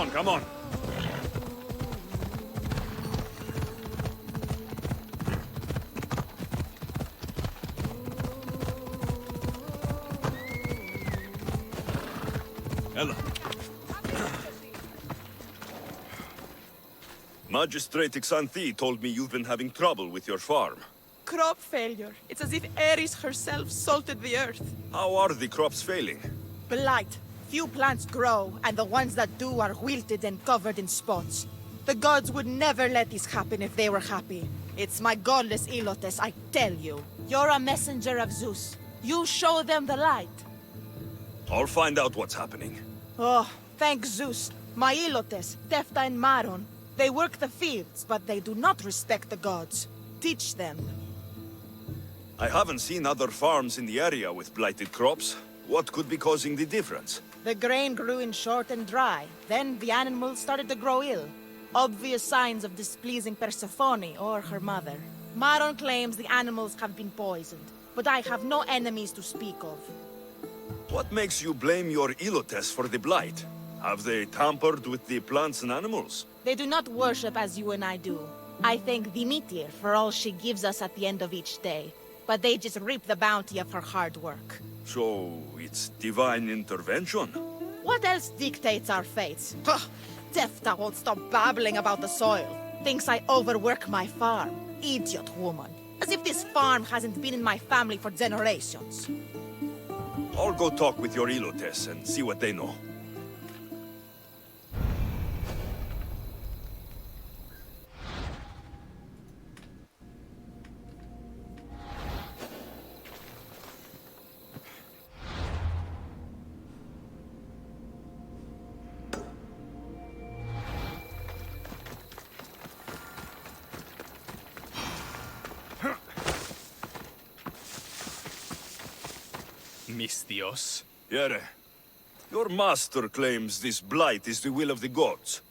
on, come on. Ella. Magistrate Xanthi told me you've been having trouble with your farm. Crop failure. It's as if Ares herself salted the earth. How are the crops failing? Blight. Few plants grow, and the ones that do are wilted and covered in spots. The gods would never let this happen if they were happy. It's my godless Ilotes, I tell you. You're a messenger of Zeus. You show them the light. I'll find out what's happening. Oh, thank Zeus. My Ilotes, Tefta and Maron, they work the fields, but they do not respect the gods. Teach them. I haven't seen other farms in the area with blighted crops. What could be causing the difference? The grain grew in short and dry. Then the animals started to grow ill. Obvious signs of displeasing Persephone or her mother. Maron claims the animals have been poisoned, but I have no enemies to speak of. What makes you blame your Ilotes for the blight? Have they tampered with the plants and animals? They do not worship as you and I do. I thank Demeter for all she gives us at the end of each day, but they just reap the bounty of her hard work. So, it's divine intervention? What else dictates our fates? Ugh, Tefta won't stop babbling about the soil. Thinks I overwork my farm. Idiot woman. As if this farm hasn't been in my family for generations. I'll go talk with your Ilotes and see what they know. Mis Dios. Yere, your master claims this blight is the will of the gods.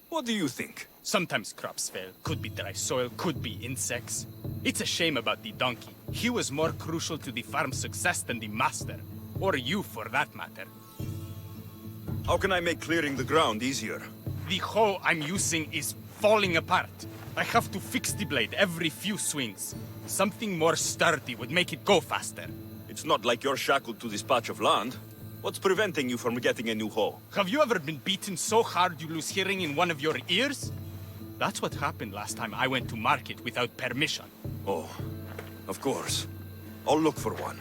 What do you think? Sometimes crops fail. Could be dry soil, could be insects. It's a shame about the donkey. He was more crucial to the farm's success than the master. Or you, for that matter. How can I make clearing the ground easier? The hoe I'm using is falling apart. I have to fix the blade every few swings. Something more sturdy would make it go faster. It's not like you're shackled to this patch of land. What's preventing you from getting a new hoe? Have you ever been beaten so hard you lose hearing in one of your ears? That's what happened last time I went to market without permission. Oh, of course. I'll look for one.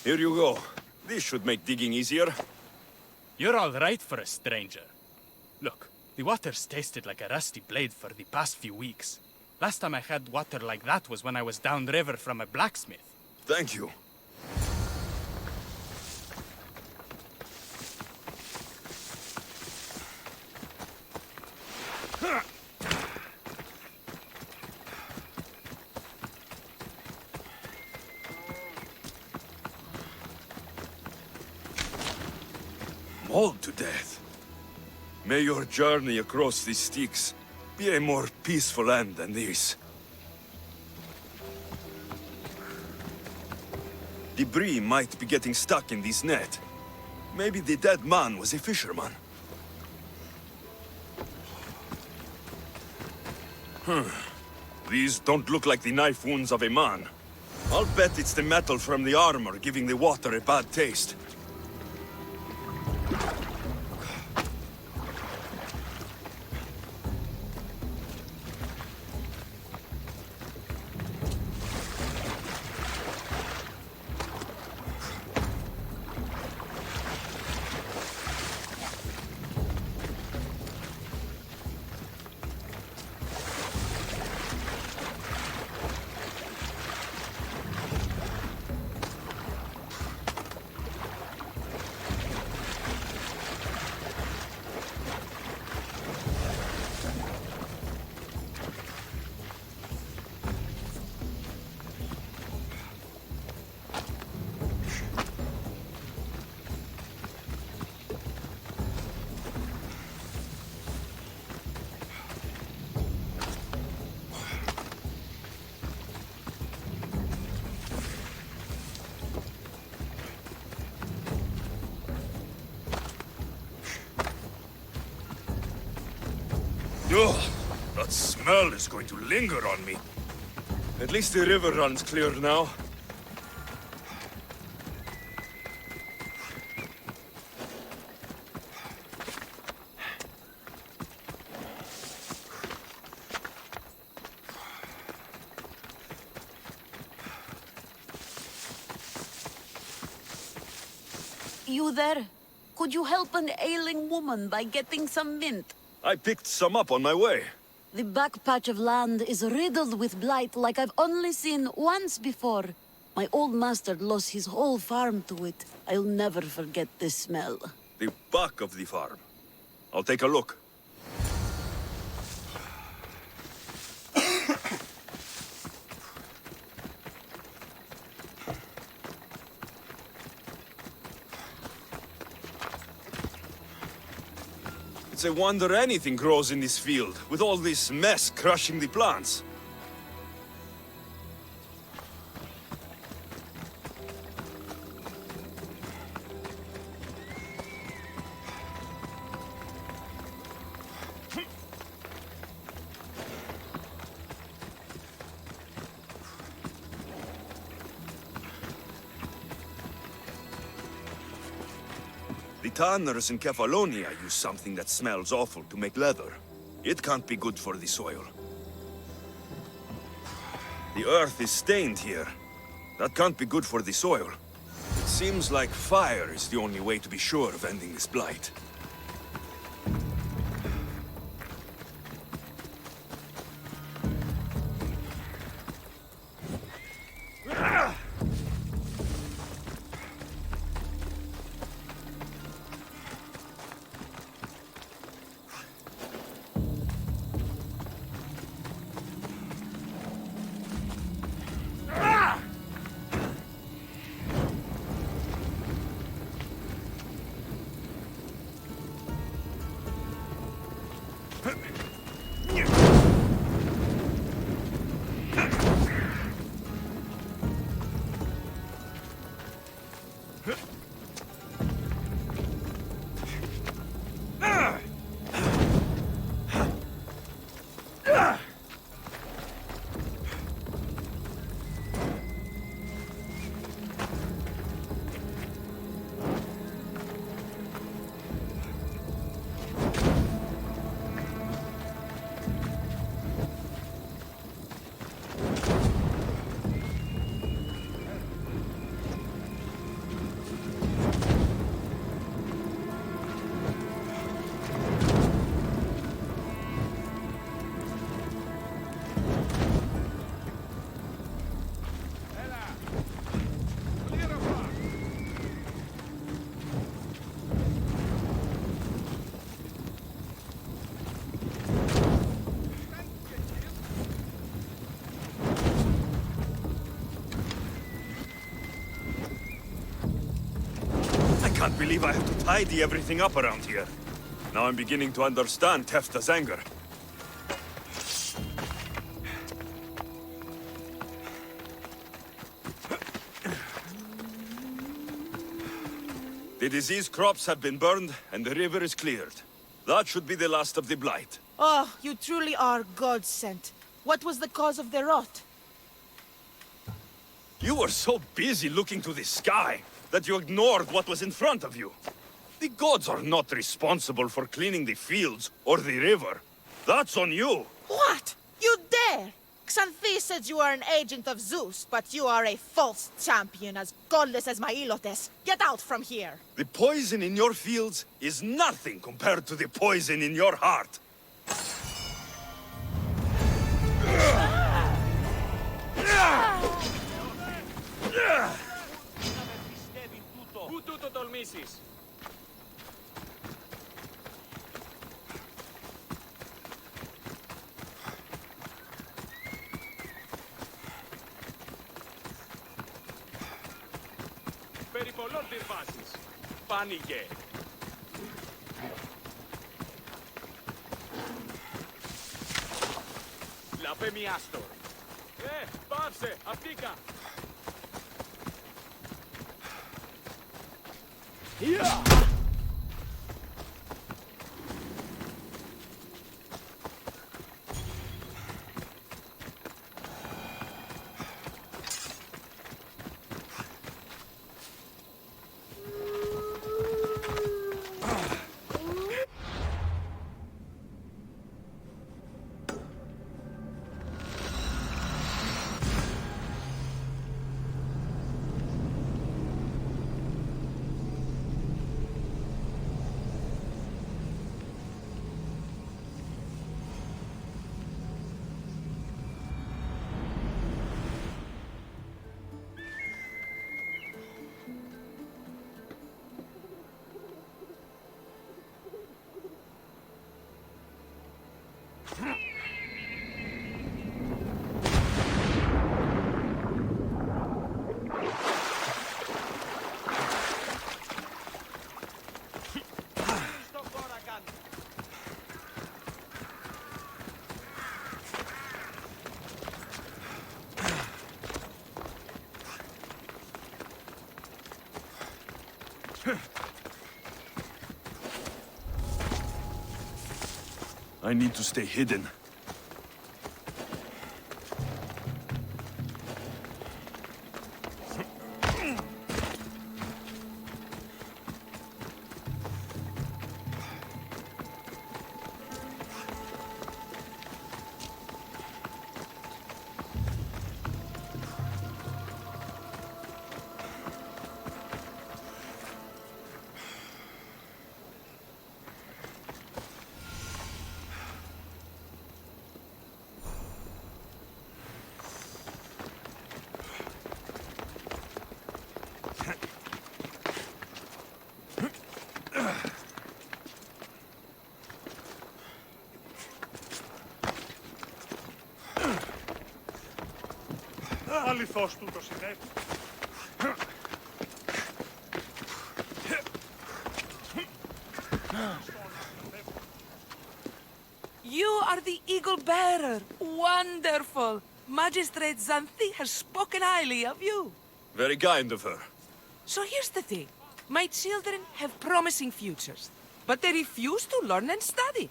Here you go. This should make digging easier. You're all right for a stranger. Look, the water's tasted like a rusty blade for the past few weeks. Last time I had water like that was when I was downriver from a blacksmith. Thank you. Mauled to death. May your journey across the Styx be a more peaceful end than this. Debris might be getting stuck in this net. Maybe the dead man was a fisherman. These don't look like the knife wounds of a man. I'll bet it's the metal from the armor giving the water a bad taste. Ugh, that smell is going to linger on me. At least the river runs clear now. You there? Could you help an ailing woman by getting some mint? I picked some up on my way. The back patch of land is riddled with blight like I've only seen once before. My old master lost his whole farm to it. I'll never forget this smell. The back of the farm. I'll take a look. It's a wonder anything grows in this field, with all this mess crushing the plants. The tanners in Kefalonia use something that smells awful to make leather. It can't be good for the soil. The earth is stained here. That can't be good for the soil. It seems like fire is the only way to be sure of ending this blight. I can't believe I have to tidy everything up around here. Now I'm beginning to understand Tefta's anger. The disease crops have been burned and the river is cleared. That should be the last of the blight. Oh, you truly are God-sent. What was the cause of their rot? You were so busy looking to the sky that you ignored what was in front of you. The gods are not responsible for cleaning the fields or the river. That's on you. What? You dare? Xanthi says you are an agent of Zeus, but you are a false champion as godless as my Ilotes. Get out from here! The poison in your fields is nothing compared to the poison in your heart. Πού τούτο τολμήσεις? Περί πολλών πυρβάσεις. Πάνοιγε. Λαπέ μιάστορ. Πάψε, αυτήκα. I need to stay hidden. Αληθώς τούτο συνέβη. You are the eagle bearer. Wonderful. Magistrate Xanthi has spoken highly of you. Very kind of her. So here's the thing. My children have promising futures, but they refuse to learn and study.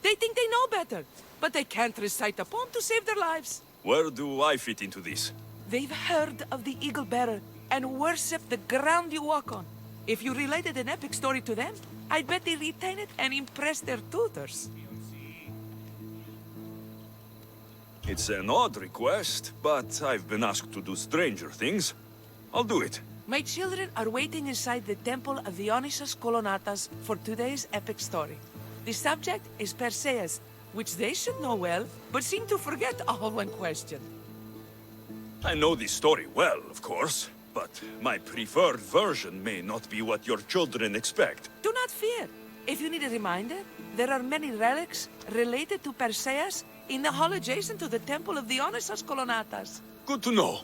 They think they know better, but they can't recite a poem to save their lives. Where do I fit into this? They've heard of the eagle bearer and worship the ground you walk on. If you related an epic story to them, I bet they retain it and impress their tutors. It's an odd request, but I've been asked to do stranger things. I'll do it. My children are waiting inside the temple of Dionysus Kolonatas for today's epic story. The subject is Perseus, which they should know well, but seem to forget all when questioned. I know the story well, of course, but my preferred version may not be what your children expect. Do not fear. If you need a reminder, there are many relics related to Perseus in the hall adjacent to the temple of Dionysus Kolonatas. Good to know.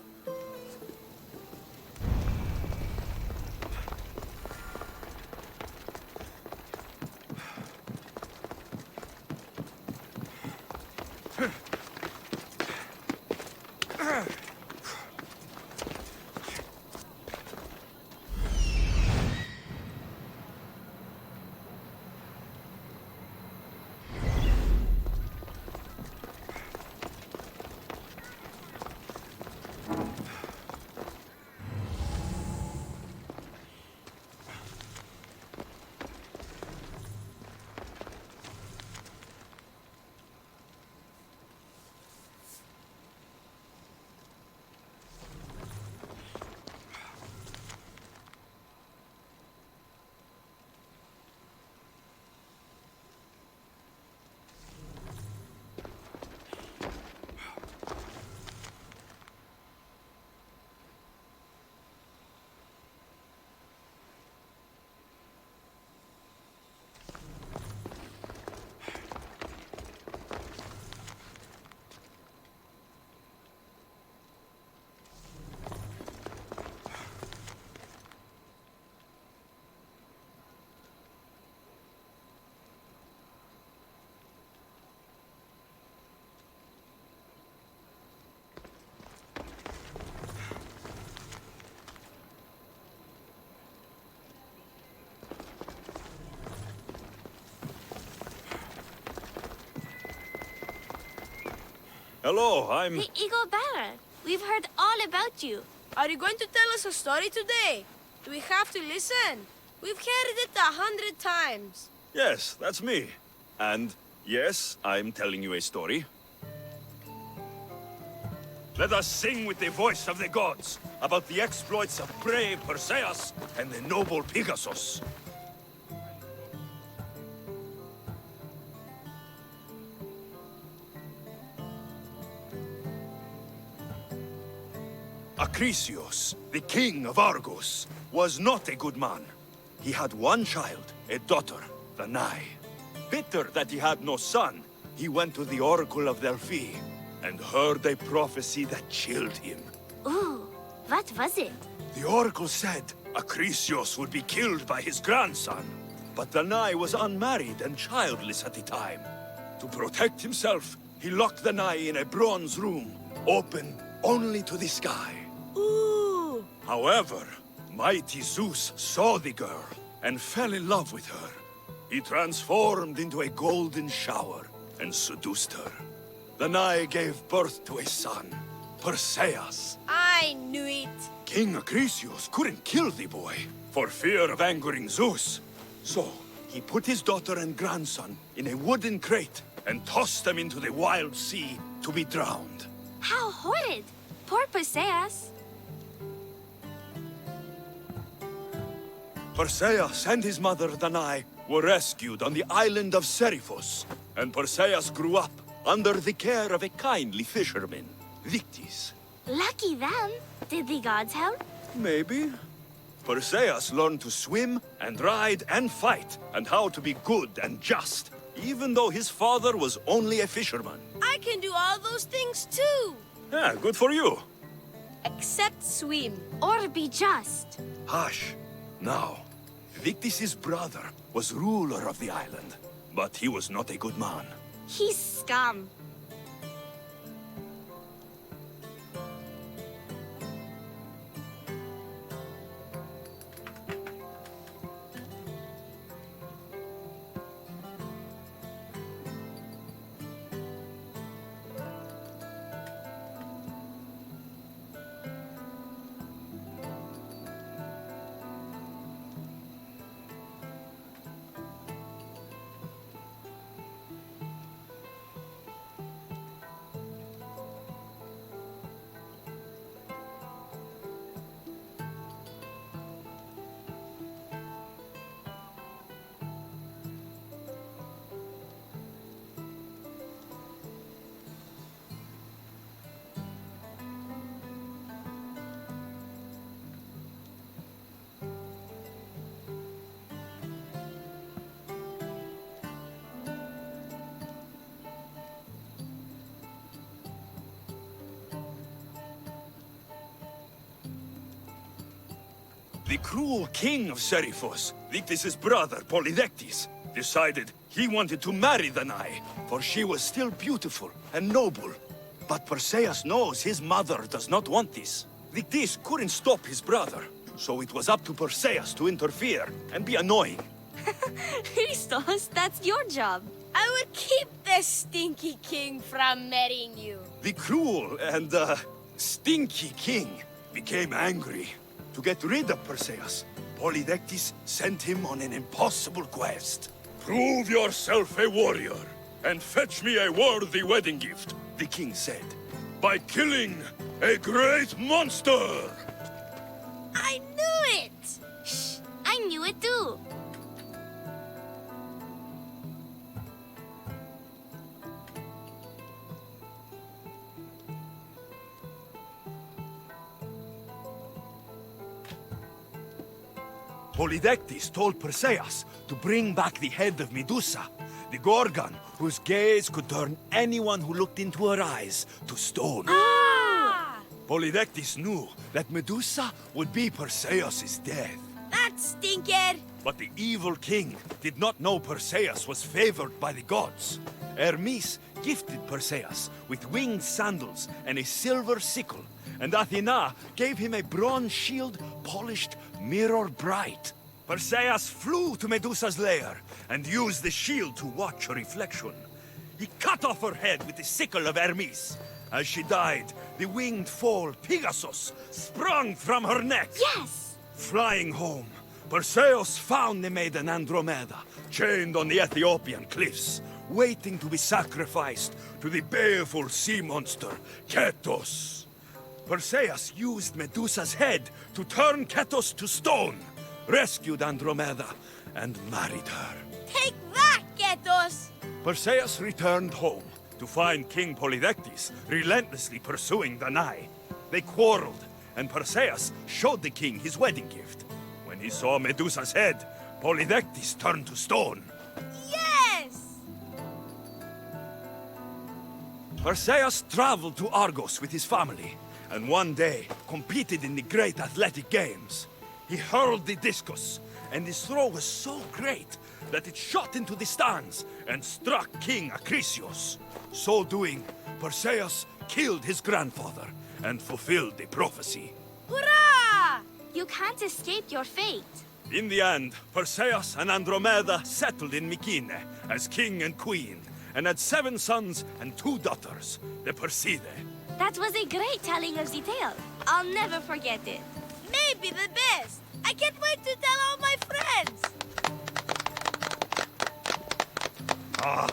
Hello, I'm... The Eagle Bearer. We've heard all about you. Are you going to tell us a story today? Do we have to listen? We've heard it 100 times. Yes, that's me. And yes, I'm telling you a story. Let us sing with the voice of the gods about the exploits of brave Perseus and the noble Pegasus. Acrisius, the king of Argos, was not a good man. He had one child, a daughter, Danae. Bitter that he had no son, he went to the oracle of Delphi and heard a prophecy that chilled him. Ooh, what was it? The oracle said Acrisius would be killed by his grandson. But Danae was unmarried and childless at the time. To protect himself, he locked Danae in a bronze room, open only to the sky. Ooh! However, mighty Zeus saw the girl and fell in love with her. He transformed into a golden shower and seduced her. Danae gave birth to a son, Perseus. I knew it. King Acrisius couldn't kill the boy for fear of angering Zeus. So, he put his daughter and grandson in a wooden crate and tossed them into the wild sea to be drowned. How horrid! Poor Perseus. Perseus and his mother Danae were rescued on the island of Seriphos, and Perseus grew up under the care of a kindly fisherman, Victis. Lucky them. Did the gods help? Maybe. Perseus learned to swim and ride and fight, and how to be good and just, even though his father was only a fisherman. I can do all those things too. Yeah, good for you. Except swim. Or be just. Hush. Now, Victis's brother was ruler of the island, but he was not a good man. He's scum. The cruel king of Seriphos, Victis's brother Polydectes, decided he wanted to marry Danae, for she was still beautiful and noble. But Perseus knows his mother does not want this. Victis couldn't stop his brother, so it was up to Perseus to interfere and be annoying. Christos, that's your job. I will keep the stinky king from marrying you. The cruel and, stinky king became angry. To get rid of Perseus, Polydectes sent him on an impossible quest. Prove yourself a warrior, and fetch me a worthy wedding gift, the king said, by killing a great monster! I knew it! Shh, I knew it too. Polydectes told Perseus to bring back the head of Medusa, the Gorgon whose gaze could turn anyone who looked into her eyes to stone. Ah! Polydectes knew that Medusa would be Perseus' death. That stinker! But the evil king did not know Perseus was favored by the gods. Hermes gifted Perseus with winged sandals and a silver sickle, and Athena gave him a bronze shield polished mirror bright. Perseus flew to Medusa's lair and used the shield to watch her reflection. He cut off her head with the sickle of Hermes, As she died, the winged foal, Pegasus, sprung from her neck. Yes! Flying home, Perseus found the maiden Andromeda, chained on the Ethiopian cliffs, waiting to be sacrificed to the baleful sea monster, Ketos. Perseus used Medusa's head to turn Ketos to stone, rescued Andromeda, and married her. Take that, Ketos! Perseus returned home to find King Polydectes relentlessly pursuing Danae. They quarreled, and Perseus showed the king his wedding gift. When he saw Medusa's head, Polydectes turned to stone. Yes! Perseus traveled to Argos with his family, and one day competed in the great athletic games. He hurled the discus, and his throw was so great that it shot into the stands and struck King Acrisius. So doing, Perseus killed his grandfather and fulfilled the prophecy. Hurrah! You can't escape your fate. In the end, Perseus and Andromeda settled in Mycenae as king and queen, and had 7 sons and 2 daughters, the Perseidae. That was a great telling of the tale. I'll never forget it. Maybe the best! I can't wait to tell all my friends! Ah,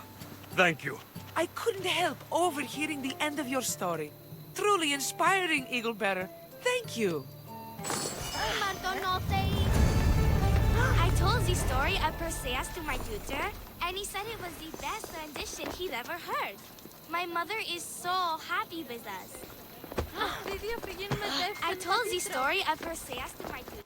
thank you. I couldn't help overhearing the end of your story. Truly inspiring, Eagle Bearer. Thank you. I told the story of Perseus to my tutor, and he said it was the best rendition he'd ever heard. My mother is so happy with us. I told the story of Perseus to my tutor.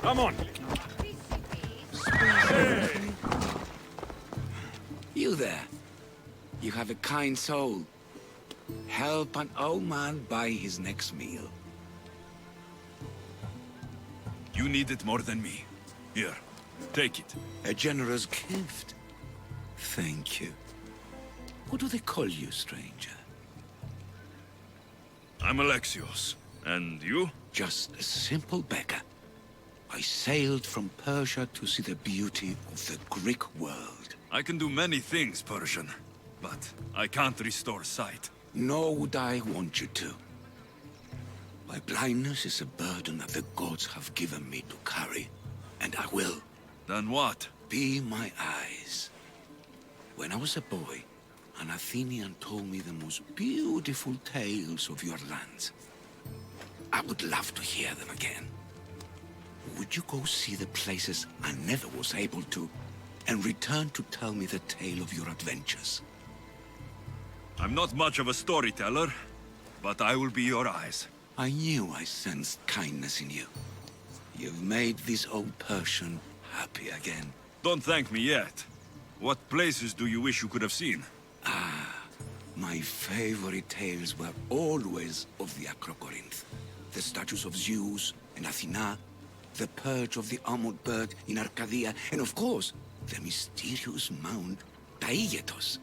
Come on. You there. You have a kind soul. Help an old man buy his next meal. You need it more than me. Here, take it. A generous gift. Thank you. What do they call you, stranger? I'm Alexios, And you? Just a simple beggar. I sailed from Persia to see the beauty of the Greek world. I can do many things, Persian, but I can't restore sight. Nor would I want you to. My blindness is a burden that the gods have given me to carry, and I will. Then what? Be my eyes. When I was a boy, an Athenian told me the most beautiful tales of your lands. I would love to hear them again. Would you go see the places I never was able to, and return to tell me the tale of your adventures? I'm not much of a storyteller, but I will be your eyes. I knew I sensed kindness in you. You've made this old Persian happy again. Don't thank me yet. What places do you wish you could have seen? My favorite tales were always of the Acrocorinth. The statues of Zeus and Athena, the perch of the armored bird in Arcadia, and of course, the mysterious mound Taigetos.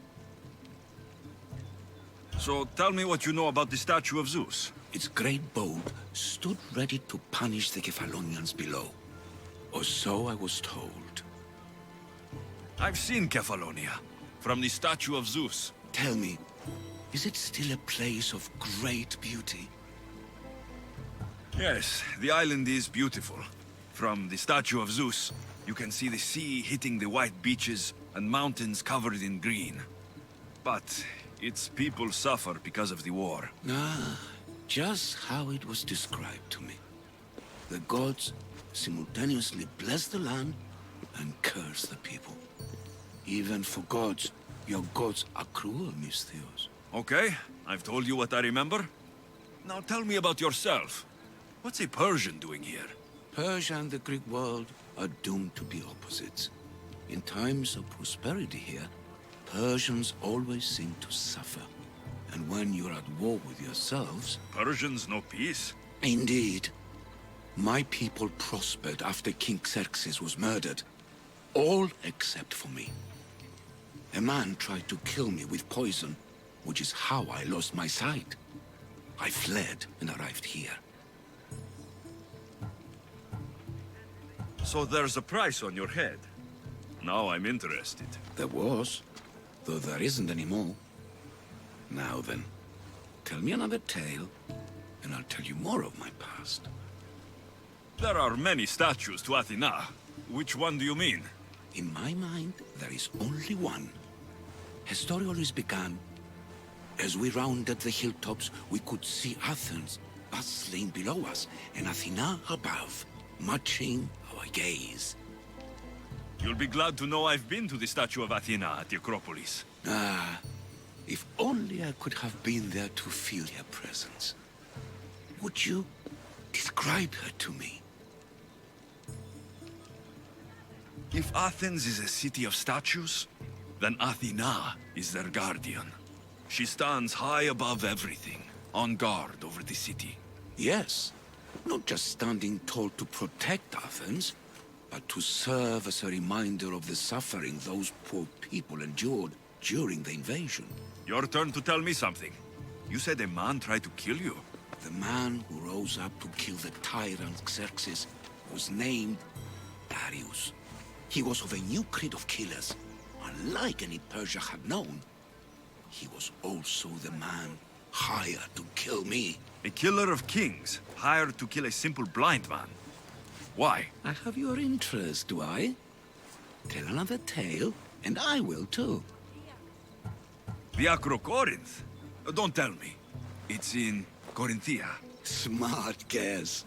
So tell me what you know about the statue of Zeus. Its great bow stood ready to punish the Kephalonians below. Or so I was told. I've seen Kephallonia, from the statue of Zeus. Tell me, is it still a place of great beauty? Yes, the island is beautiful. From the statue of Zeus, you can see the sea hitting the white beaches and mountains covered in green. But its people suffer because of the war. Just how it was described to me. The gods simultaneously bless the land and curse the people. Even for gods, your gods are cruel, Misthios. Okay, I've told you what I remember. Now tell me about yourself. What's a Persian doing here? Persia and the Greek world are doomed to be opposites. In times of prosperity here, Persians always seem to suffer. And when you're at war with yourselves... Persians know peace? Indeed. My people prospered after King Xerxes was murdered. All except for me. A man tried to kill me with poison, which is how I lost my sight. I fled and arrived here. So there's a price on your head. Now I'm interested. There was, though there isn't anymore. Now then, tell me another tale, and I'll tell you more of my past. There are many statues to Athena. Which one do you mean? In my mind, there is only one. Her story always began. As we rounded the hilltops, we could see Athens bustling below us, and Athena above, matching our gaze. You'll be glad to know I've been to the statue of Athena at the Acropolis. If only I could have been there to feel her presence. Would you describe her to me? If Athens is a city of statues, then Athena is their guardian. She stands high above everything, on guard over the city. Yes, not just standing tall to protect Athens, but to serve as a reminder of the suffering those poor people endured during the invasion. Your turn to tell me something. You said a man tried to kill you. The man who rose up to kill the tyrant Xerxes was named Darius. He was of a new creed of killers, unlike any Persia had known. He was also the man hired to kill me. A killer of kings, hired to kill a simple blind man. Why? I have your interest, do I? Tell another tale, and I will too. The Acrocorinth? Don't tell me. It's in Corinthia. Smart guess.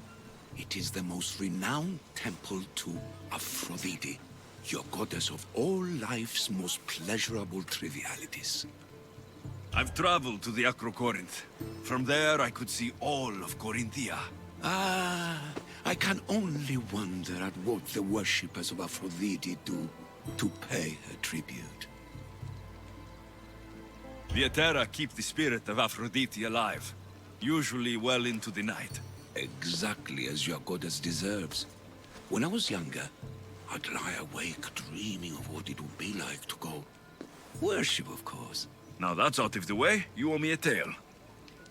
It is the most renowned temple to Aphrodite, your goddess of all life's most pleasurable trivialities. I've traveled to the Acrocorinth. From there, I could see all of Corinthia. I can only wonder at what the worshippers of Aphrodite do to pay her tribute. The Etera keep the spirit of Aphrodite alive, usually well into the night. Exactly as your goddess deserves. When I was younger, I'd lie awake dreaming of what it would be like to go worship, of course. Now that's out of the way. You owe me a tale.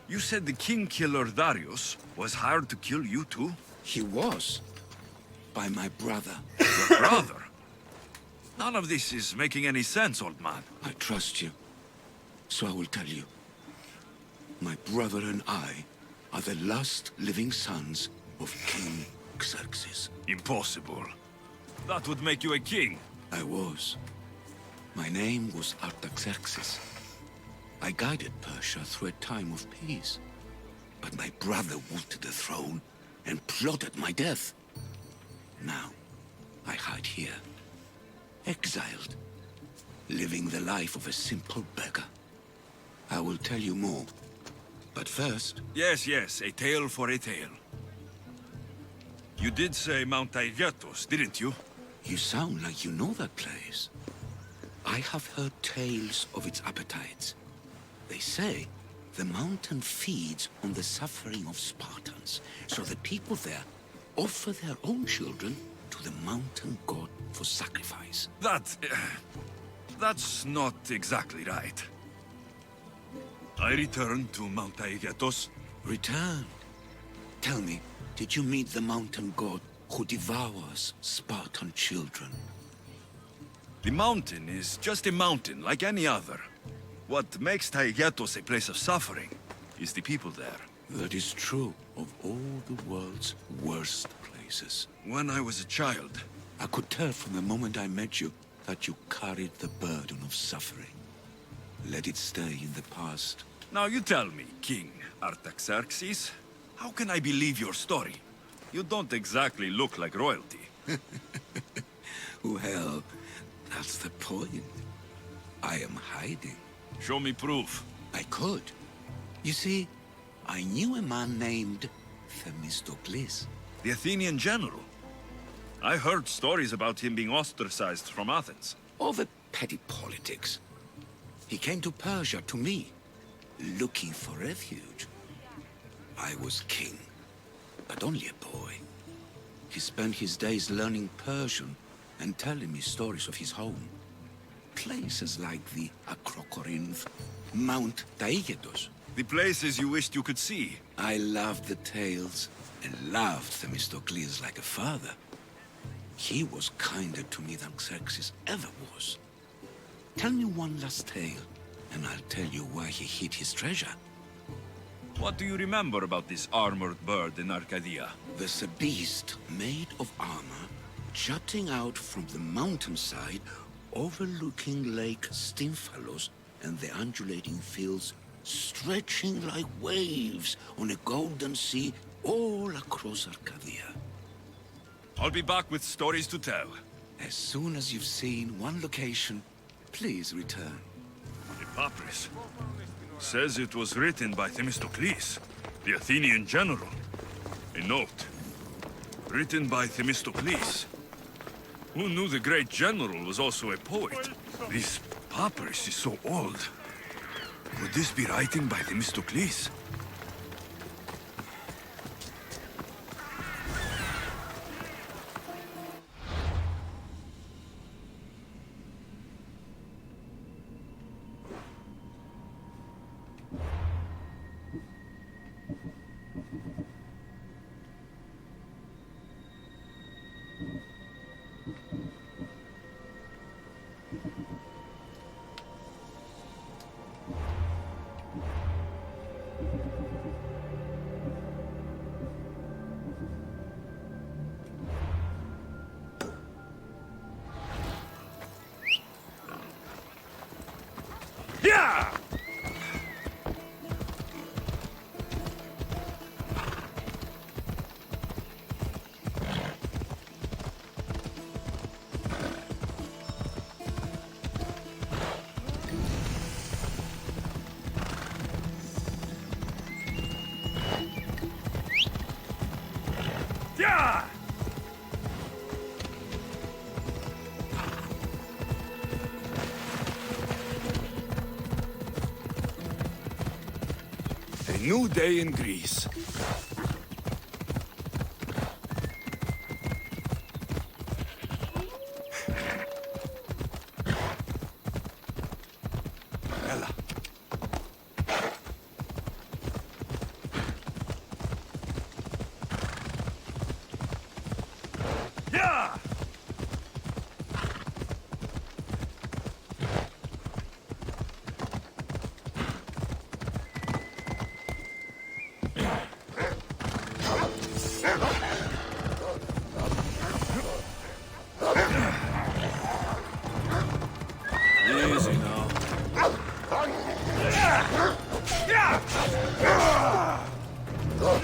You said the king killer Darius was hired to kill you too? He was. By my brother. Your brother? None of this is making any sense, old man. I trust you, so I will tell you. My brother and I are the last living sons of King Xerxes. Impossible. That would make you a king. I was. My name was Artaxerxes. I guided Persia through a time of peace. But my brother wanted the throne and plotted my death. Now, I hide here, exiled, living the life of a simple beggar. I will tell you more. But first... Yes, a tale for a tale. You did say Mount Taygetus, didn't you? You sound like you know that place. I have heard tales of its appetites. They say the mountain feeds on the suffering of Spartans, so the people there offer their own children to the mountain god for sacrifice. That's not exactly right. I returned to Mount Taygetus. Return. Tell me, did you meet the mountain god who devours Spartan children? The mountain is just a mountain like any other. What makes Taygetus a place of suffering is the people there. That is true of all the world's worst places. When I was a child, I could tell from the moment I met you that you carried the burden of suffering. Let it stay in the past. Now you tell me, King Artaxerxes, how can I believe your story? You don't exactly look like royalty. Well, that's the point. I am hiding. Show me proof. I could. You see, I knew a man named Themistocles. The Athenian general. I heard stories about him being ostracized from Athens. Over petty politics. He came to Persia to me, looking for refuge. I was king, but only a boy. He spent his days learning Persian and telling me stories of his home. Places like the Acrocorinth, Mount Taygetus. The places you wished you could see. I loved the tales and loved Themistocles like a father. He was kinder to me than Xerxes ever was. Tell me one last tale, and I'll tell you why he hid his treasure. What do you remember about this armored bird in Arcadia? There's a beast made of armor, jutting out from the mountainside, overlooking Lake Stymphalos and the undulating fields, stretching like waves on a golden sea all across Arcadia. I'll be back with stories to tell. As soon as you've seen one location, please return. The papyrus says it was written by Themistocles, the Athenian general. A note written by Themistocles. Who knew the great general was also a poet? This papyrus is so old. Could this be writing by Themistocles? Yeah! Yeah! A new day in Greece. Ella.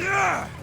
야!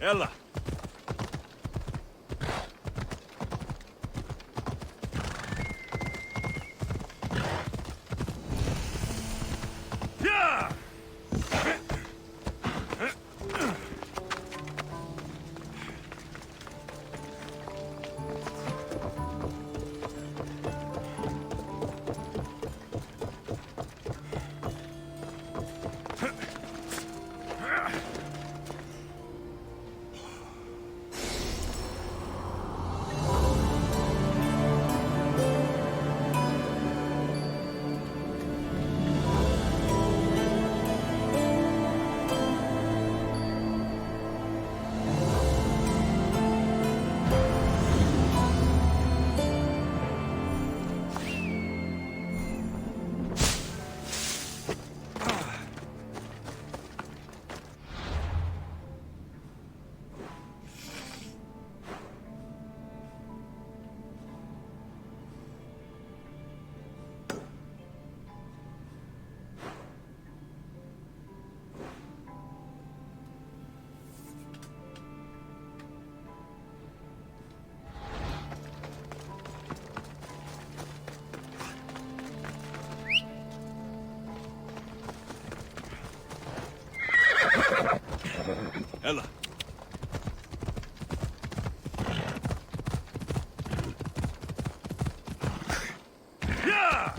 Ella. Yeah! Ella. Yeah!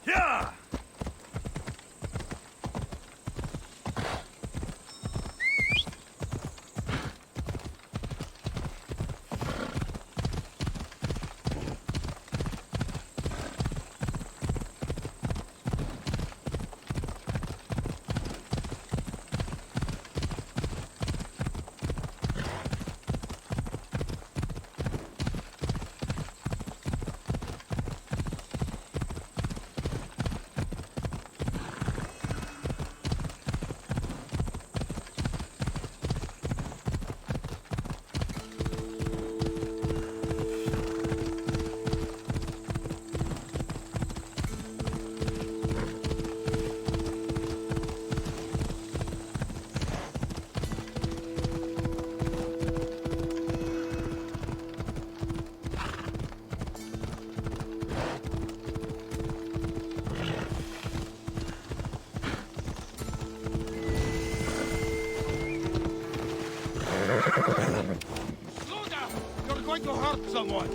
Yeah! Slow down! You're going to hurt someone!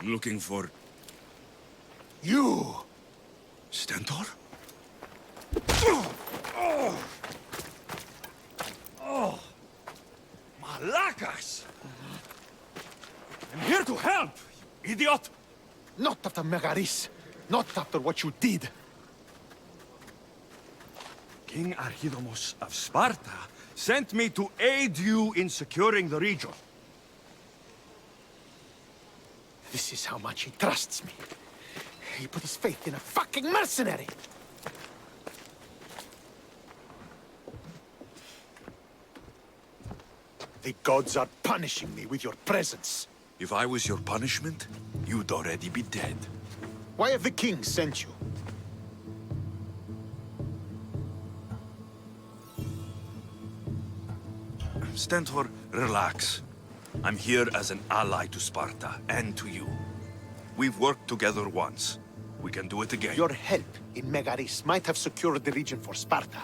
Looking for... You! Stentor? Oh! Malacas! I'm here to help, you idiot! Not after Megaris. Not after what you did. King Archidomos of Sparta sent me to aid you in securing the region. This is how much he trusts me. He put his faith in a fucking mercenary! The gods are punishing me with your presence. If I was your punishment, you'd already be dead. Why have the kings sent you? Stentor, relax. I'm here as an ally to Sparta and to you. We've worked together once. We can do it again. Your help in Megaris might have secured the region for Sparta,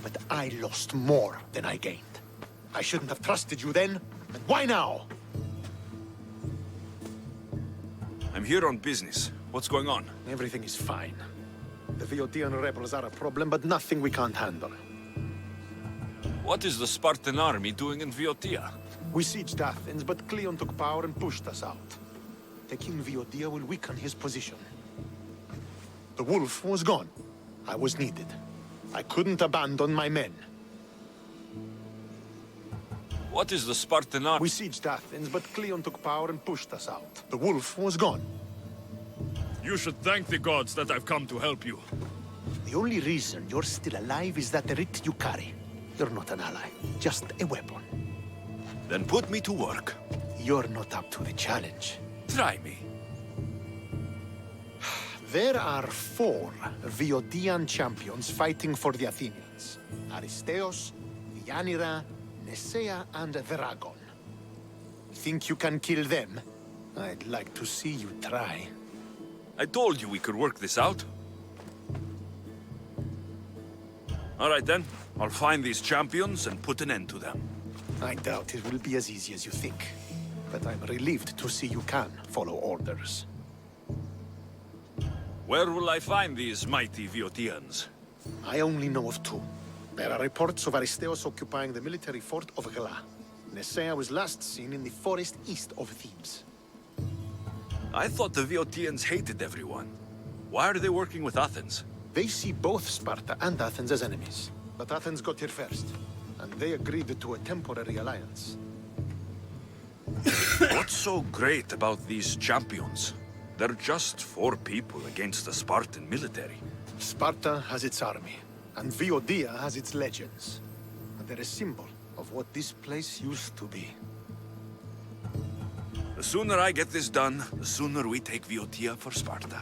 but I lost more than I gained. I shouldn't have trusted you then, and why now? I'm here on business. What's going on? Everything is fine. The Viotian rebels are a problem, but nothing we can't handle. What is the Spartan army doing in Viotia? We sieged Athens, but Cleon took power and pushed us out. Taking Viotia will weaken his position. The wolf was gone. I was needed. I couldn't abandon my men. What is the Spartan army? We sieged Athens, but Cleon took power and pushed us out. The wolf was gone. You should thank the gods that I've come to help you. The only reason you're still alive is that writ you carry. You're not an ally, just a weapon. Then put me to work. You're not up to the challenge. Try me. There are 4 Viotian champions fighting for the Athenians. Aristeos, Deianira, Nesea, and Dragon. Think you can kill them? I'd like to see you try. I told you we could work this out. All right then. I'll find these champions and put an end to them. I doubt it will be as easy as you think. But I'm relieved to see you can follow orders. Where will I find these mighty Viotians? I only know of 2. There are reports of Aristeos occupying the military fort of Gla. Nesea was last seen in the forest east of Thebes. I thought the Viotians hated everyone. Why are they working with Athens? They see both Sparta and Athens as enemies. But Athens got here first, and they agreed to a temporary alliance. What's so great about these champions? They're just 4 people against the Spartan military. Sparta has its army, and Viotia has its legends. And they're a symbol of what this place used to be. The sooner I get this done, the sooner we take Viotia for Sparta.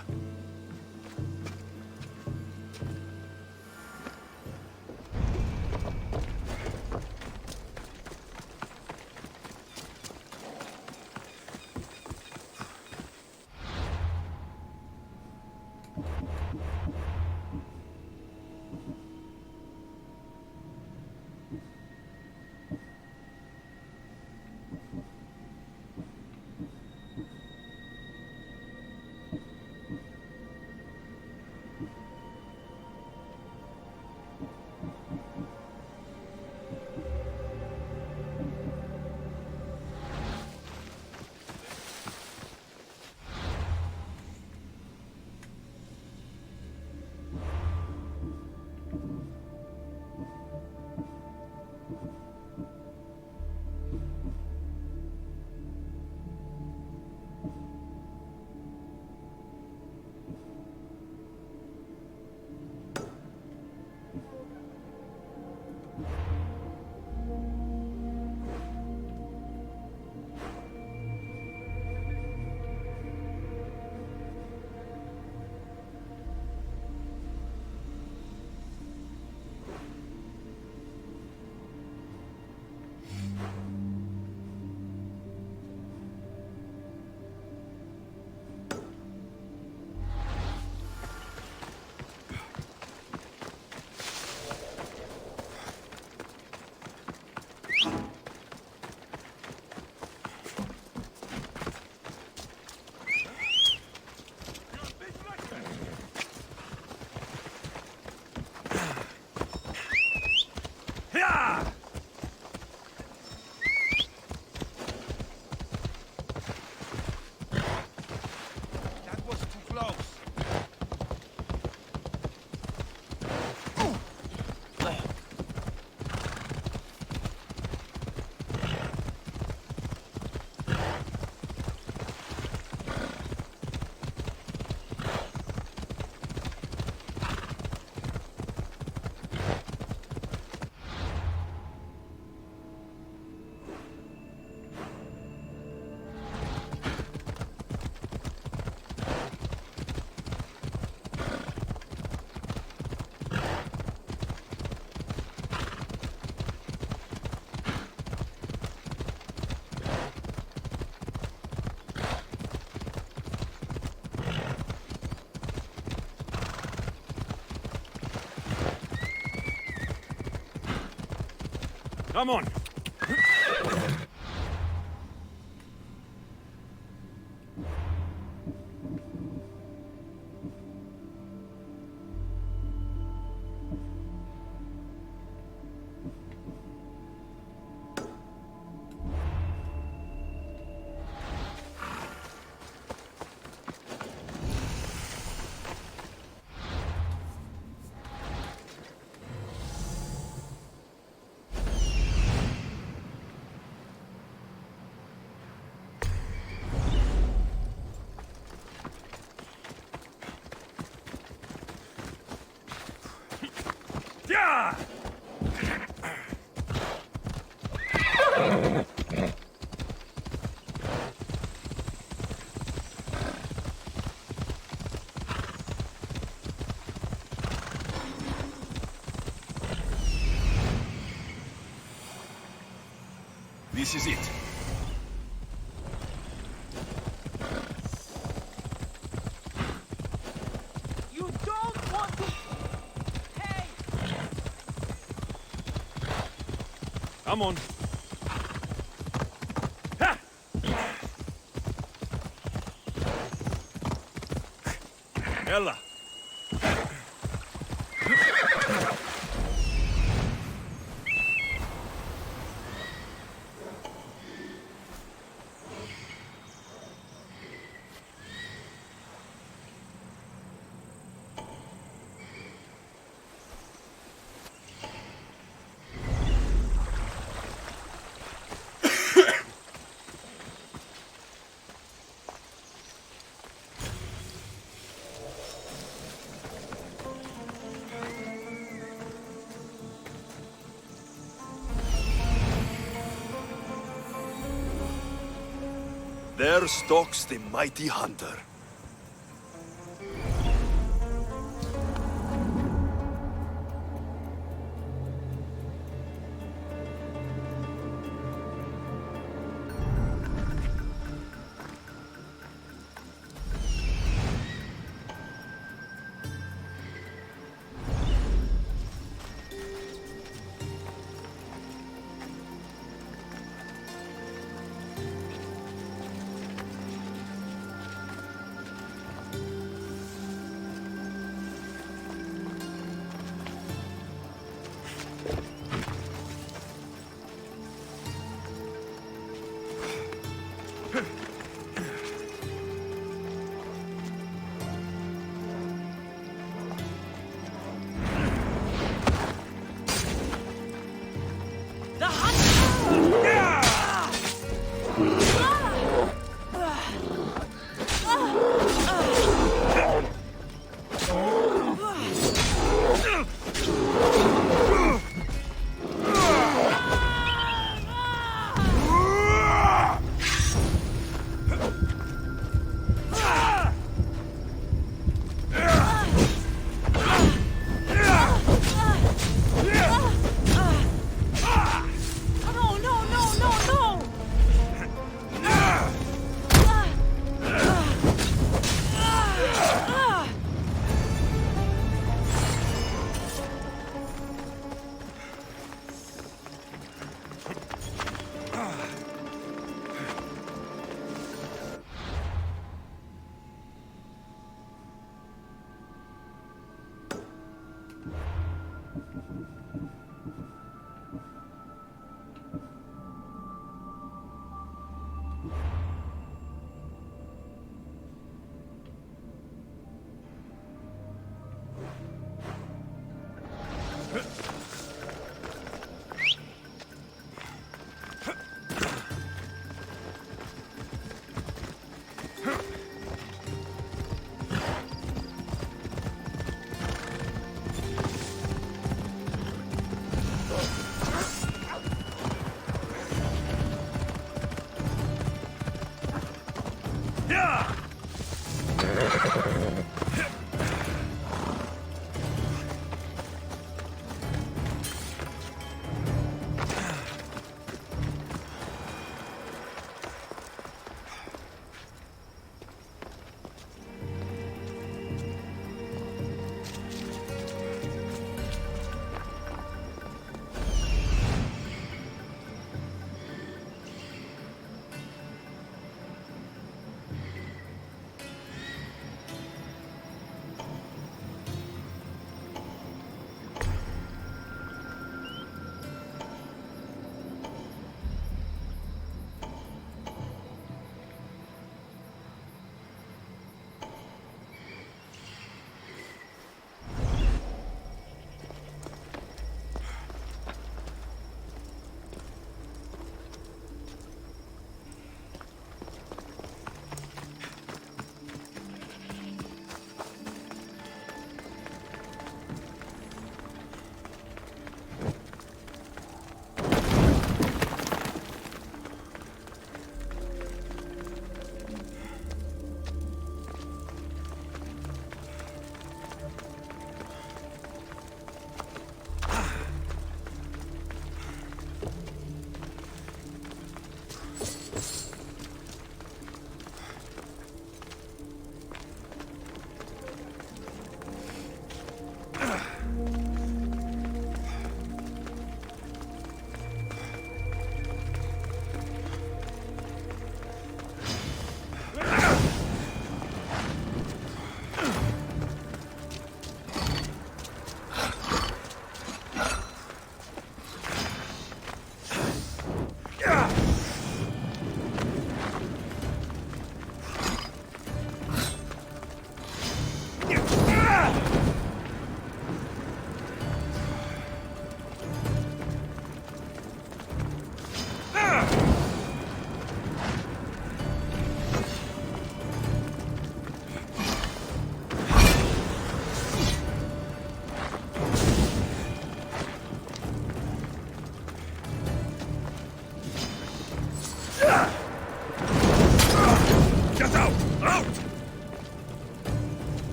Come on. Yeah! This is it. You don't want to... Hey! Come on. Ella. There stalks the mighty hunter.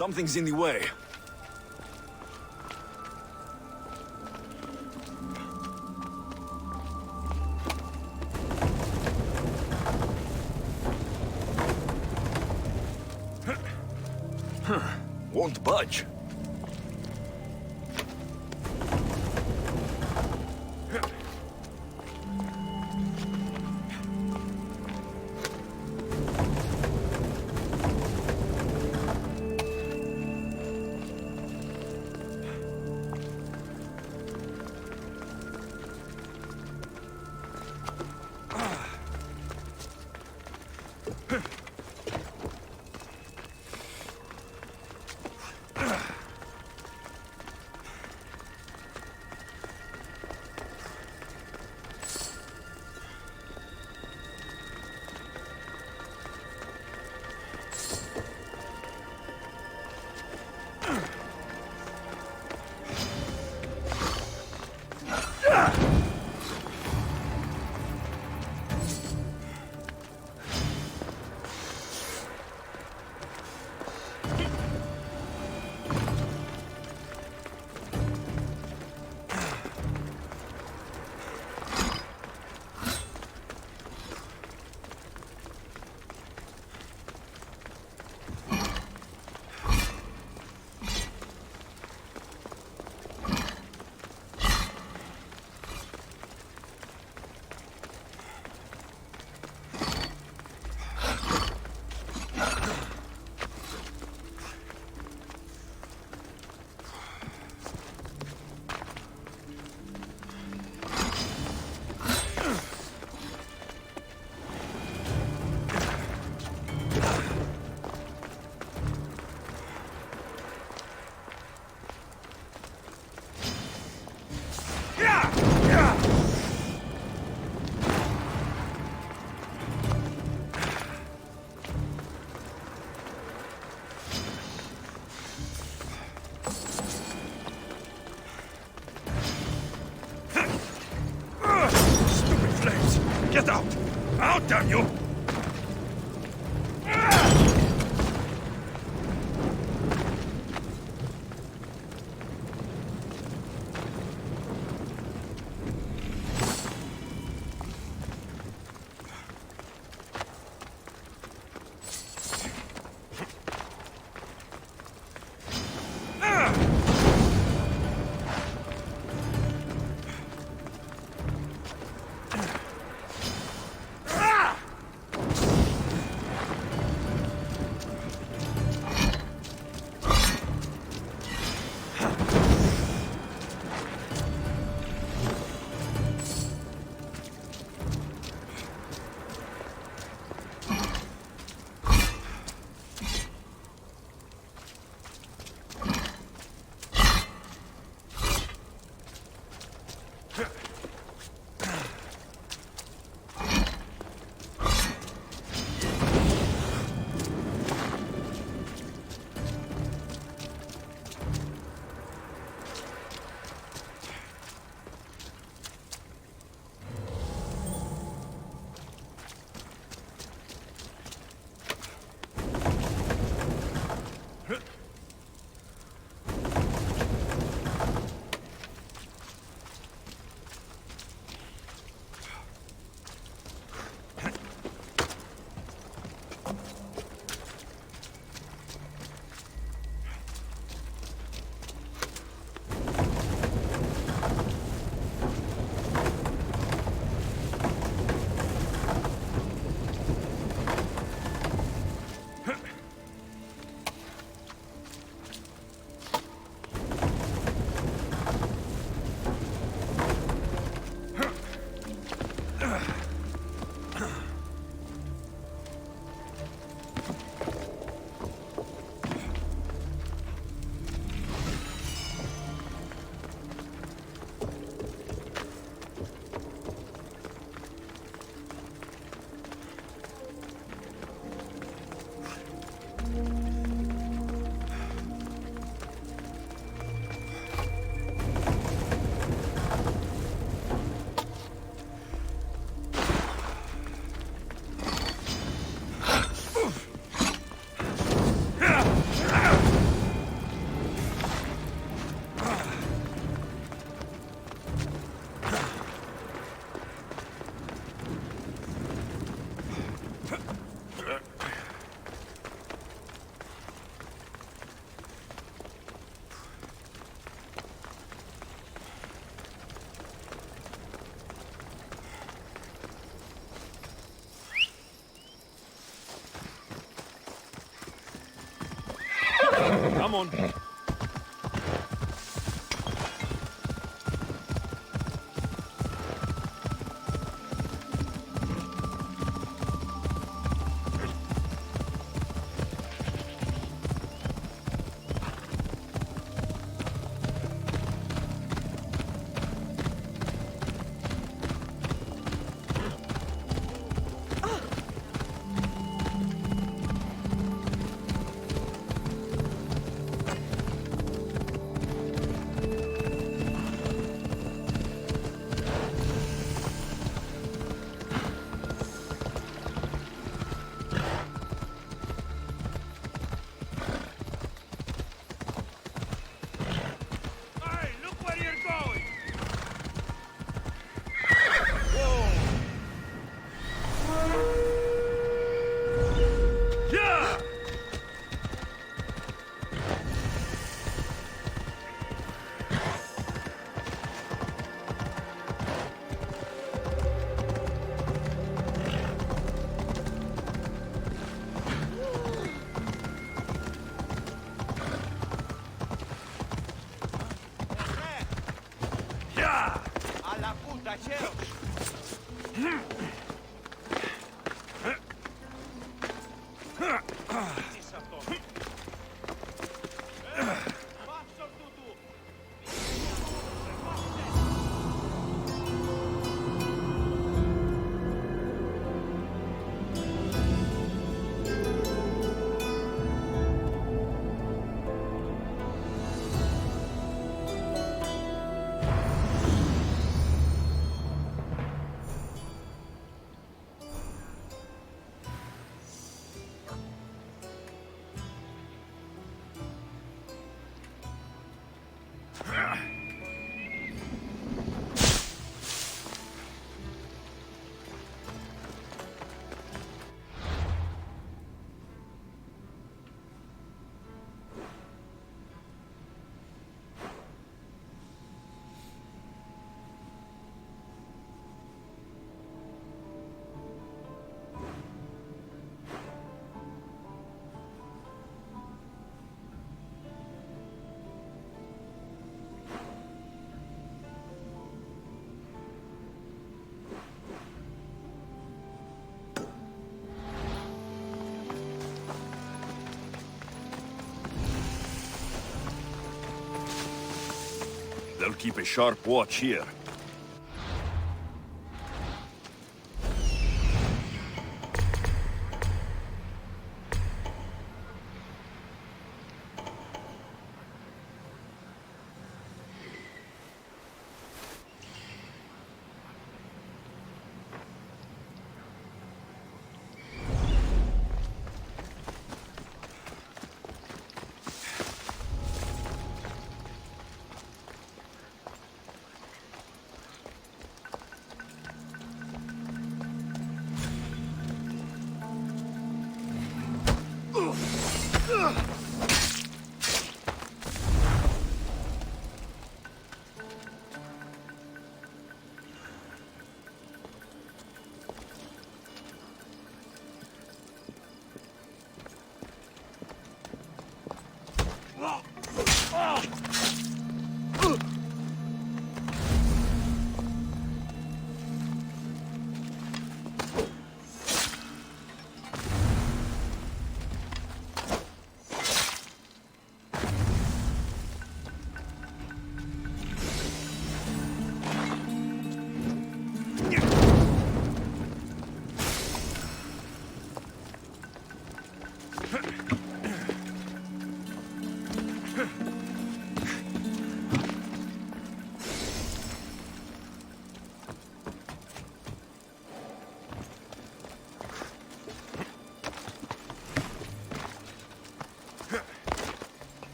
Something's in the way. Won't budge. Get out! Out, damn you! Come on. They'll keep a sharp watch here.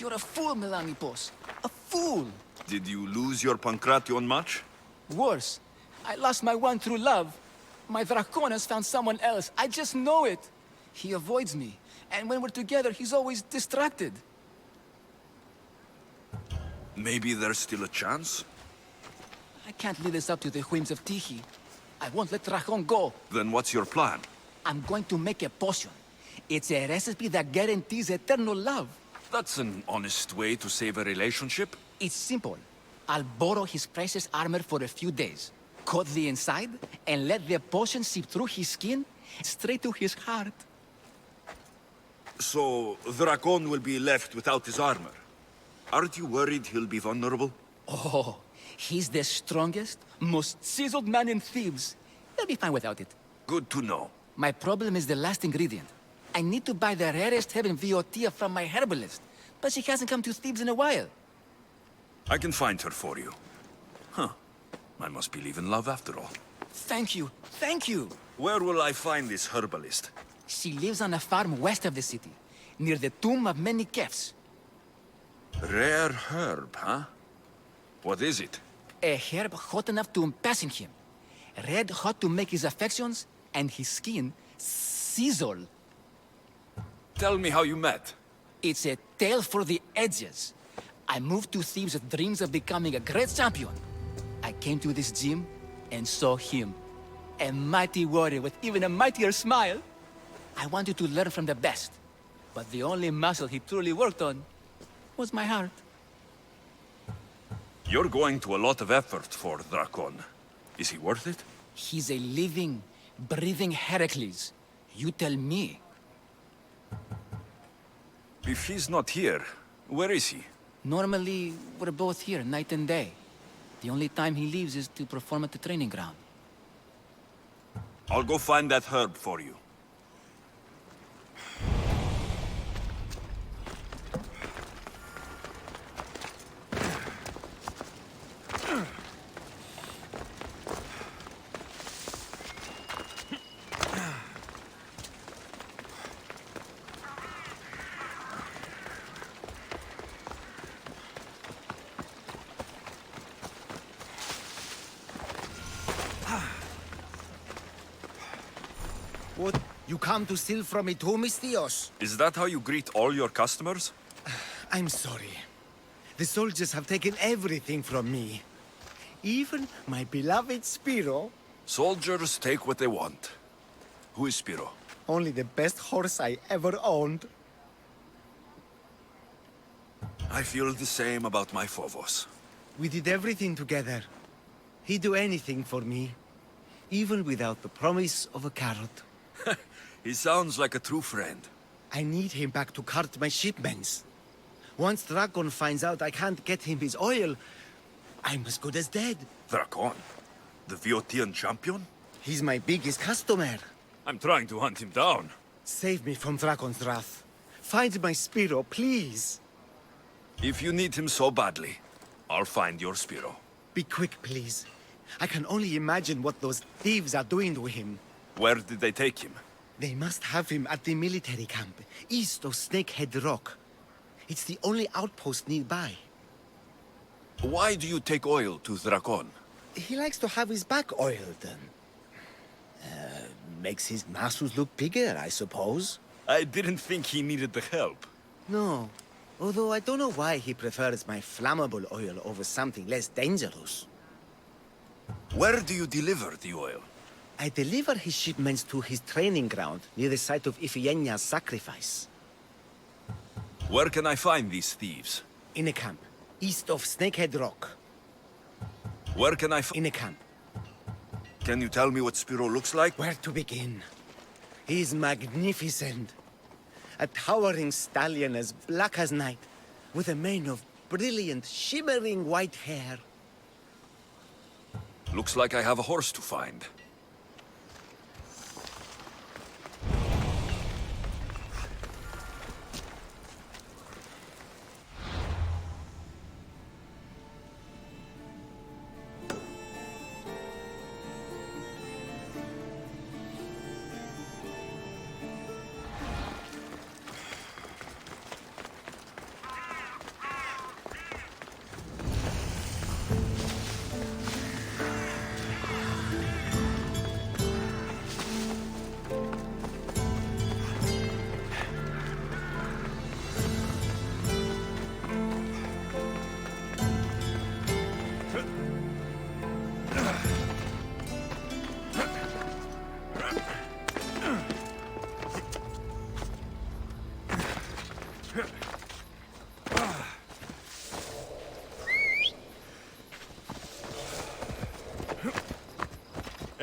You're a fool, Melanipos. A fool! Did you lose your Pancration much? Worse, I lost my one true love. My Dracon has found someone else. I just know it. He avoids me, and when we're together, he's always distracted. Maybe there's still a chance? I can't leave this up to the whims of Tiki. I won't let Dracon go. Then what's your plan? I'm going to make a potion. It's a recipe that guarantees eternal love. That's an honest way to save a relationship. It's simple. I'll borrow his precious armor for a few days, cut the inside, and let the potion seep through his skin straight to his heart. So, Dracon will be left without his armor. Aren't you worried he'll be vulnerable? Oh, he's the strongest, most chiseled man in Thebes. He'll be fine without it. Good to know. My problem is the last ingredient. I need to buy the rarest heaven Viotia from my herbalist, but she hasn't come to Thebes in a while. I can find her for you. Huh. I must believe in love after all. Thank you, thank you. Where will I find this herbalist? She lives on a farm west of the city, near the tomb of many Kefs. Rare herb, huh? What is it? A herb hot enough to impassion him. Red hot to make his affections and his skin sizzle. Tell me how you met. It's a tale for the edges. I moved to Thebes with dreams of becoming a great champion. I came to this gym and saw him. A mighty warrior with even a mightier smile. I wanted to learn from the best. But the only muscle he truly worked on was my heart. You're going to a lot of effort for Dracon. Is he worth it? He's a living, breathing Heracles. You tell me. If he's not here, where is he? Normally, we're both here night and day. The only time he leaves is to perform at the training ground. I'll go find that herb for you. What? You come to steal from me too, Mistios? Is that how you greet all your customers? I'm sorry. The soldiers have taken everything from me. Even my beloved Spiro. Soldiers take what they want. Who is Spiro? Only the best horse I ever owned. I feel the same about my Phobos. We did everything together. He'd do anything for me. Even without the promise of a carrot. He sounds like a true friend. I need him back to cart my shipments. Once Dracon finds out I can't get him his oil, I'm as good as dead. Dracon? The Viotian champion? He's my biggest customer. I'm trying to hunt him down. Save me from Dracon's wrath. Find my Spiro, please. If you need him so badly, I'll find your Spiro. Be quick, please. I can only imagine what those thieves are doing to him. Where did they take him? They must have him at the military camp, east of Snakehead Rock. It's the only outpost nearby. Why do you take oil to Dracon? He likes to have his back oiled. Makes his muscles look bigger, I suppose. I didn't think he needed the help. No. Although I don't know why he prefers my flammable oil over something less dangerous. Where do you deliver the oil? I deliver his shipments to his training ground near the site of Iphigenia's sacrifice. Where can I find these thieves? In a camp, east of Snakehead Rock. Where can I In a camp. Can you tell me what Spiro looks like? Where to begin? He's magnificent. A towering stallion as black as night, with a mane of brilliant, shimmering white hair. Looks like I have a horse to find.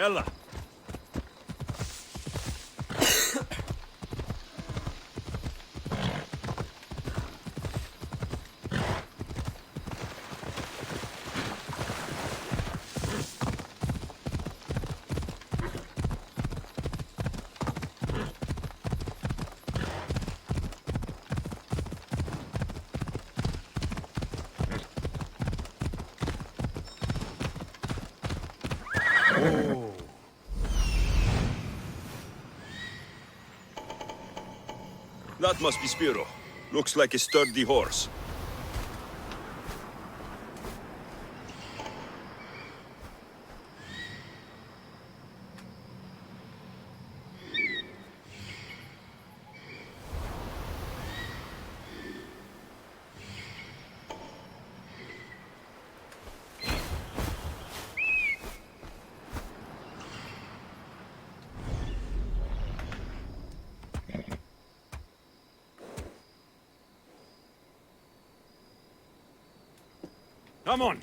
Ella. That must be Spiro. Looks like a sturdy horse. Come on.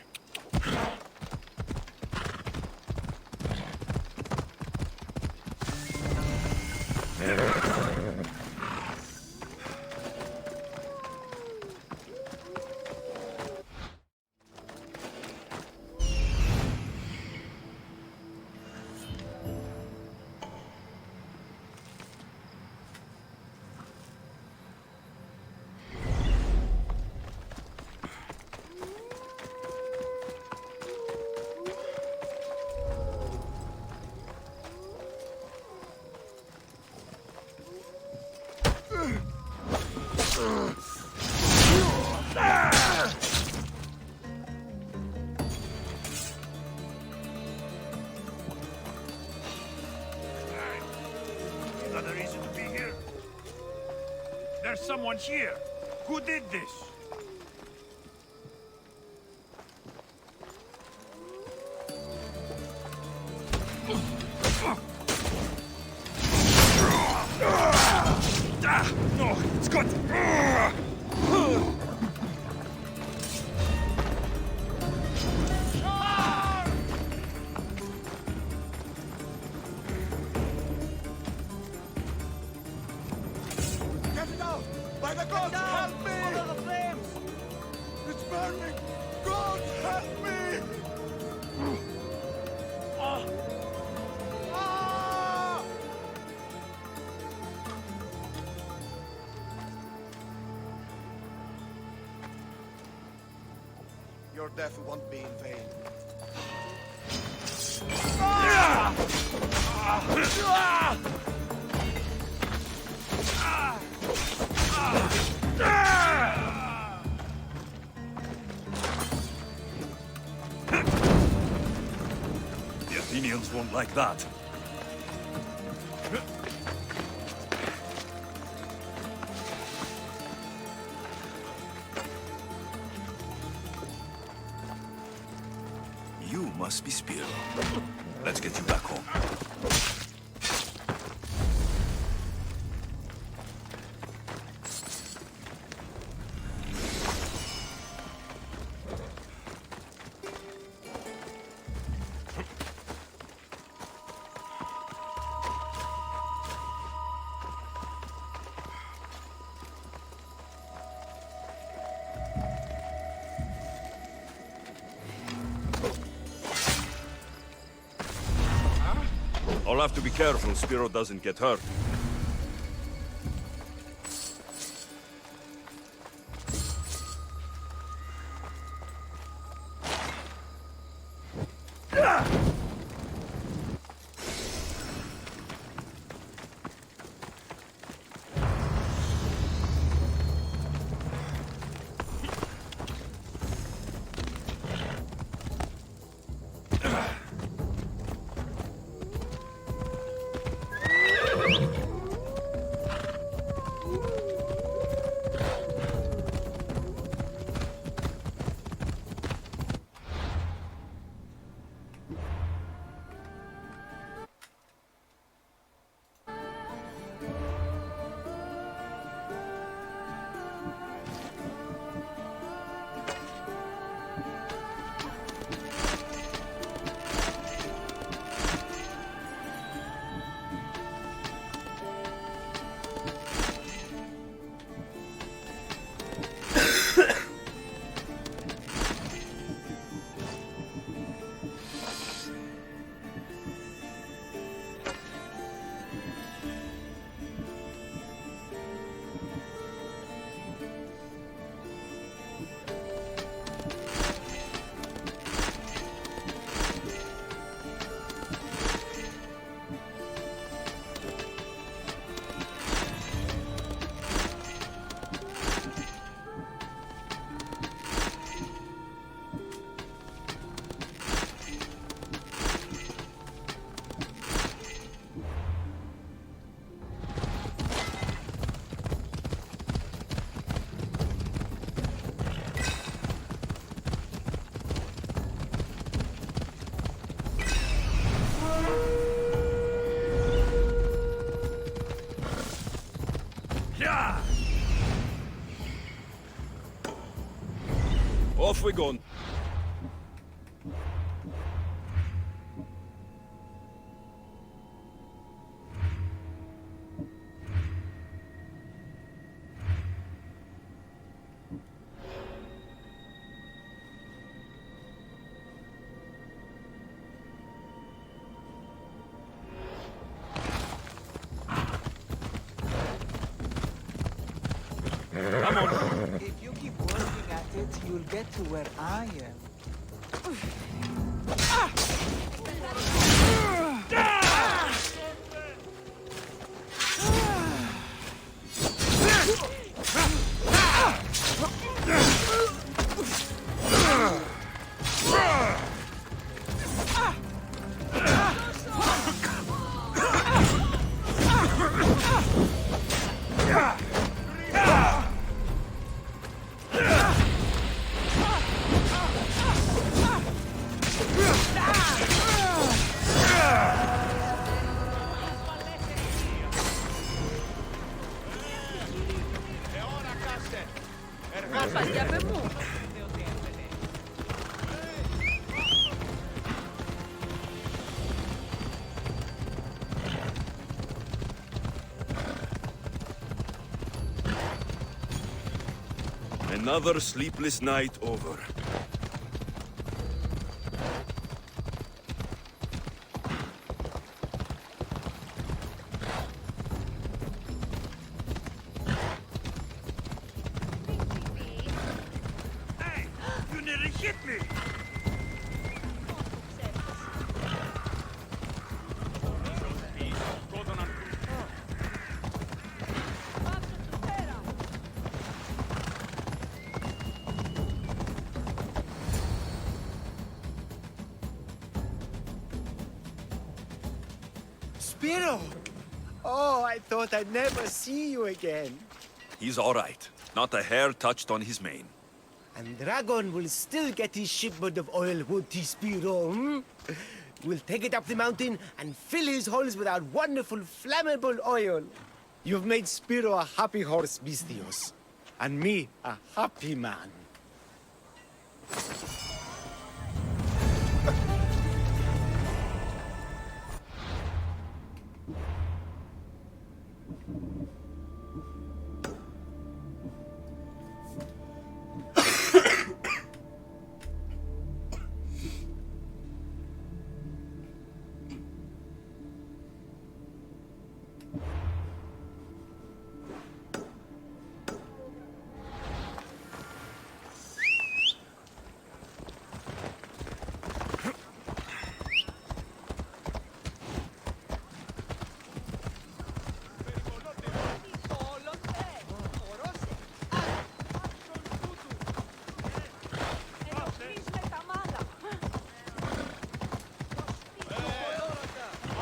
Another reason to be here. There's someone here. Who did this? No, it's got... Get it out! By the gods, help me! Follow the flames! It's burning! God, help me! Ah! Your death won't be in vain. The Athenians won't like that. You must be Spiro. Let's get you back home. I'll have to be careful Spiro doesn't get hurt. Off we go. Come on. If you keep working at it, you'll get to where I am. Another sleepless night over. Hey, you nearly hit me! Spiro! Oh, I thought I'd never see you again. He's all right. Not a hair touched on his mane. And Dragon will still get his shipment of oil, won't he, Spiro? Hmm? We'll take it up the mountain and fill his holes with our wonderful flammable oil. You've made Spiro a happy horse, Mistios. And me a happy man.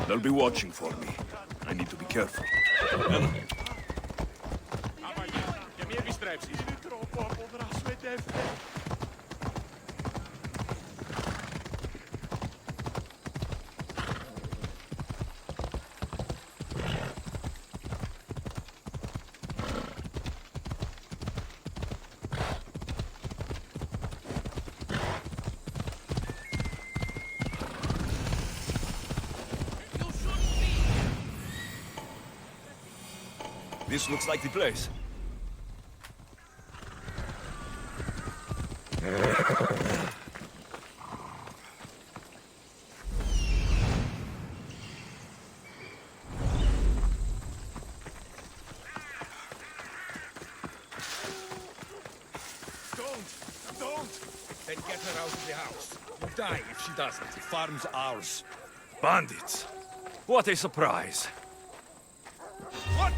They'll be watching for me. I need to be careful. This looks like the place. Then get her out of the house. You'll die if she doesn't. The farm's ours. Bandits. What a surprise. What?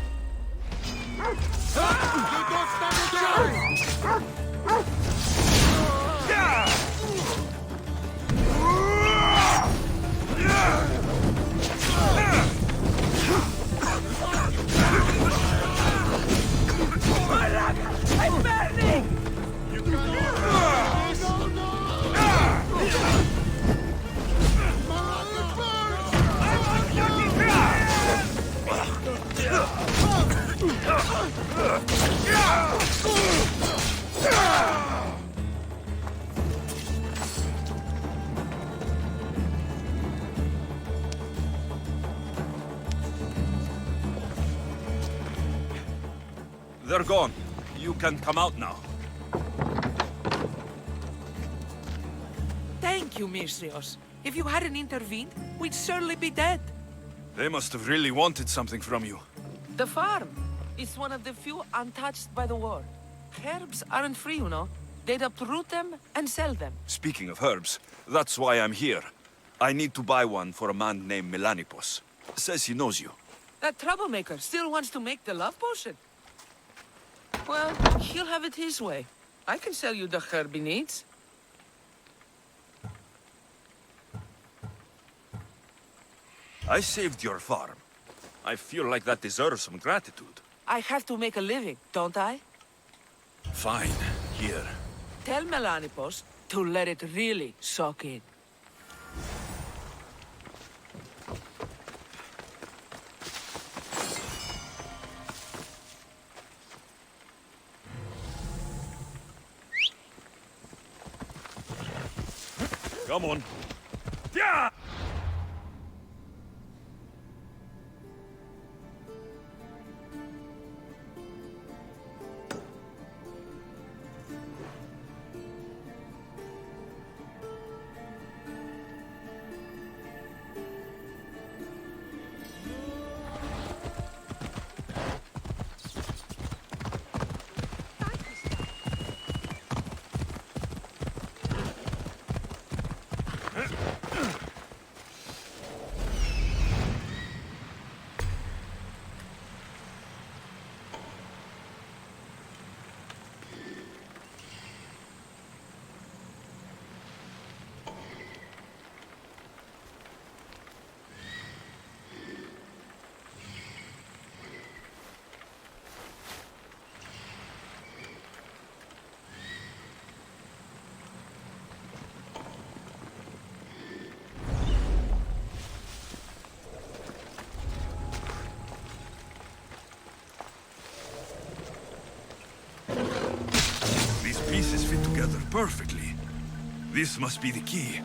I'm burning! They're gone. You can come out now. Thank you, Misthios. If you hadn't intervened, we'd surely be dead. They must have really wanted something from you. The farm. It's one of the few untouched by the war. Herbs aren't free, you know. They'd uproot them and sell them. Speaking of herbs, that's why I'm here. I need to buy one for a man named Melanipos. Says he knows you. That troublemaker still wants to make the love potion. Well, he'll have it his way. I can sell you the herb he needs. I saved your farm. I feel like that deserves some gratitude. I have to make a living, don't I? Fine. Here. Tell Melanipos to let it really soak in. Come on. Yeah! Pieces fit together perfectly. This must be the key.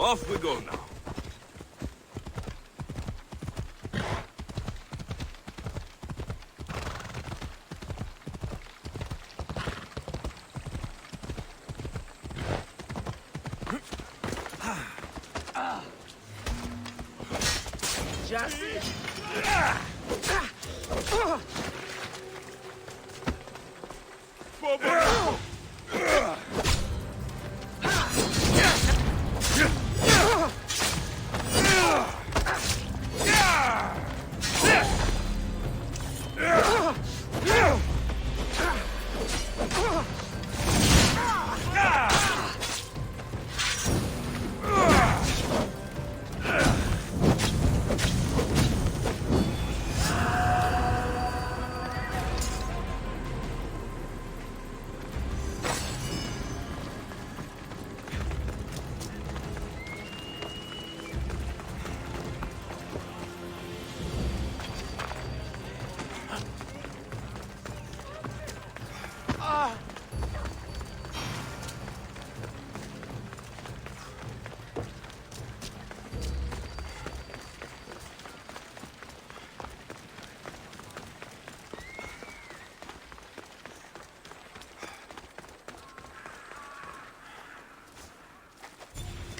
Off we go now.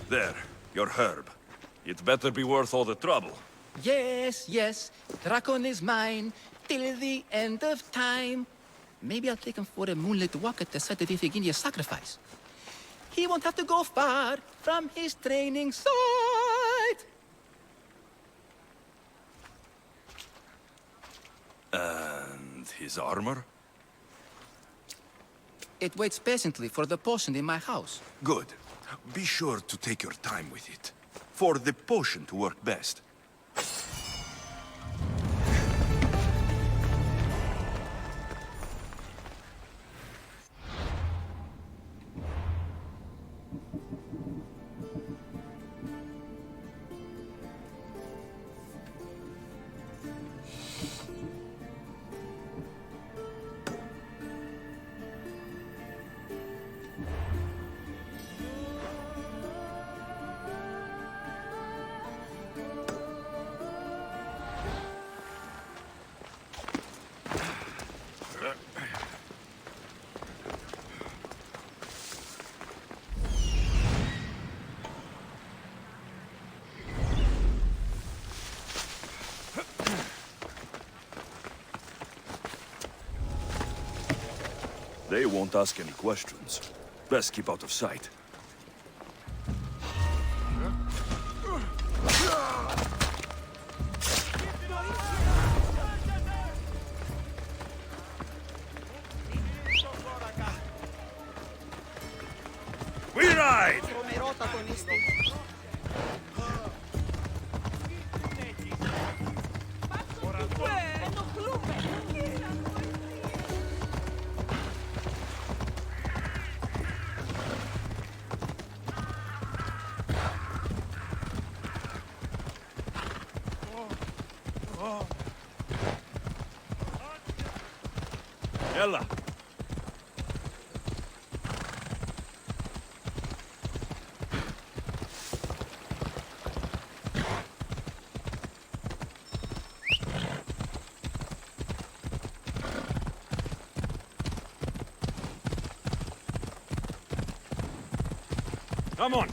There, your herb. It better be worth all the trouble. Yes, yes. Dragon is mine till the end of time. Maybe I'll take him for a moonlit walk at the site of Iphigenia's sacrifice. He won't have to go far from his training site. And his armor? It waits patiently for the potion in my house. Good. Be sure to take your time with it. For the potion to work best. They won't ask any questions. Best keep out of sight. We ride! Yalla. Come on.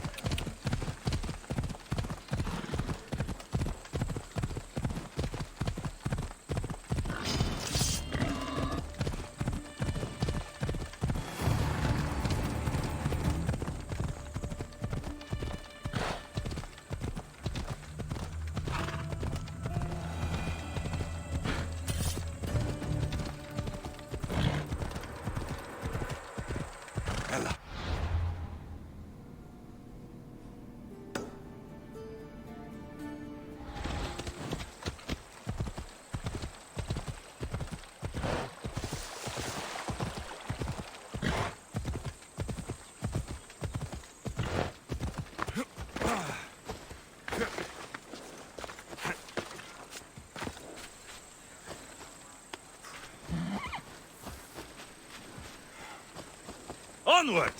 Onward!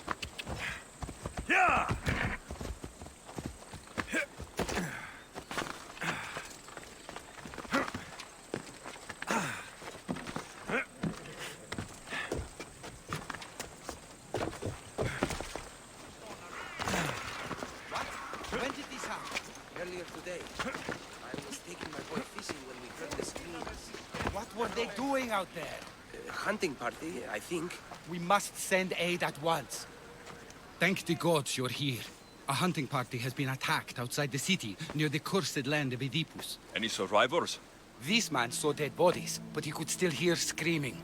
Yeah! What were they doing out there? Hunting party, I think. We must send aid at once. Thank the gods you're here. A hunting party has been attacked outside the city, near the cursed land of Oedipus. Any survivors? This man saw dead bodies, but he could still hear screaming.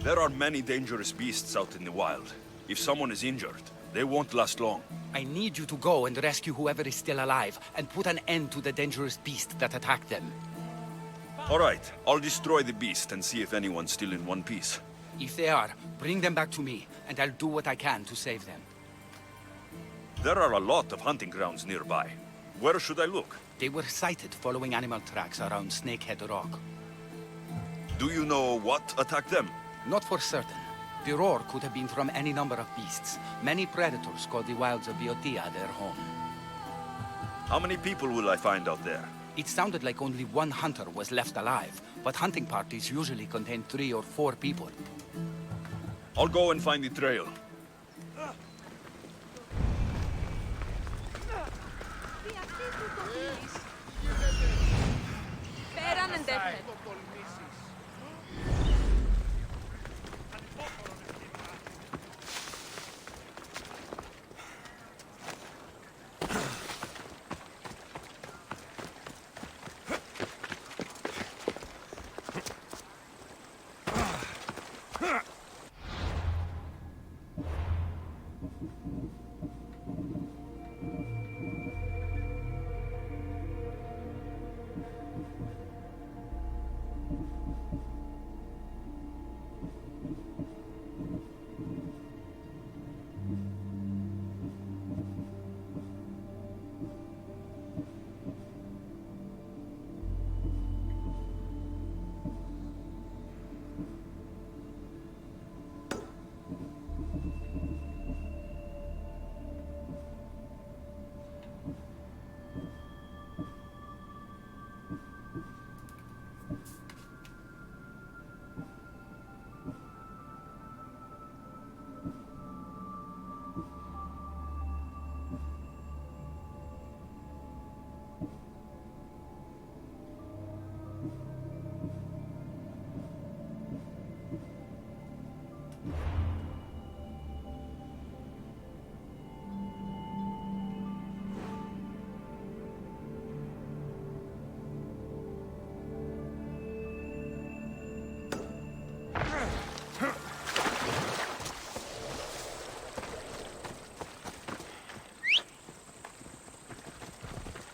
There are many dangerous beasts out in the wild. If someone is injured, they won't last long. I need you to go and rescue whoever is still alive, and put an end to the dangerous beast that attacked them. All right, I'll destroy the beast and see if anyone's still in one piece. If they are, bring them back to me, and I'll do what I can to save them. There are a lot of hunting grounds nearby. Where should I look? They were sighted following animal tracks around Snakehead Rock. Do you know what attacked them? Not for certain. The roar could have been from any number of beasts. Many predators call the wilds of Boeotia their home. How many people will I find out there? It sounded like only one hunter was left alive, but hunting parties usually contain 3 or 4 people. I'll go and find the trail.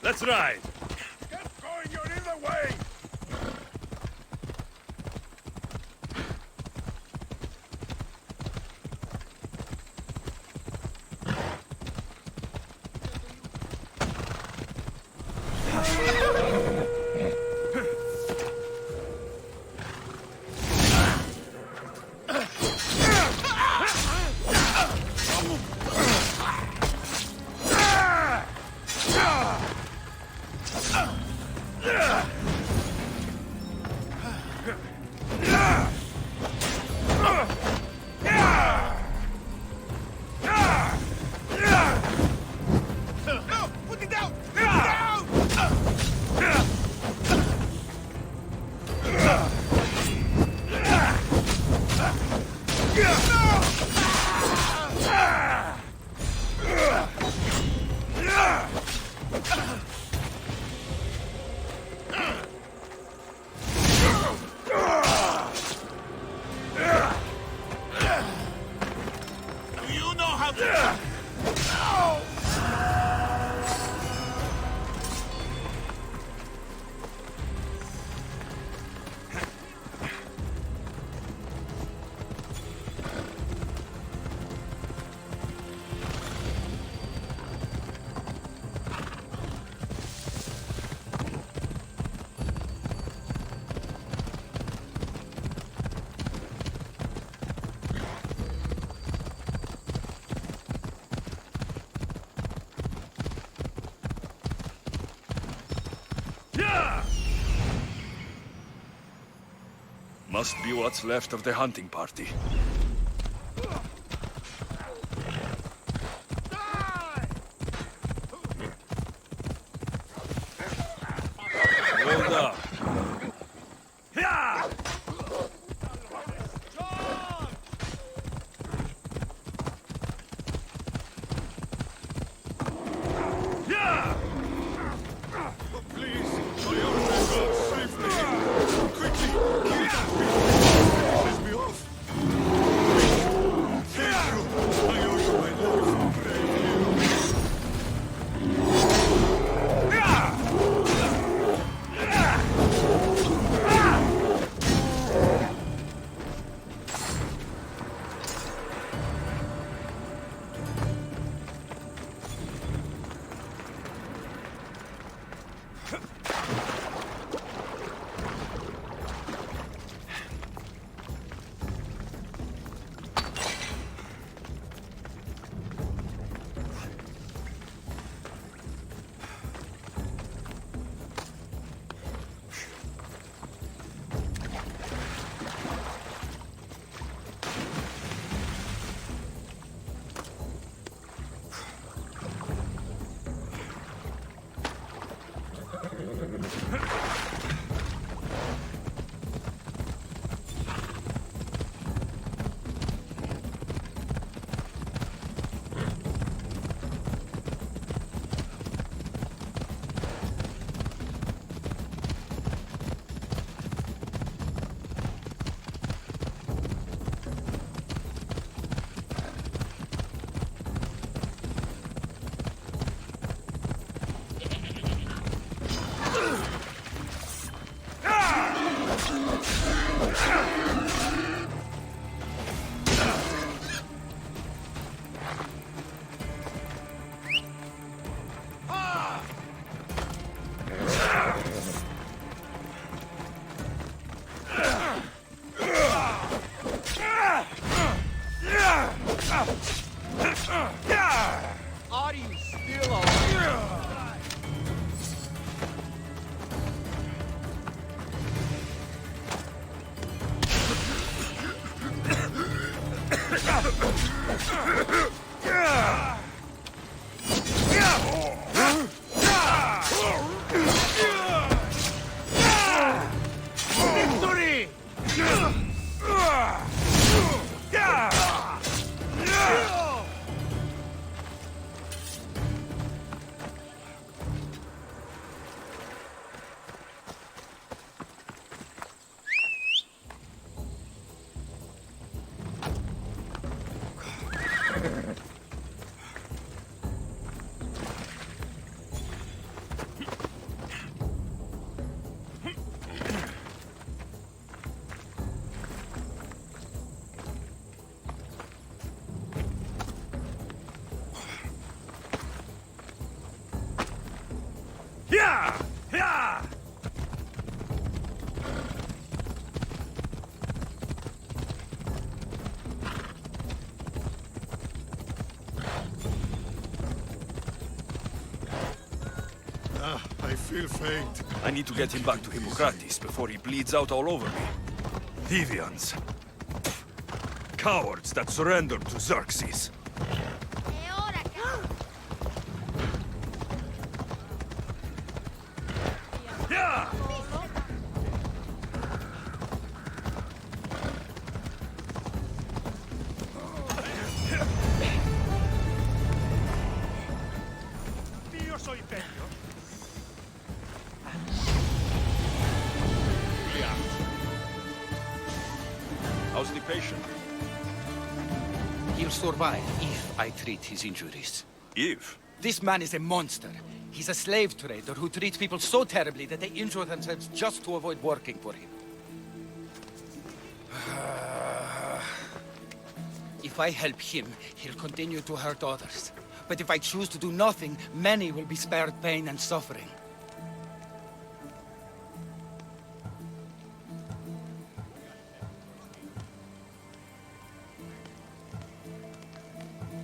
Let's ride! Get going, you're in the way! Must be what's left of the hunting party. feel faint. I need to get him back to Hippocrates before he bleeds out all over me. Deviants. Cowards that surrendered to Xerxes. Yeah! Io soy peggio. How's the patient? He'll survive if I treat his injuries. If? This man is a monster. He's a slave trader who treats people so terribly that they injure themselves just to avoid working for him. If I help him, he'll continue to hurt others. But if I choose to do nothing, many will be spared pain and suffering.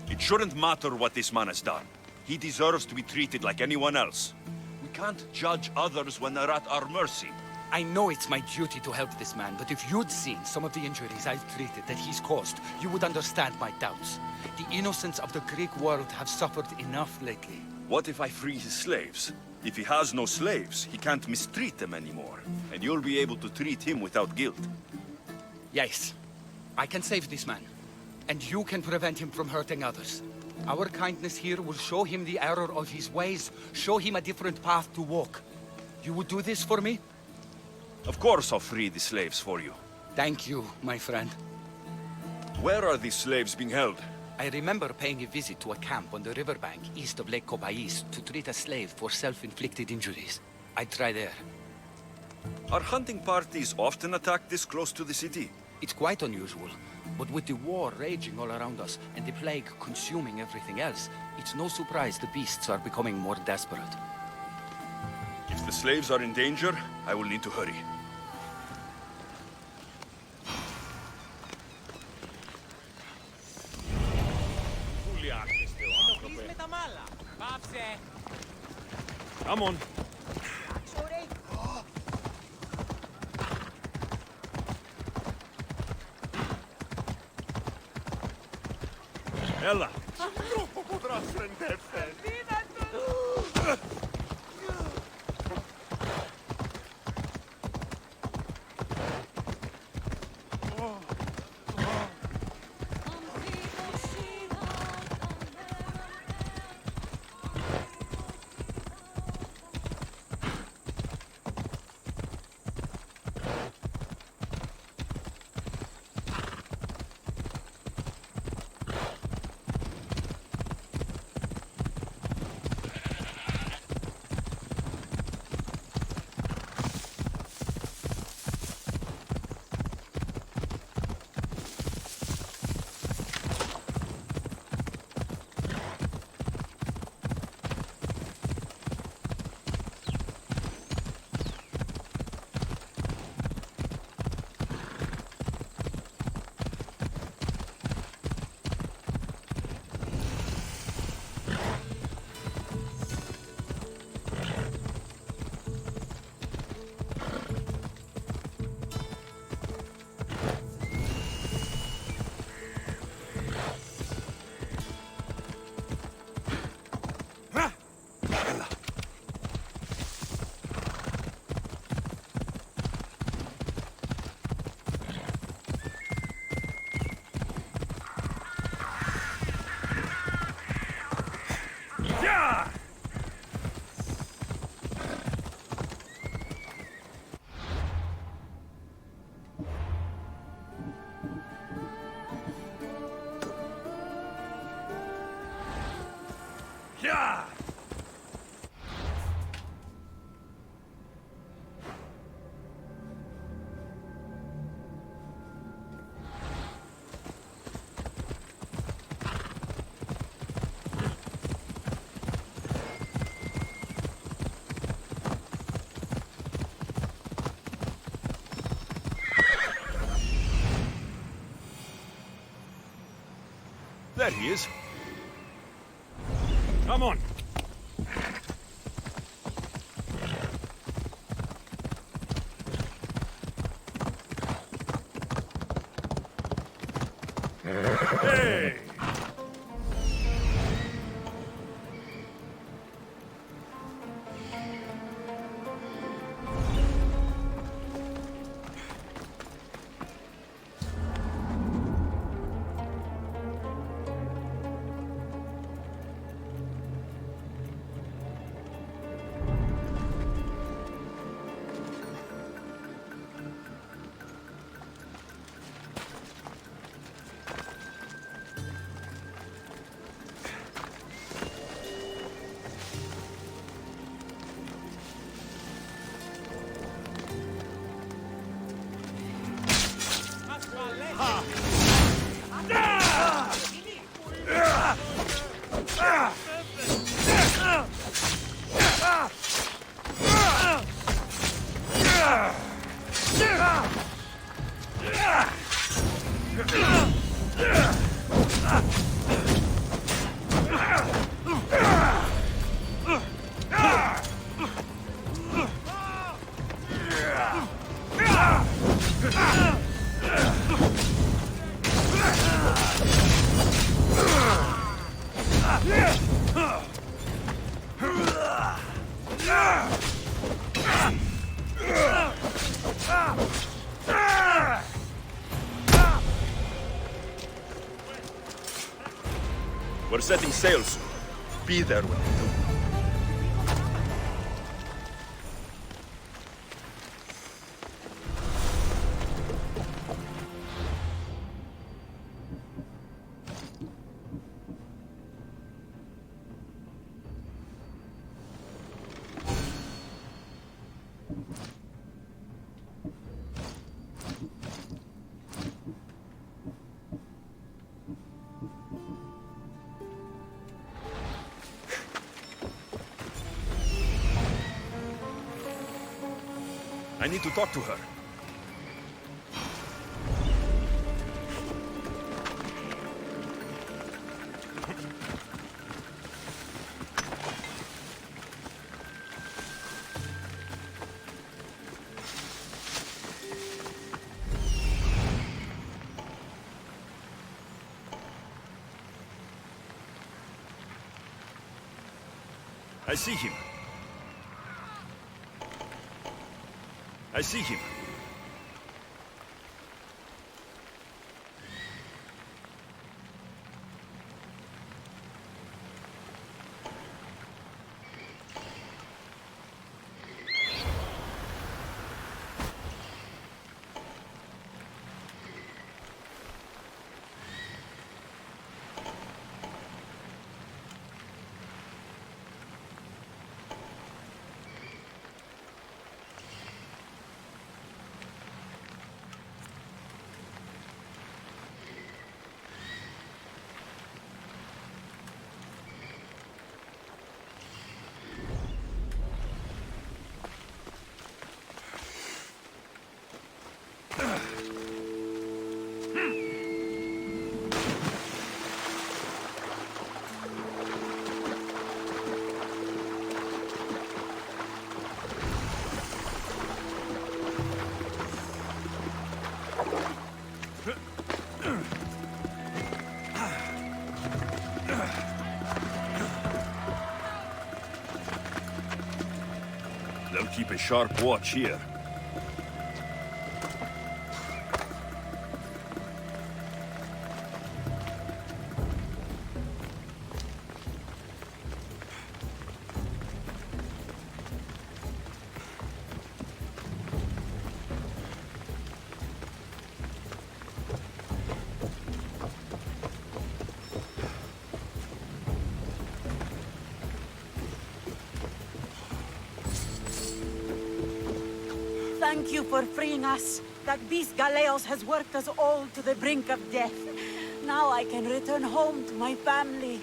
It shouldn't matter what this man has done. He deserves to be treated like anyone else. We can't judge others when they're at our mercy. I know it's my duty to help this man, but if you'd seen some of the injuries I've treated that he's caused, you would understand my doubts. The innocents of the Greek world have suffered enough lately. What if I free his slaves? If he has no slaves, he can't mistreat them anymore. And you'll be able to treat him without guilt. Yes, I can save this man. And you can prevent him from hurting others. Our kindness here will show him the error of his ways, show him a different path to walk. You would do this for me? Of course I'll free the slaves for you. Thank you, my friend. Where are these slaves being held? I remember paying a visit to a camp on the riverbank east of Lake Cobais to treat a slave for self-inflicted injuries. I'd try there. Are hunting parties often attacked this close to the city? It's quite unusual. But with the war raging all around us and the plague consuming everything else, it's no surprise the beasts are becoming more desperate. If the slaves are in danger, I will need to hurry. Come on. Ella! Troppo potrà rendere effetti. Yeah! There he is. Come on. Hey! We're setting sail soon. Be there when we do. I need to talk to her. I see him. I see him. They'll keep a sharp watch here. Thank you for freeing us. That beast Galeos has worked us all to the brink of death. Now I can return home to my family.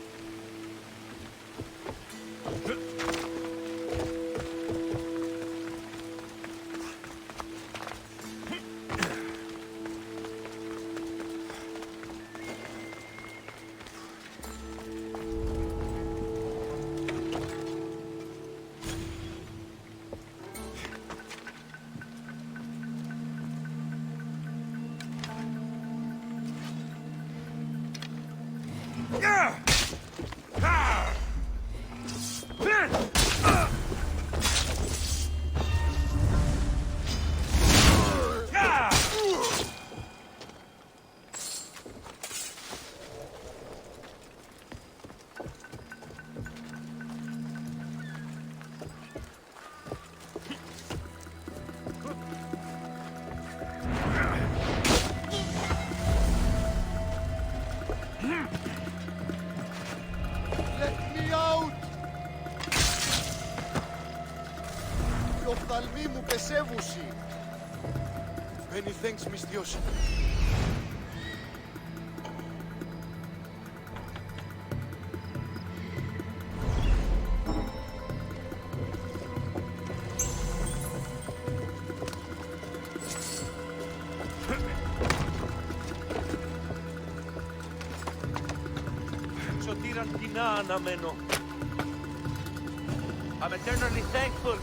εσέβουση. Many thanks, μυστιός. Σωτήραν κοινά αναμένω. I'm eternally thankful.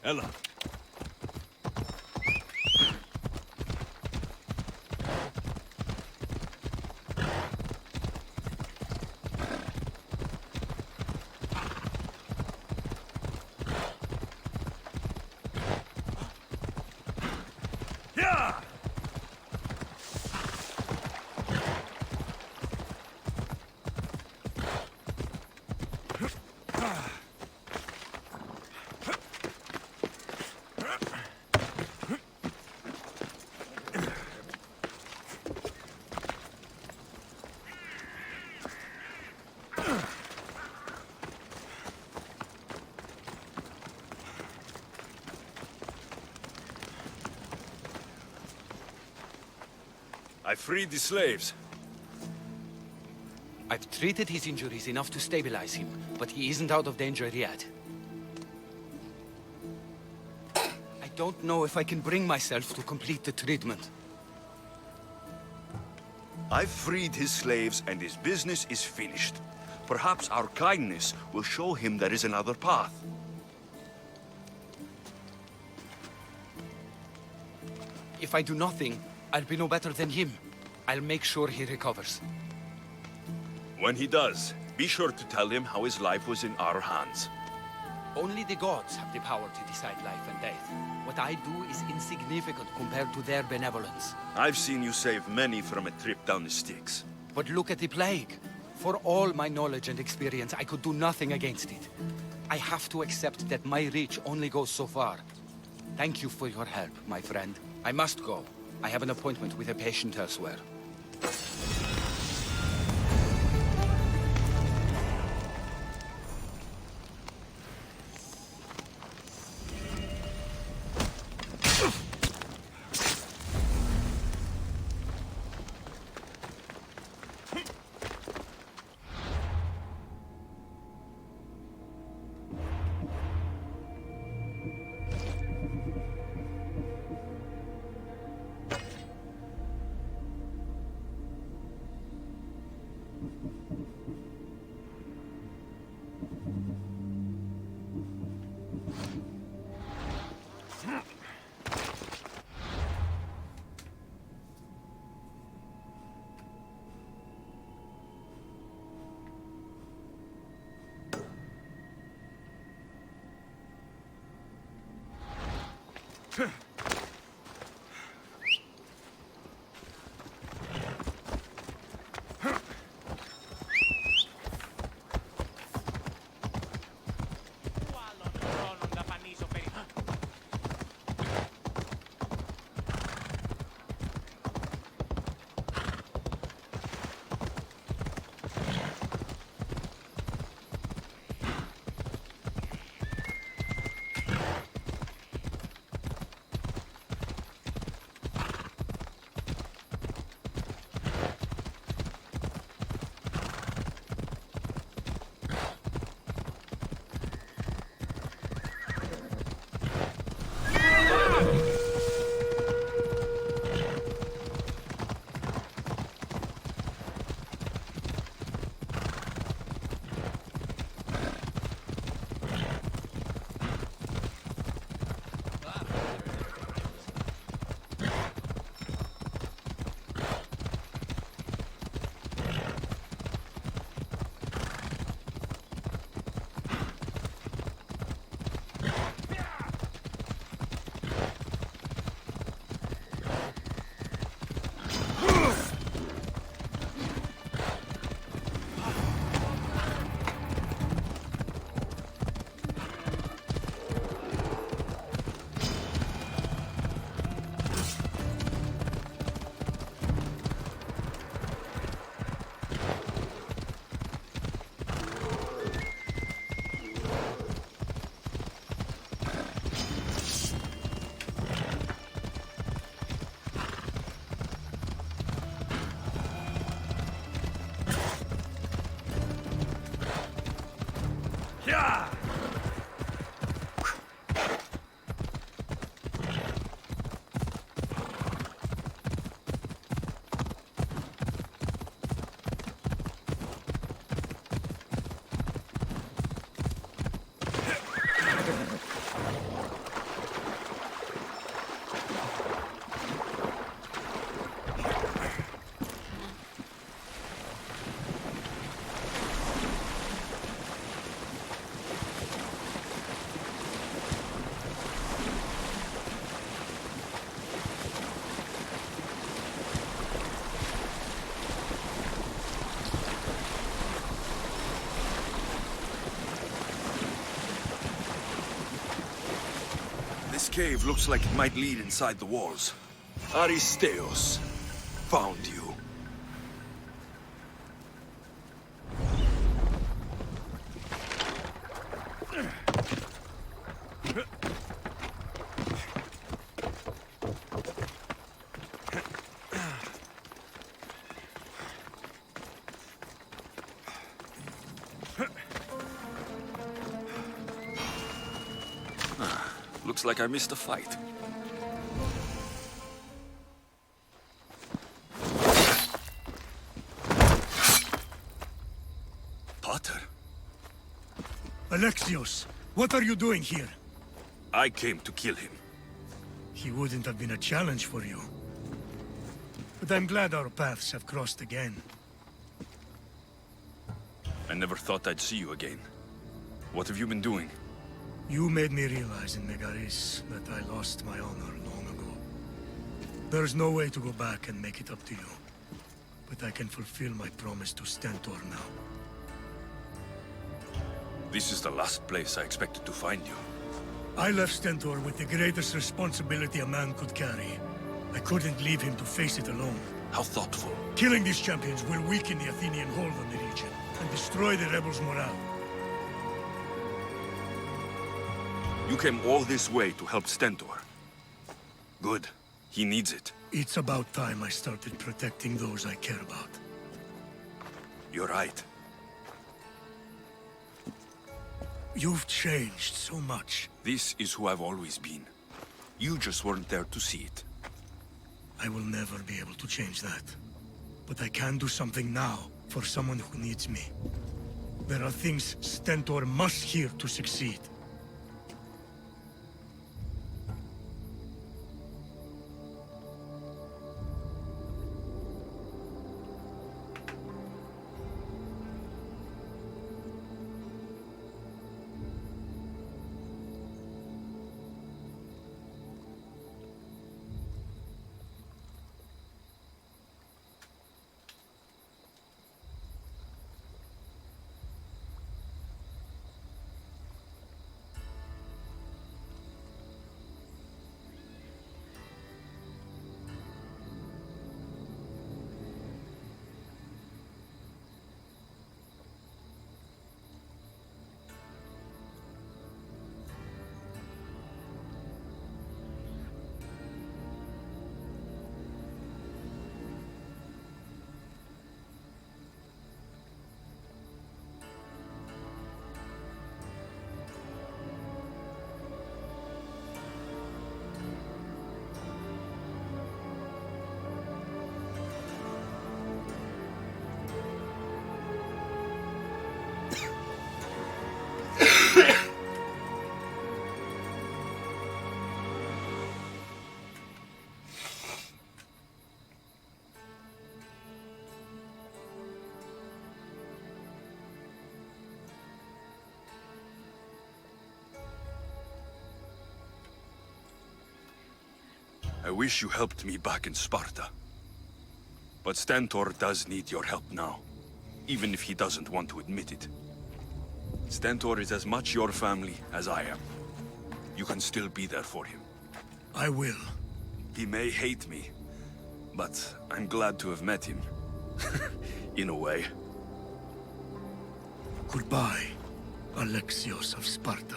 Ella. I freed the slaves. I've treated his injuries enough to stabilize him, but he isn't out of danger yet. I don't know if I can bring myself to complete the treatment. I've freed his slaves and his business is finished. Perhaps our kindness will show him there is another path. If I do nothing, I'll be no better than him. I'll make sure he recovers. When he does, be sure to tell him how his life was in our hands. Only the gods have the power to decide life and death. What I do is insignificant compared to their benevolence. I've seen you save many from a trip down the Styx. But look at the plague. For all my knowledge and experience, I could do nothing against it. I have to accept that my reach only goes so far. Thank you for your help, my friend. I must go. I have an appointment with a patient elsewhere. cave looks like it might lead inside the walls. Aristeos found you. Looks like I missed a fight. Potter? Alexios, what are you doing here? I came to kill him. He wouldn't have been a challenge for you. But I'm glad our paths have crossed again. I never thought I'd see you again. What have you been doing? You made me realize in Megaris that I lost my honor long ago. There's no way to go back and make it up to you. But I can fulfill my promise to Stentor now. This is the last place I expected to find you. I left Stentor with the greatest responsibility a man could carry. I couldn't leave him to face it alone. How thoughtful. Killing these champions will weaken the Athenian hold on the region and destroy the rebels' morale. You came all this way to help Stentor. Good. He needs it. It's about time I started protecting those I care about. You're right. You've changed so much. This is who I've always been. You just weren't there to see it. I will never be able to change that. But I can do something now for someone who needs me. There are things Stentor must hear to succeed. I wish you helped me back in Sparta. But Stentor does need your help now, even if he doesn't want to admit it. Stentor is as much your family as I am. You can still be there for him. I will. He may hate me, but I'm glad to have met him. In a way. Goodbye, Alexios of Sparta.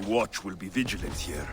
The watch will be vigilant here.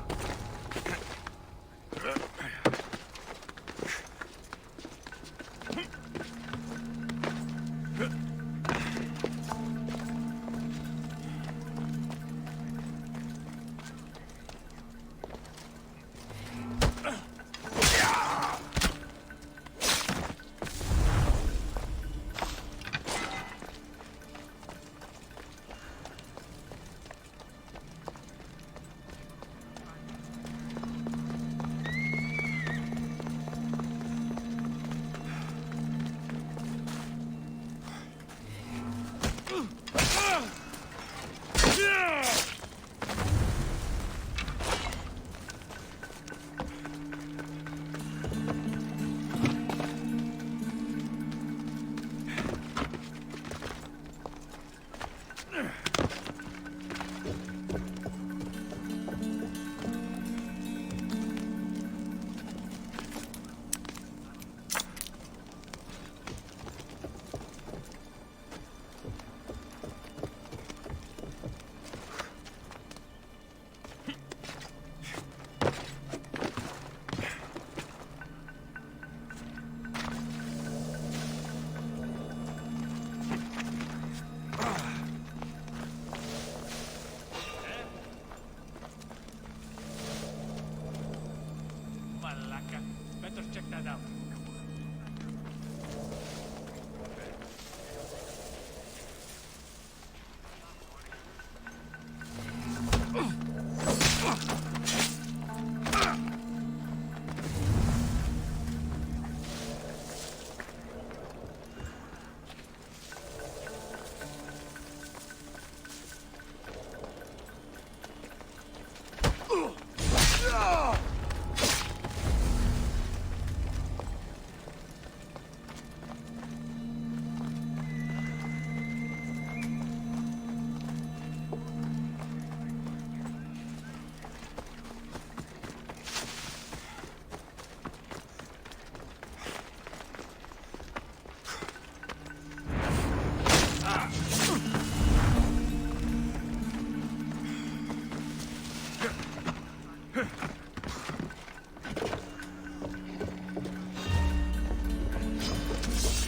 Better check that out.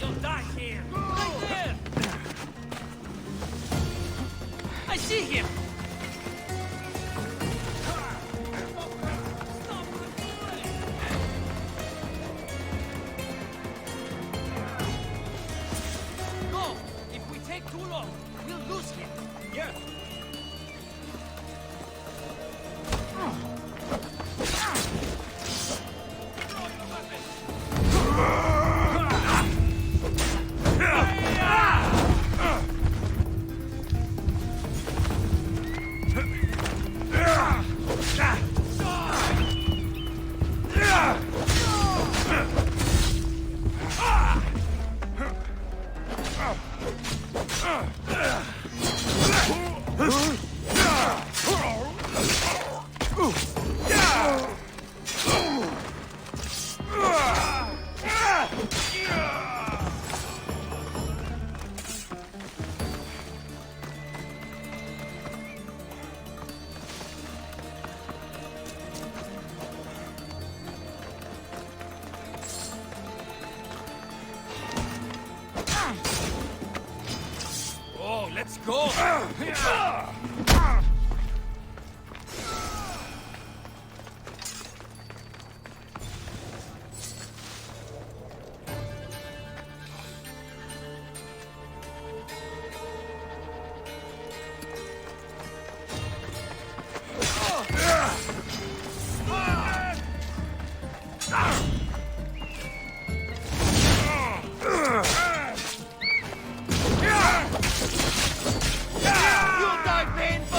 You'll die here! Right there! I see him! Go! If we take too long, we'll lose him. Yes. Oh, let's go! You'll die painfully!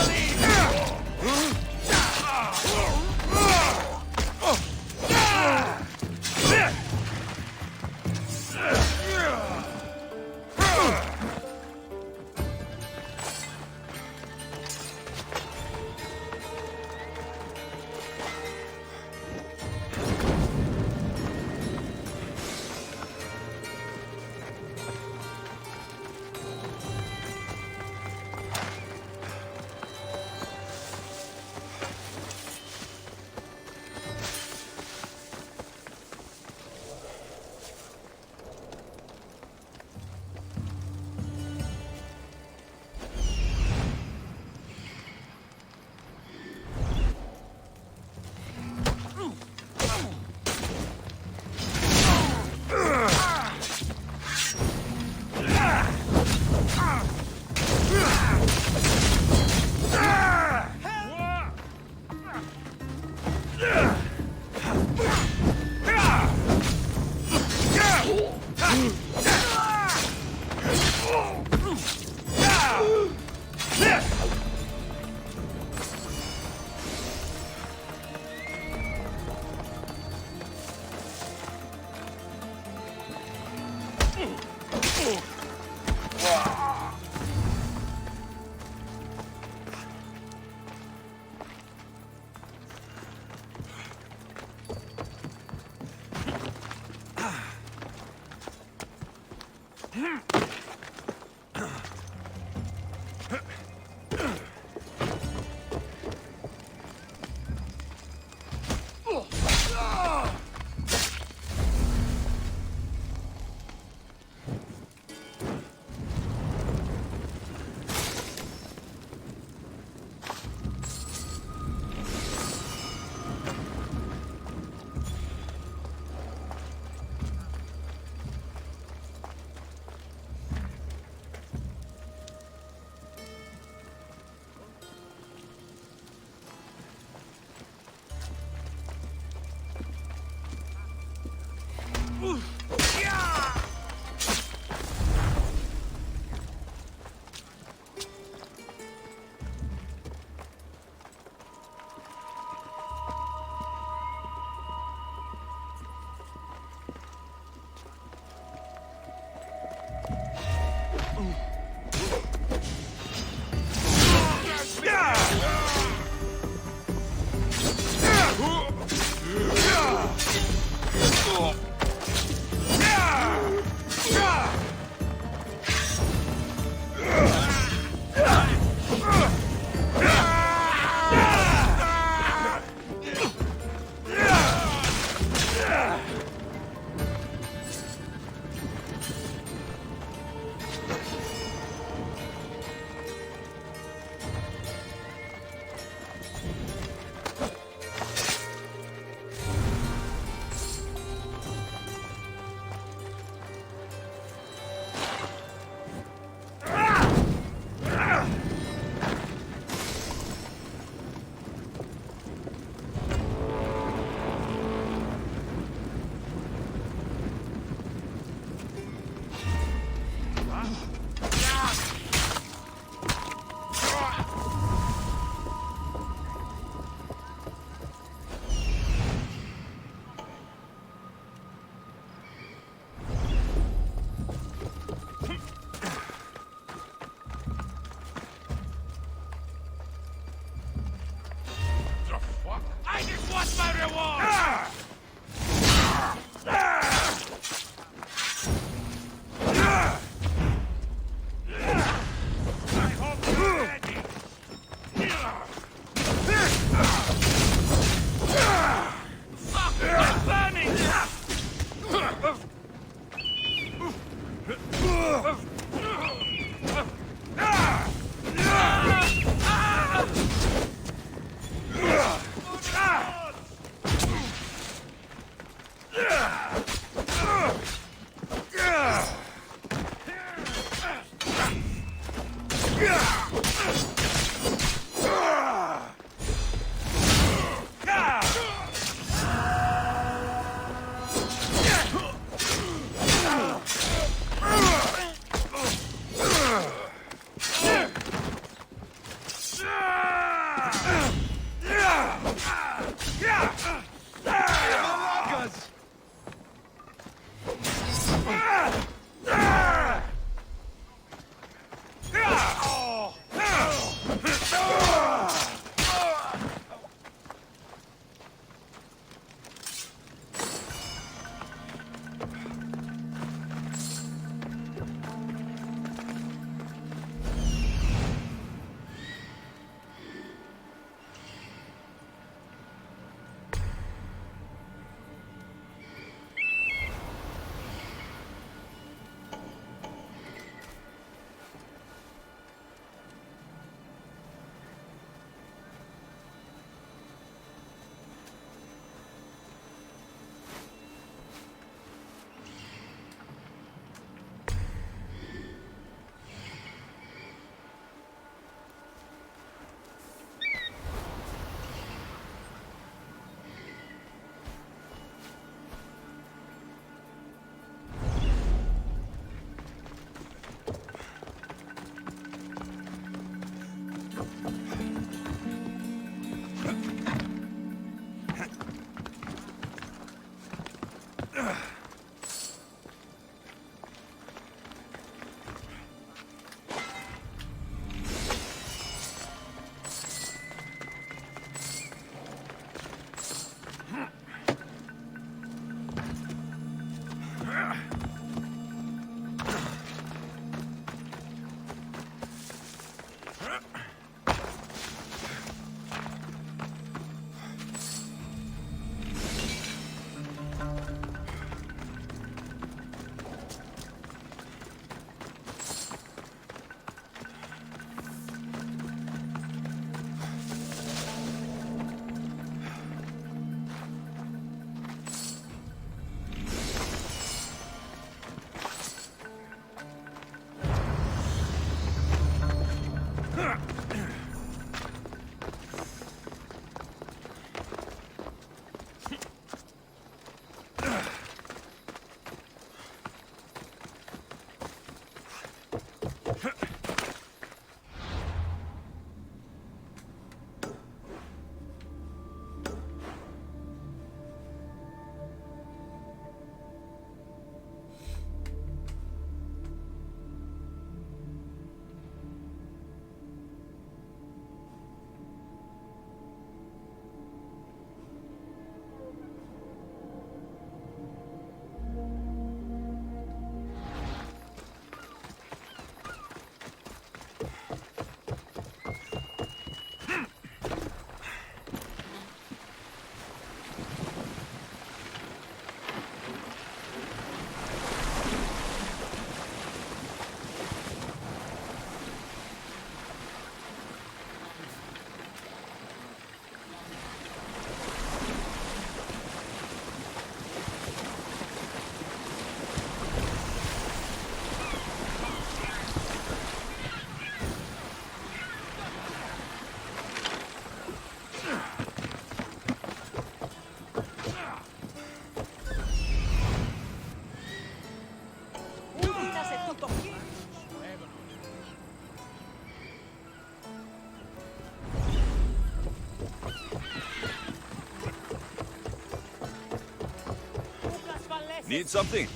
Need something?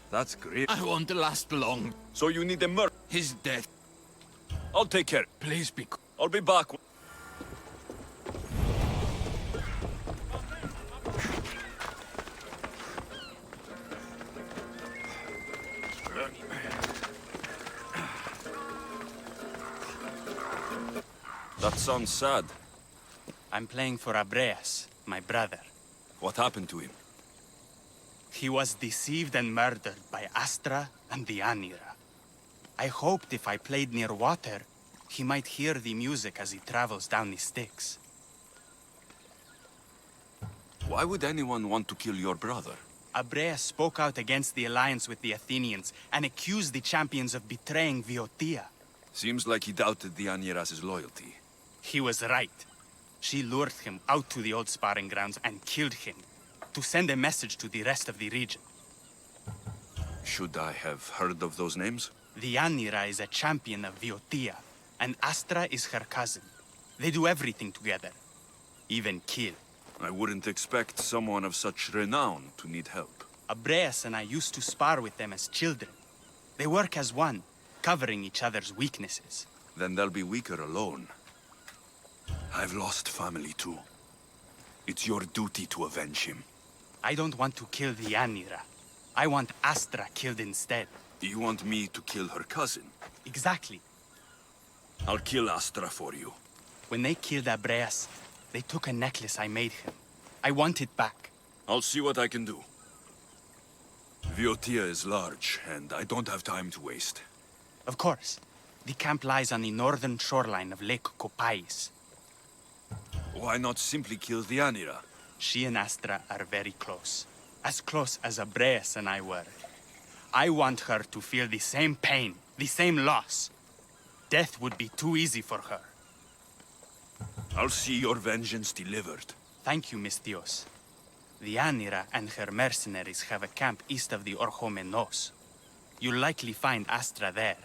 That's great. I won't last long. So you need a murder? His death. I'll take care. Please be... I'll be back. That sounds sad. I'm playing for Abreas, my brother. What happened to him? He was deceived and murdered by Astra and the Anira. I hoped if I played near water, he might hear the music as he travels down the Styx. Why would anyone want to kill your brother? Abreas spoke out against the alliance with the Athenians and accused the champions of betraying Viotia. Seems like he doubted the Anira's loyalty. He was right. She lured him out to the old sparring grounds and killed him, to send a message to the rest of the region. Should I have heard of those names? The Anira is a champion of Viotia, and Astra is her cousin. They do everything together, even kill. I wouldn't expect someone of such renown to need help. Abreas and I used to spar with them as children. They work as one, covering each other's weaknesses. Then they'll be weaker alone. I've lost family too. It's your duty to avenge him. I don't want to kill the Anira. I want Astra killed instead. You want me to kill her cousin? Exactly. I'll kill Astra for you. When they killed Abreas, they took a necklace I made him. I want it back. I'll see what I can do. Viotia is large, and I don't have time to waste. Of course. The camp lies on the northern shoreline of Lake Kopais. Why not simply kill the Anira? She and Astra are very close. As close as Abreas and I were. I want her to feel the same pain, the same loss. Death would be too easy for her. I'll see your vengeance delivered. Thank you, Misthios. The Anira and her mercenaries have a camp east of the Orchomenos. You'll likely find Astra there.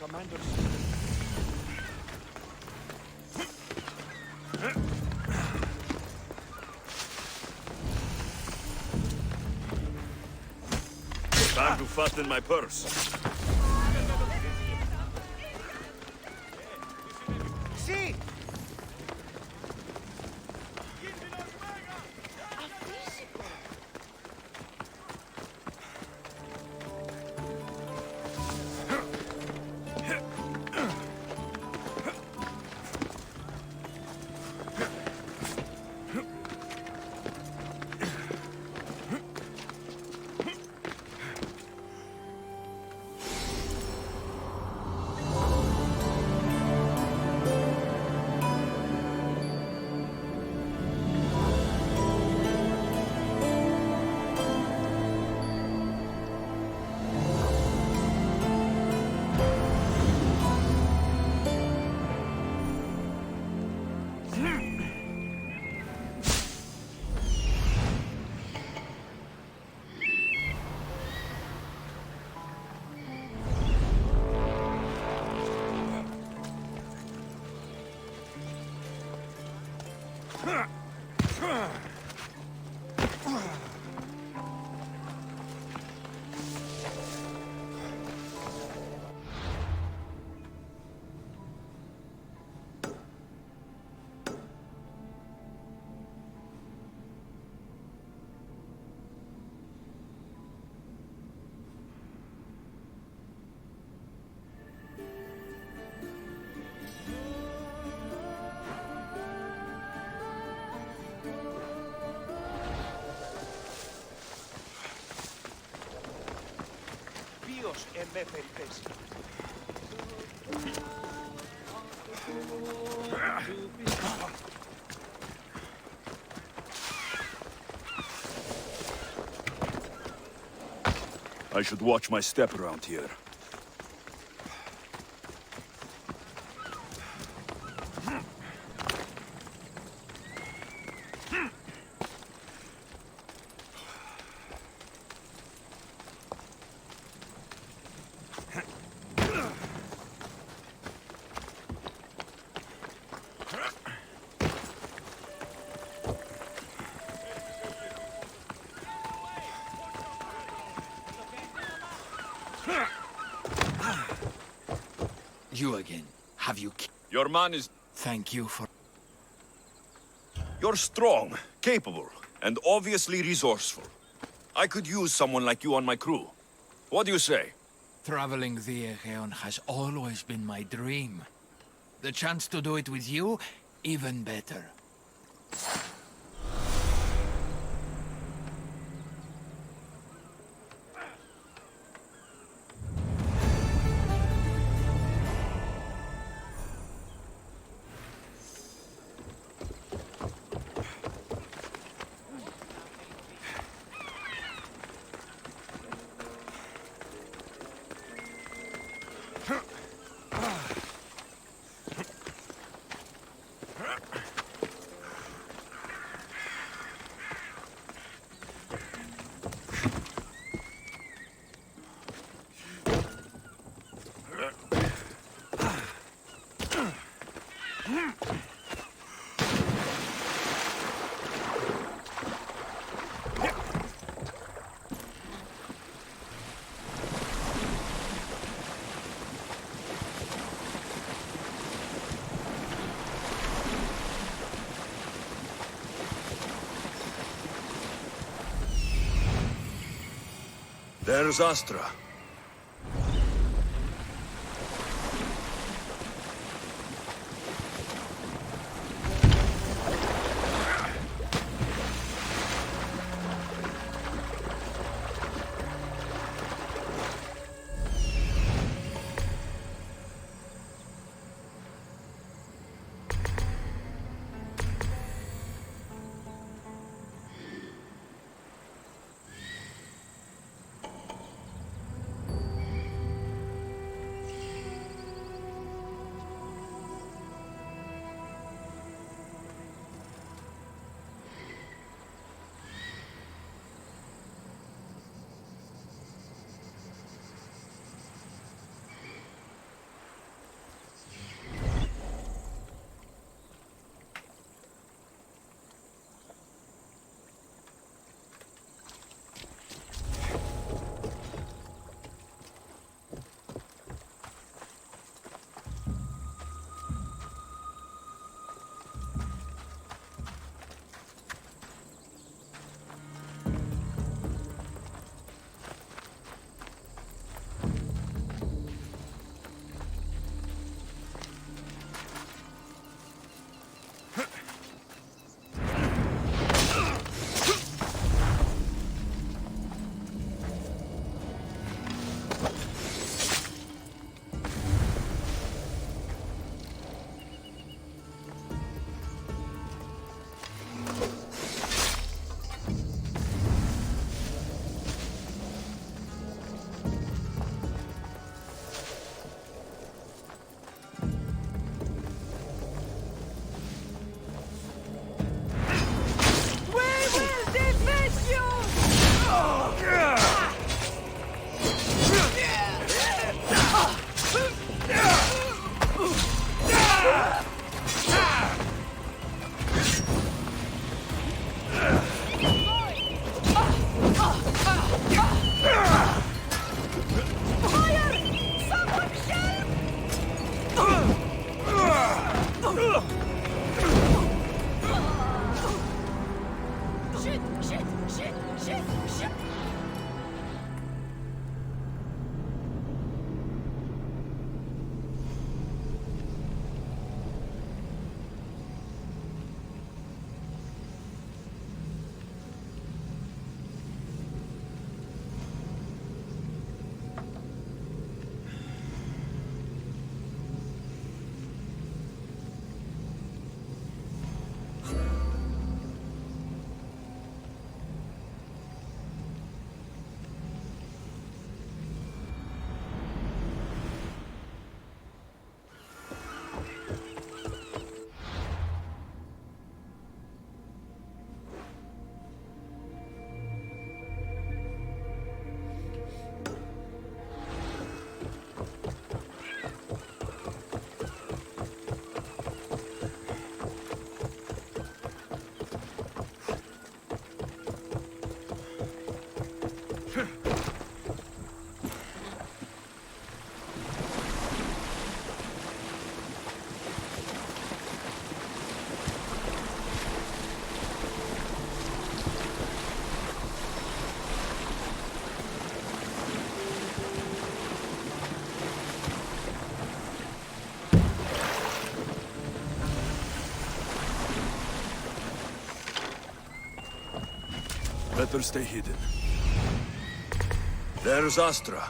Commander's... Time to fasten my purse. See! Dios me perpesi. I should watch my step around here. You again. Have you... Your man is... Thank you for... You're strong, capable, and obviously resourceful. I could use someone like you on my crew. What do you say? Traveling the Aegean has always been my dream. The chance to do it with you, even better. There's Astra. better stay hidden. There's Astra.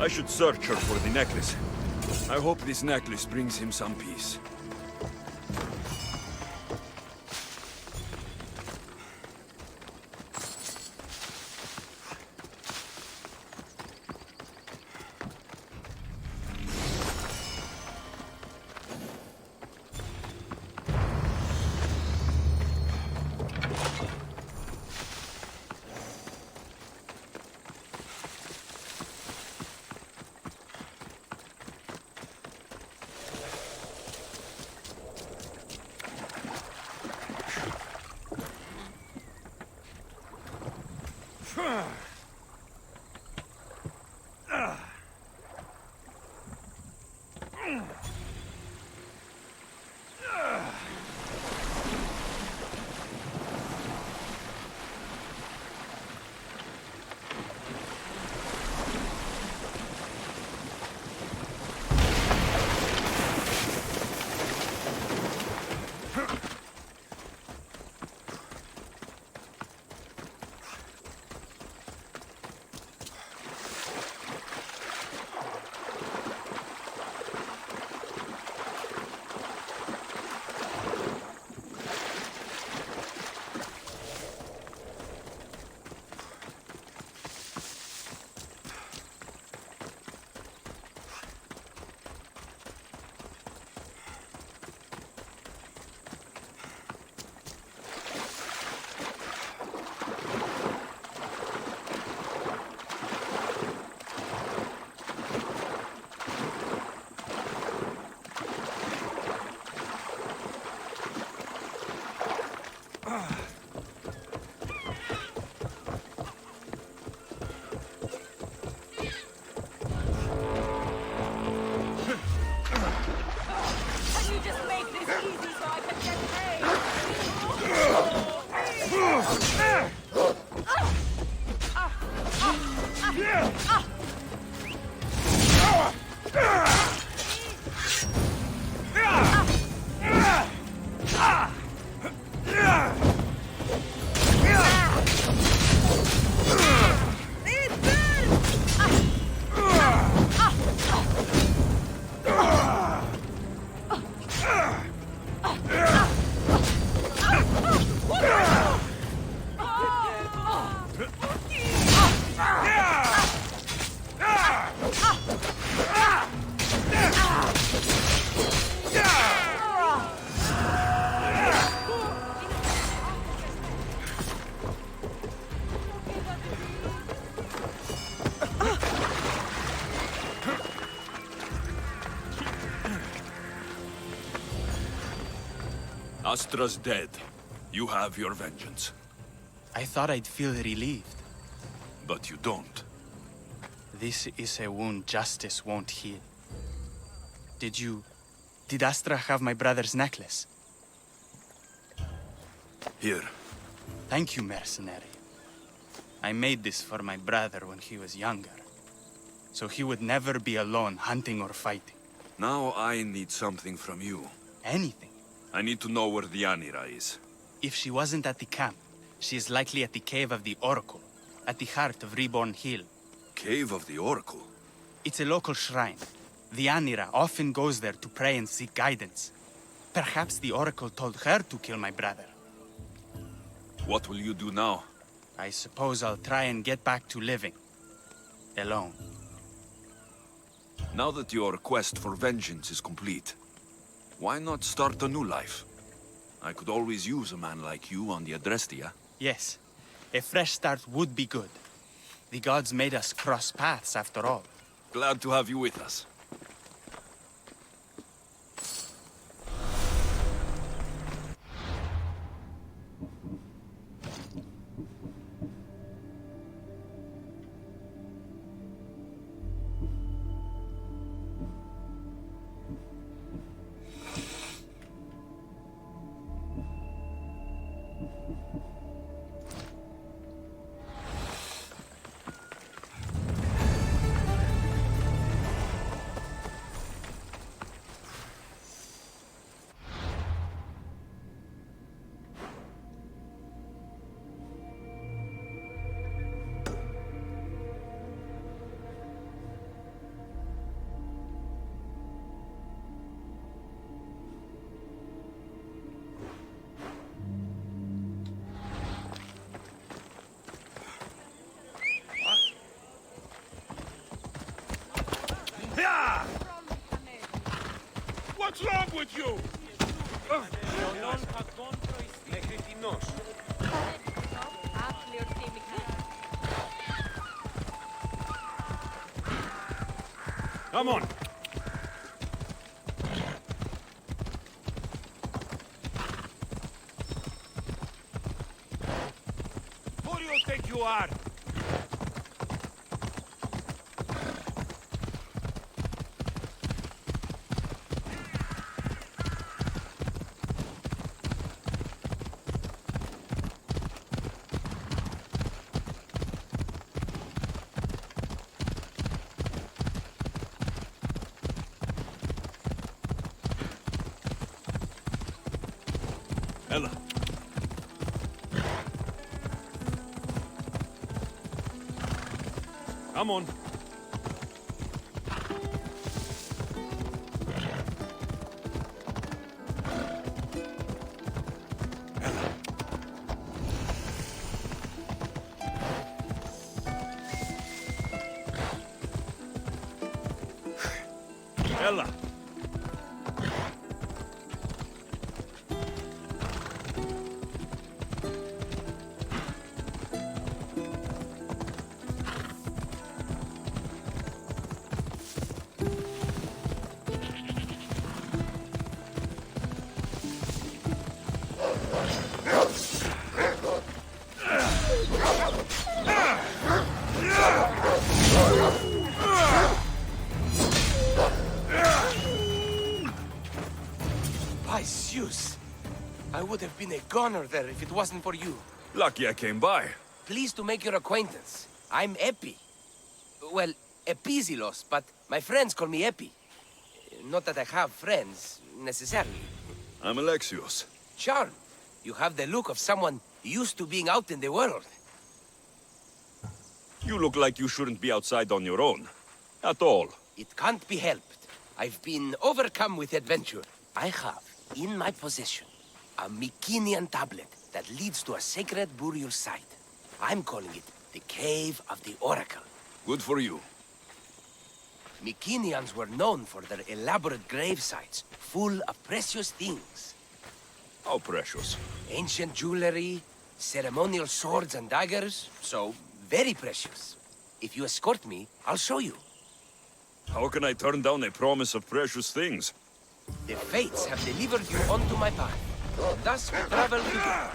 I should search her for the necklace. I hope this necklace brings him some peace. Astra's dead. You have your vengeance. I thought I'd feel relieved. But you don't. This is a wound justice won't heal. Did Astra have my brother's necklace? Here. Thank you, mercenary. I made this for my brother when he was younger, so he would never be alone hunting or fighting. Now I need something from you. Anything. I need to know where the Anira is. If she wasn't at the camp, she is likely at the Cave of the Oracle, at the heart of Reborn Hill. Cave of the Oracle? It's a local shrine. The Anira often goes there to pray and seek guidance. Perhaps the Oracle told her to kill my brother. What will you do now? I suppose I'll try and get back to living. Alone. Now that your quest for vengeance is complete, why not start a new life? I could always use a man like you on the Adrestia. Yes, a fresh start would be good. The gods made us cross paths after all. Glad to have you with us. What's wrong with you? Come on. Who do you think you are? Ella. Come on. Ella. By Zeus! I would have been a goner there if it wasn't for you. Lucky I came by. Pleased to make your acquaintance. I'm Epi. Well, Epizilos, but my friends call me Epi. Not that I have friends, necessarily. I'm Alexios. Charm. You have the look of someone used to being out in the world. You look like you shouldn't be outside on your own. At all. It can't be helped. I've been overcome with adventure. I have, in my possession, a Mycenaean tablet that leads to a sacred burial site. I'm calling it the Cave of the Oracle. Good for you. Mycenaeans were known for their elaborate grave sites, full of precious things. How precious? Ancient jewelry, ceremonial swords and daggers, so very precious. If you escort me, I'll show you. How can I turn down a promise of precious things? The fates have delivered you onto my path. Thus we travel together.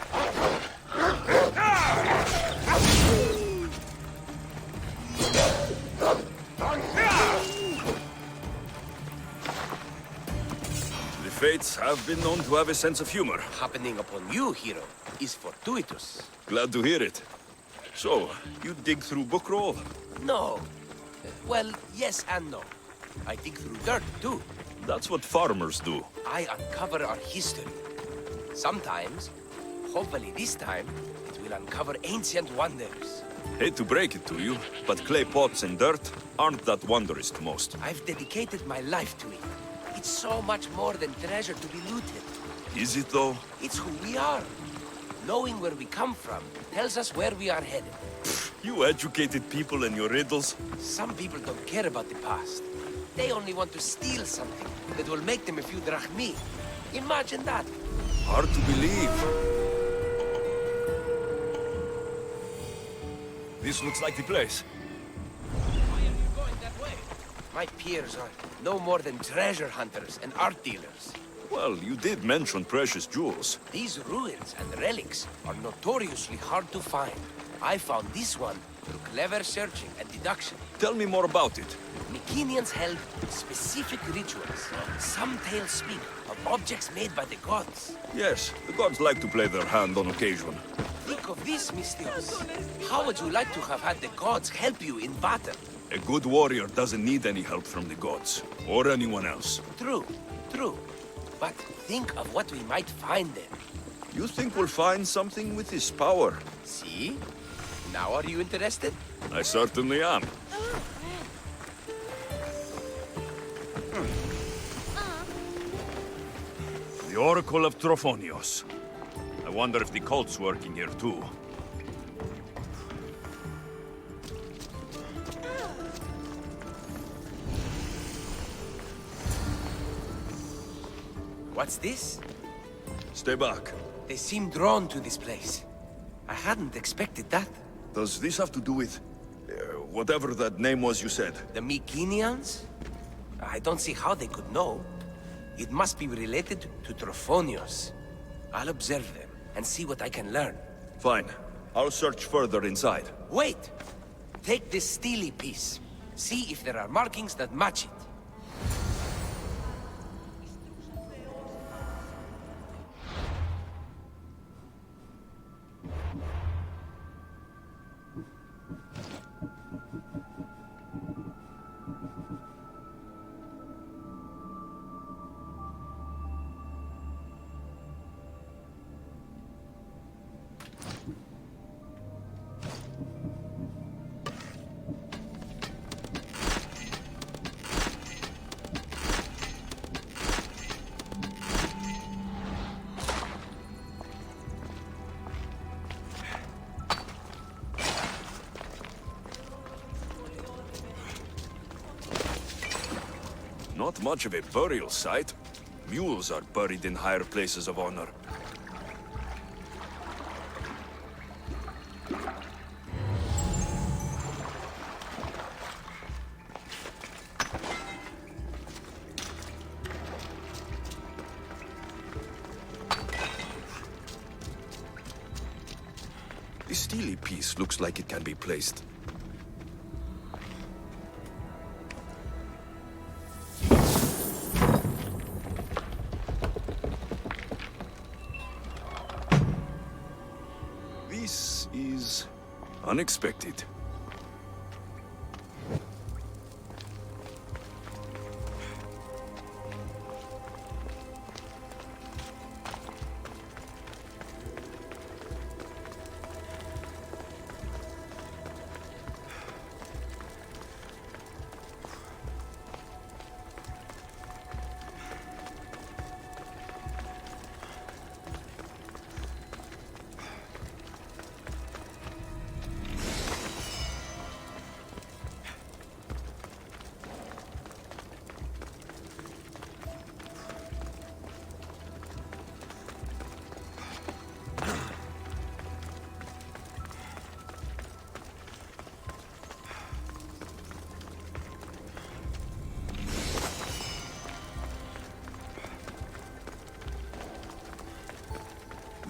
The fates have been known to have a sense of humor. Happening upon you, hero, is fortuitous. Glad to hear it. So, you dig through book roll? No. Well, yes and no. I dig through dirt, too. That's what farmers do. I uncover our history. Sometimes, hopefully this time, it will uncover ancient wonders. Hate to break it to you, but clay pots and dirt aren't that wondrous to most. I've dedicated my life to it. It's so much more than treasure to be looted. Is it though? It's who we are. Knowing where we come from tells us where we are headed. You educated people and your riddles? Some people don't care about the past. They only want to steal something that will make them a few drachmi. Imagine that. Hard to believe. This looks like the place. Why are you going that way? My peers are no more than treasure hunters and art dealers. Well, you did mention precious jewels. These ruins and relics are notoriously hard to find. I found this one through clever searching and deduction. Tell me more about it. Mycenaeans held specific rituals. Some tales speak of objects made by the gods. Yes, the gods like to play their hand on occasion. Think of this, Mystios. How would you like to have had the gods help you in battle? A good warrior doesn't need any help from the gods, or anyone else. True, true. But think of what we might find there. You think we'll find something with his power? See? Now are you interested? I certainly am. The Oracle of Trophonios. I wonder if the cult's working here too. What's this? Stay back. They seem drawn to this place. I hadn't expected that. Does this have to do with... whatever that name was you said? The Mycenaeans? I don't see how they could know. It must be related to Trophonios. I'll observe them and see what I can learn. Fine. I'll search further inside. Wait! Take this steely piece. See if there are markings that match it. Not much of a burial site. Mules are buried in higher places of honor. The steely piece looks like it can be placed. This is unexpected.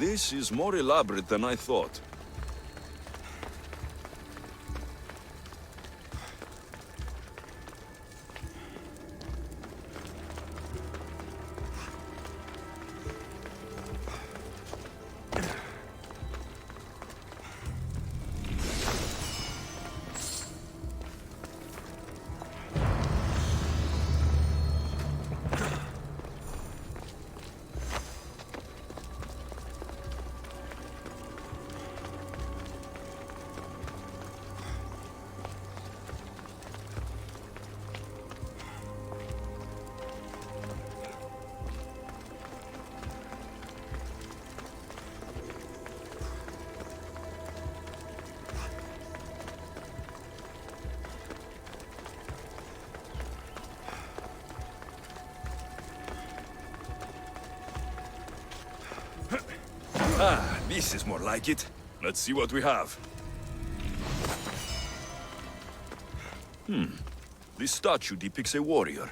This is more elaborate than I thought. Ah, this is more like it. Let's see what we have. This statue depicts a warrior.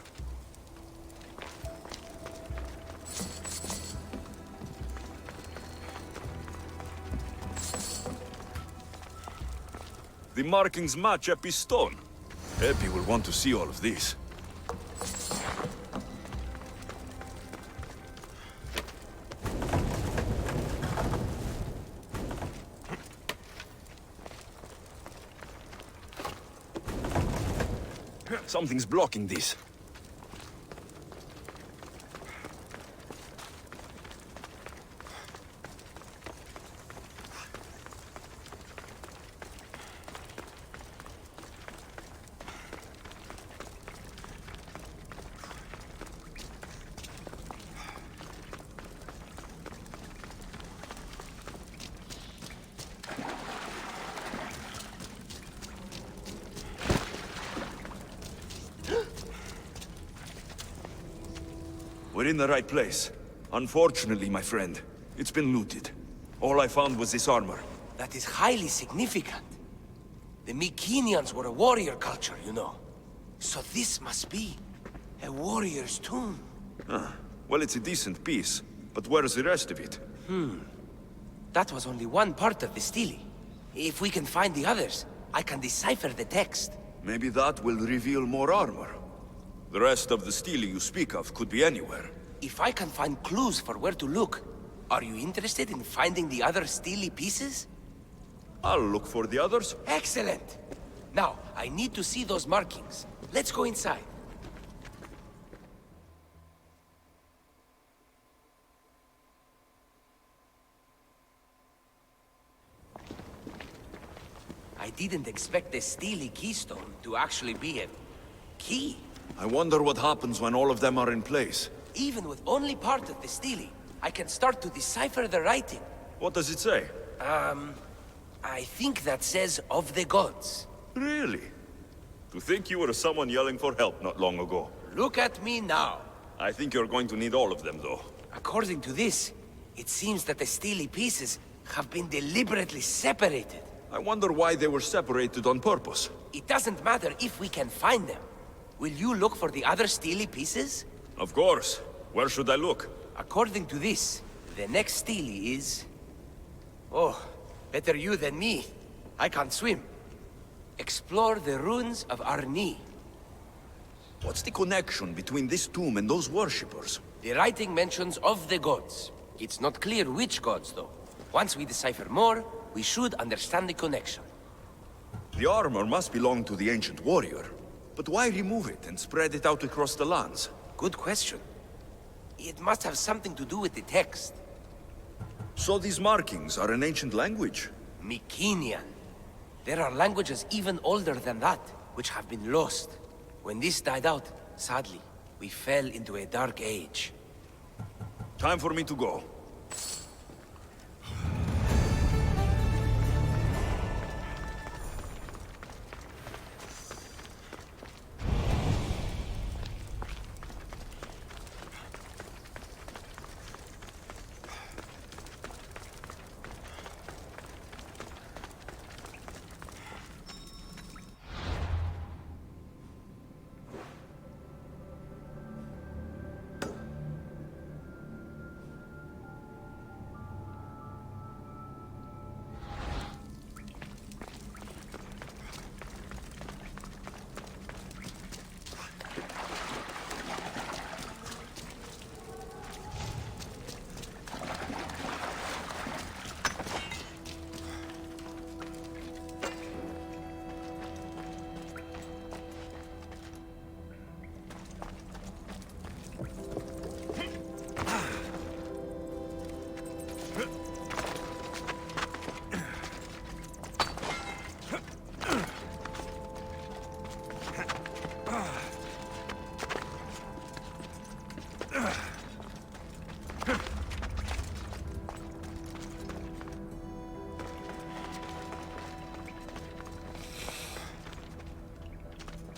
The markings match Epi's stone. Epi will want to see all of this. Something's blocking this. We're in the right place. Unfortunately, my friend, it's been looted. All I found was this armor. That is highly significant. The Mycenaeans were a warrior culture, you know. So this must be a warrior's tomb. Well, it's a decent piece, but where's the rest of it? That was only one part of the stele. If we can find the others, I can decipher the text. Maybe that will reveal more armor. The rest of the stele you speak of could be anywhere. If I can find clues for where to look, are you interested in finding the other stele pieces? I'll look for the others. Excellent! Now, I need to see those markings. Let's go inside. I didn't expect the stele keystone to actually be a key. I wonder what happens when all of them are in place. Even with only part of the stele, I can start to decipher the writing. What does it say? I think that says of the gods. Really? To think you were someone yelling for help not long ago. Look at me now. I think you're going to need all of them, though. According to this, it seems that the stele pieces have been deliberately separated. I wonder why they were separated on purpose. It doesn't matter if we can find them. Will you look for the other stele pieces? Of course. Where should I look? According to this, the next stele is... Oh, better you than me. I can't swim. Explore the ruins of Arni. What's the connection between this tomb and those worshippers? The writing mentions of the gods. It's not clear which gods, though. Once we decipher more, we should understand the connection. The armor must belong to the ancient warrior. But why remove it and spread it out across the lands? Good question. It must have something to do with the text. So these markings are an ancient language? Mycenaean. There are languages even older than that, which have been lost. When this died out, sadly, we fell into a dark age. Time for me to go.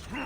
You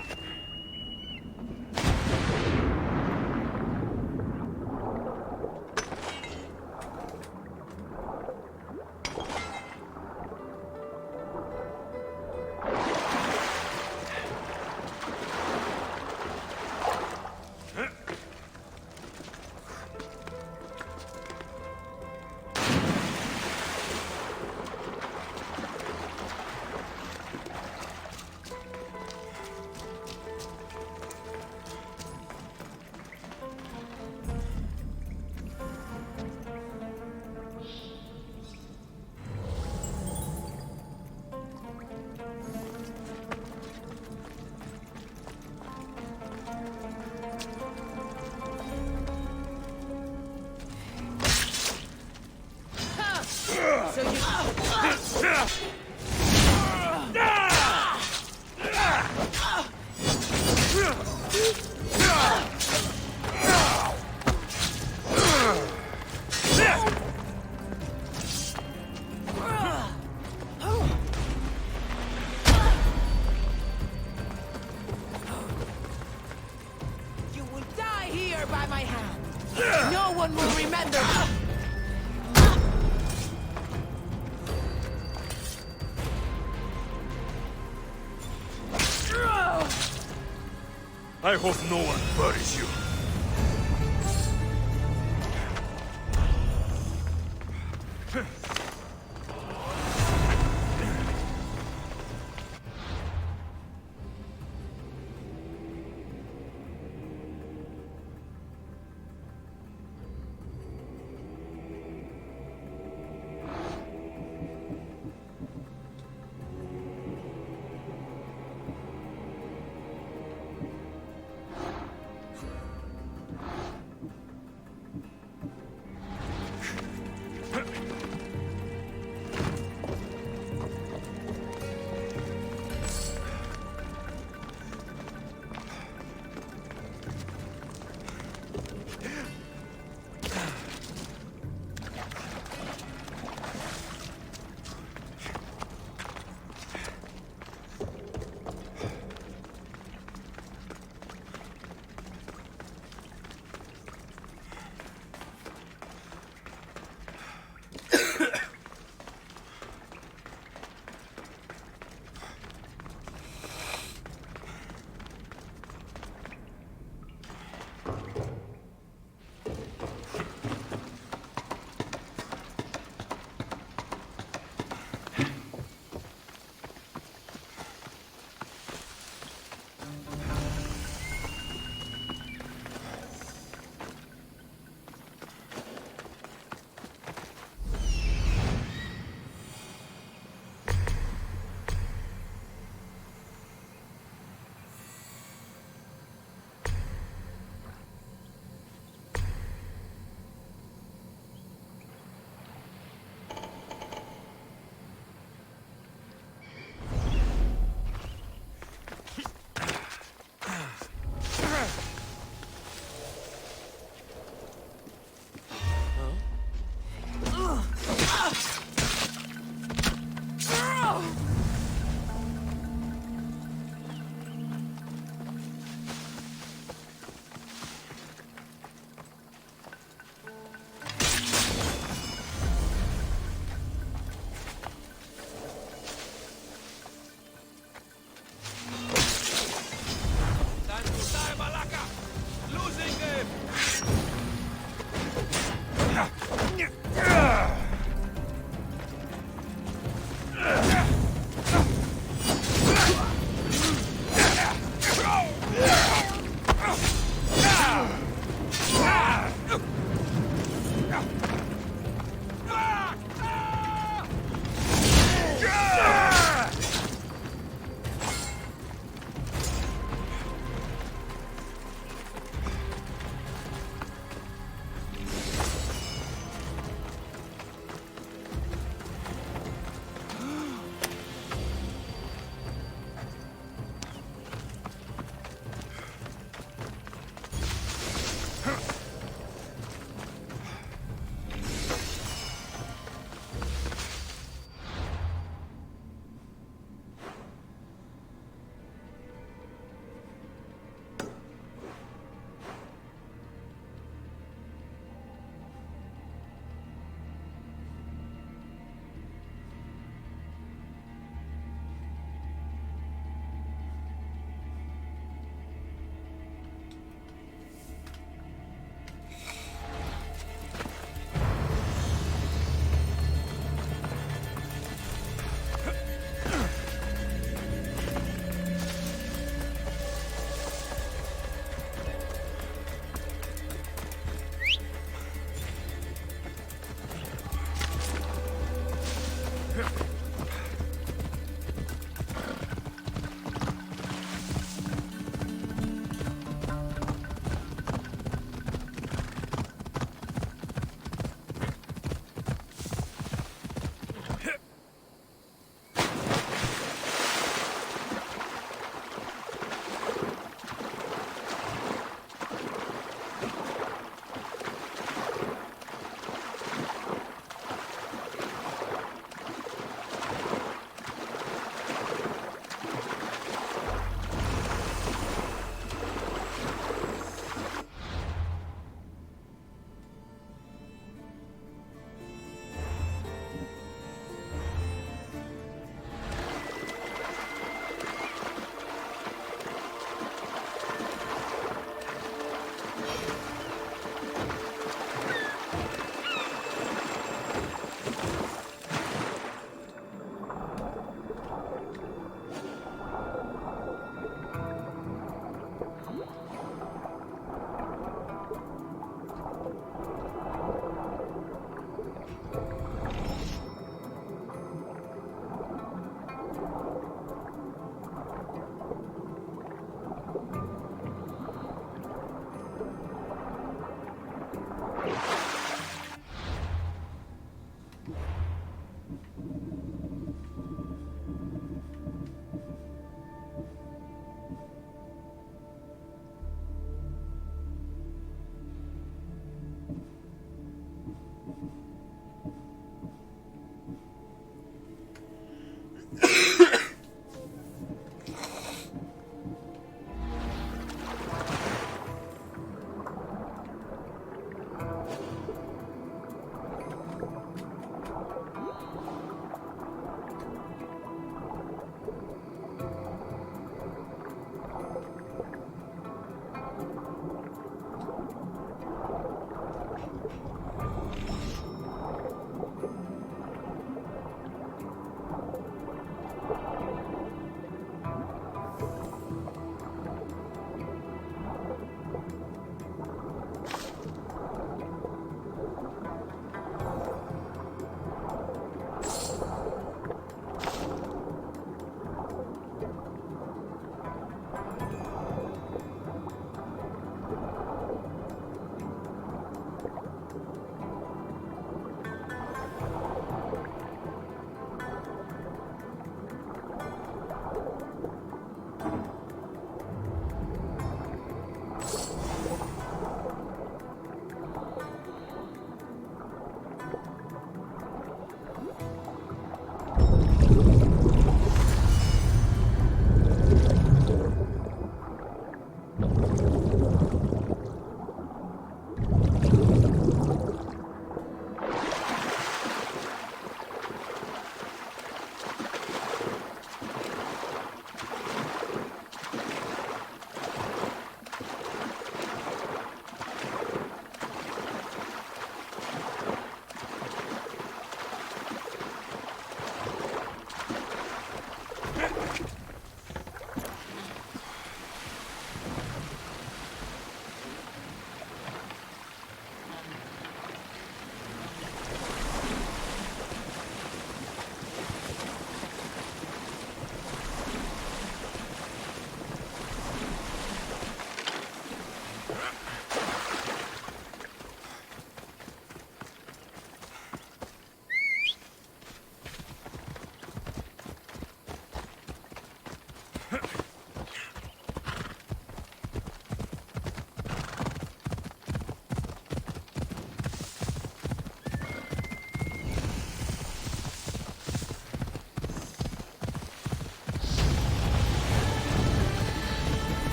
will die here by my hand. No one will remember. I hope no one buries you.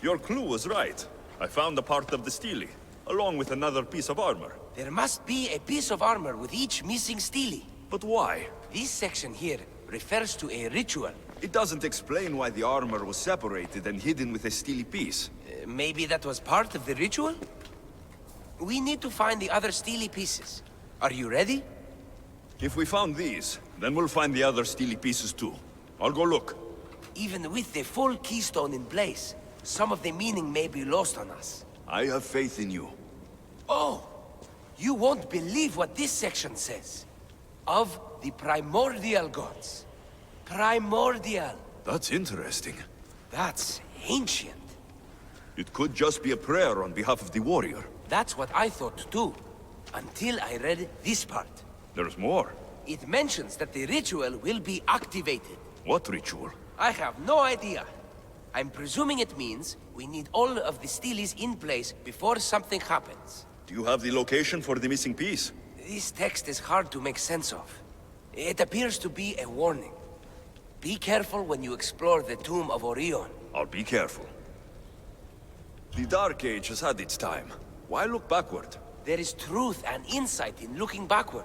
Your clue was right. I found a part of the stele, along with another piece of armor. There must be a piece of armor with each missing stele. But why? This section here refers to a ritual. It doesn't explain why the armor was separated and hidden with a stele piece. Maybe that was part of the ritual? We need to find the other stele pieces. Are you ready? If we found these, then we'll find the other stele pieces too. I'll go look. Even with the full keystone in place, some of the meaning may be lost on us. I have faith in you. Oh! You won't believe what this section says. Of the primordial gods. Primordial. That's interesting. That's ancient. It could just be a prayer on behalf of the warrior. That's what I thought too. Until I read this part. There's more. It mentions that the ritual will be activated. What ritual? I have no idea. I'm presuming it means we need all of the steles in place before something happens. Do you have the location for the missing piece? This text is hard to make sense of. It appears to be a warning. Be careful when you explore the tomb of Orion. I'll be careful. The Dark Age has had its time. Why look backward? There is truth and insight in looking backward.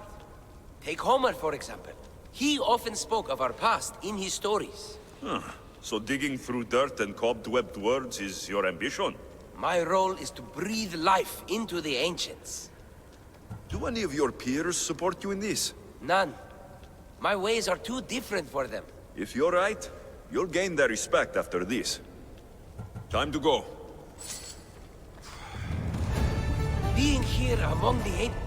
Take Homer, for example. He often spoke of our past in his stories. Huh. So digging through dirt and cobwebbed words is your ambition? My role is to breathe life into the ancients. Do any of your peers support you in this? None. My ways are too different for them. If you're right, you'll gain their respect after this. Time to go. Being here among the ancients...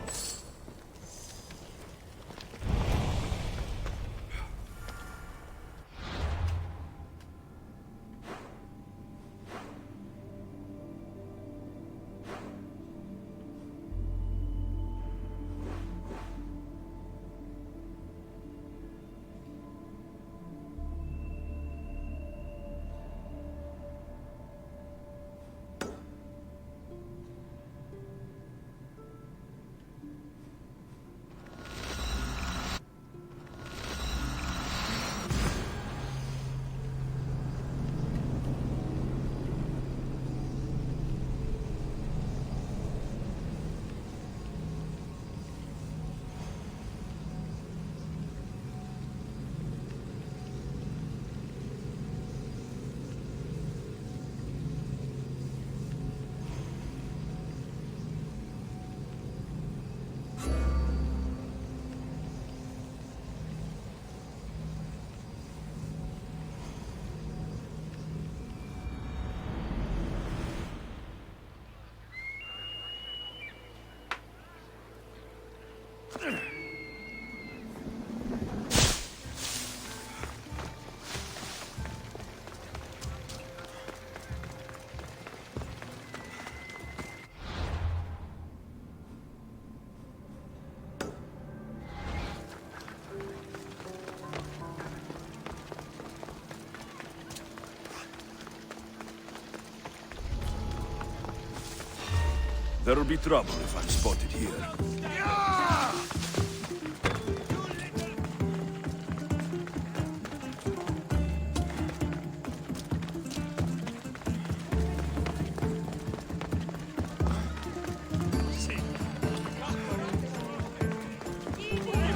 There'll be trouble if I'm spotted here.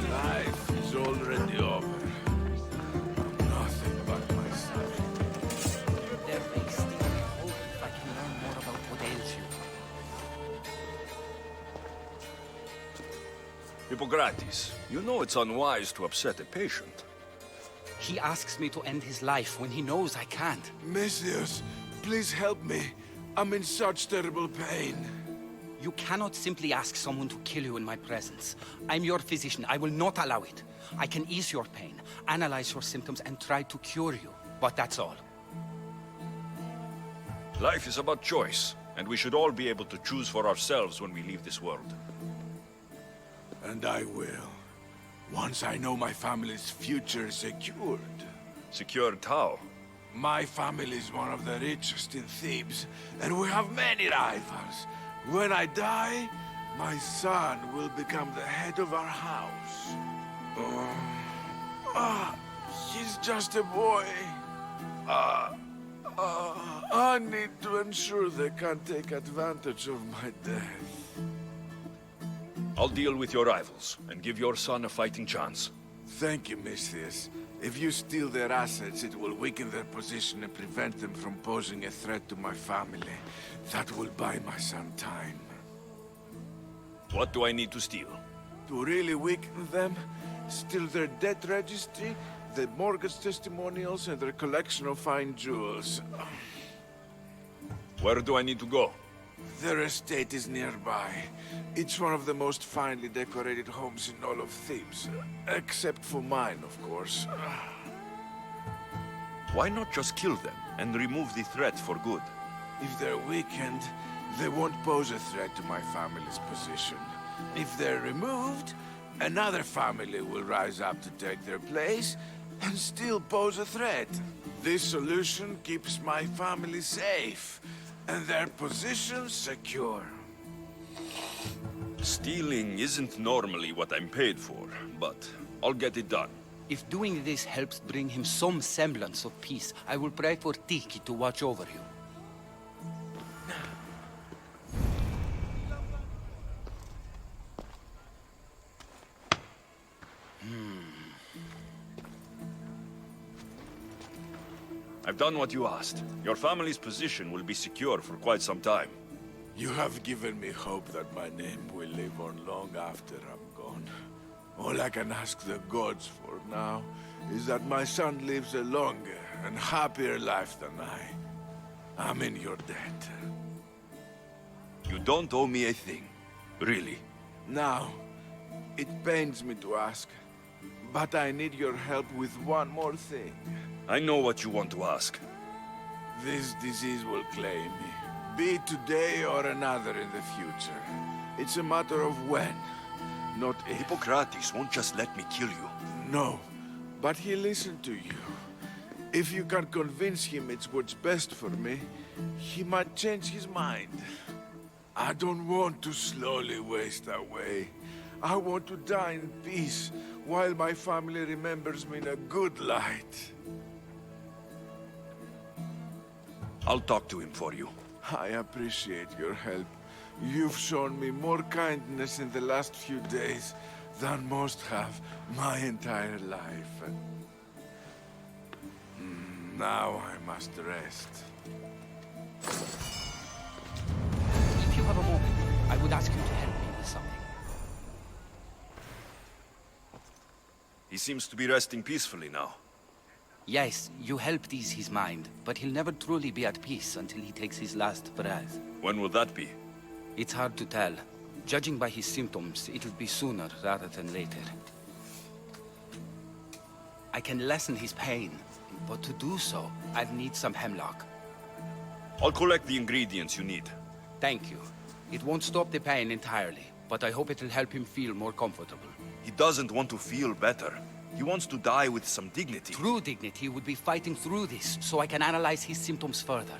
Life is already over. I'm nothing but myself. There may still be hope if I can learn more about what ails you. Hippocrates, you know it's unwise to upset a patient. He asks me to end his life when he knows I can't. Messias, please help me. I'm in such terrible pain. You cannot simply ask someone to kill you in my presence. I'm your physician. I will not allow it. I can ease your pain, analyze your symptoms, and try to cure you. But that's all. Life is about choice, and we should all be able to choose for ourselves when we leave this world. And I will. Once I know my family's future is secured. Secured how? My family is one of the richest in Thebes, and we have many rivals. When I die, my son will become the head of our house. He's just a boy. I need to ensure they can't take advantage of my death. I'll deal with your rivals, and give your son a fighting chance. Thank you, Messias. If you steal their assets, it will weaken their position and prevent them from posing a threat to my family. That will buy my son time. What do I need to steal? To really weaken them, steal their debt registry, their mortgage testimonials, and their collection of fine jewels. Where do I need to go? Their estate is nearby. It's one of the most finely decorated homes in all of Thebes. Except for mine, of course. Why not just kill them, and remove the threat for good? If they're weakened, they won't pose a threat to my family's position. If they're removed, another family will rise up to take their place and still pose a threat. This solution keeps my family safe and their position secure. Stealing isn't normally what I'm paid for, but I'll get it done. If doing this helps bring him some semblance of peace, I will pray for Tiki to watch over you. I've done what you asked. Your family's position will be secure for quite some time. You have given me hope that my name will live on long after I'm gone. All I can ask the gods for now is that my son lives a longer and happier life than I. I'm in your debt. You don't owe me a thing. Really. Now, it pains me to ask, but I need your help with one more thing. I know what you want to ask. This disease will claim me. Be it today or another in the future. It's a matter of when, not if. Hippocrates won't just let me kill you. No, but he'll listen to you. If you can convince him it's what's best for me, he might change his mind. I don't want to slowly waste away. I want to die in peace, while my family remembers me in a good light. I'll talk to him for you. I appreciate your help. You've shown me more kindness in the last few days than most have my entire life. Now I must rest. If you have a moment, I would ask you to help me with something. He seems to be resting peacefully now. Yes, you helped ease his mind, but he'll never truly be at peace until he takes his last breath. When will that be? It's hard to tell. Judging by his symptoms, it'll be sooner rather than later. I can lessen his pain, but to do so, I'd need some hemlock. I'll collect the ingredients you need. Thank you. It won't stop the pain entirely, but I hope it'll help him feel more comfortable. He doesn't want to feel better. He wants to die with some dignity. True dignity would be fighting through this, so I can analyze his symptoms further.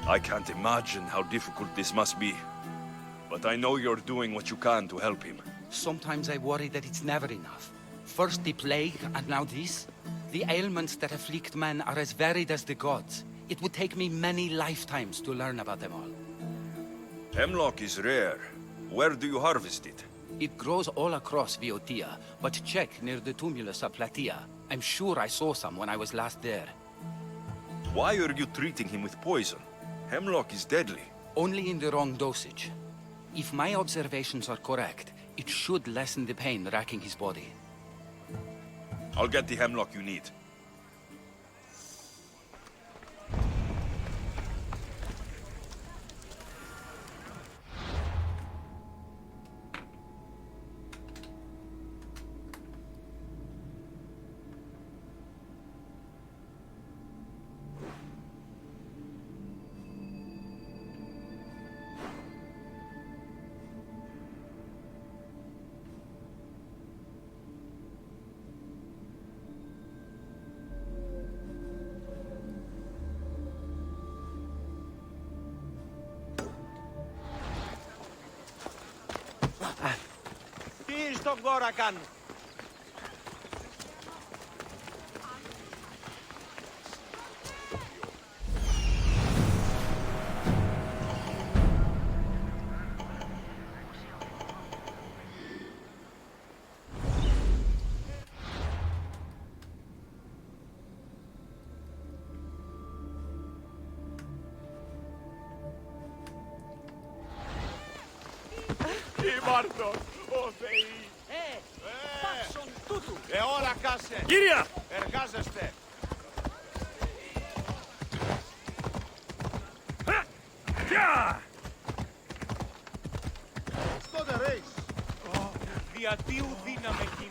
I can't imagine how difficult this must be. But I know you're doing what you can to help him. Sometimes I worry that it's never enough. First the plague, and now this. The ailments that afflict men are as varied as the gods. It would take me many lifetimes to learn about them all. Hemlock is rare. Where do you harvest it? It grows all across Viotia, but check near the tumulus of Platea. I'm sure I saw some when I was last there. Why are you treating him with poison? Hemlock is deadly. Only in the wrong dosage. If my observations are correct, it should lessen the pain racking his body. I'll get the hemlock you need. Τι στον κόρα κάνουν. Μάρτος, ο Θεή! Πάξον τούτου. Ώρα κάσε! Κύρια! Εργάζεστε! Στότε ρέις. Διατίου δύναμε κοινή.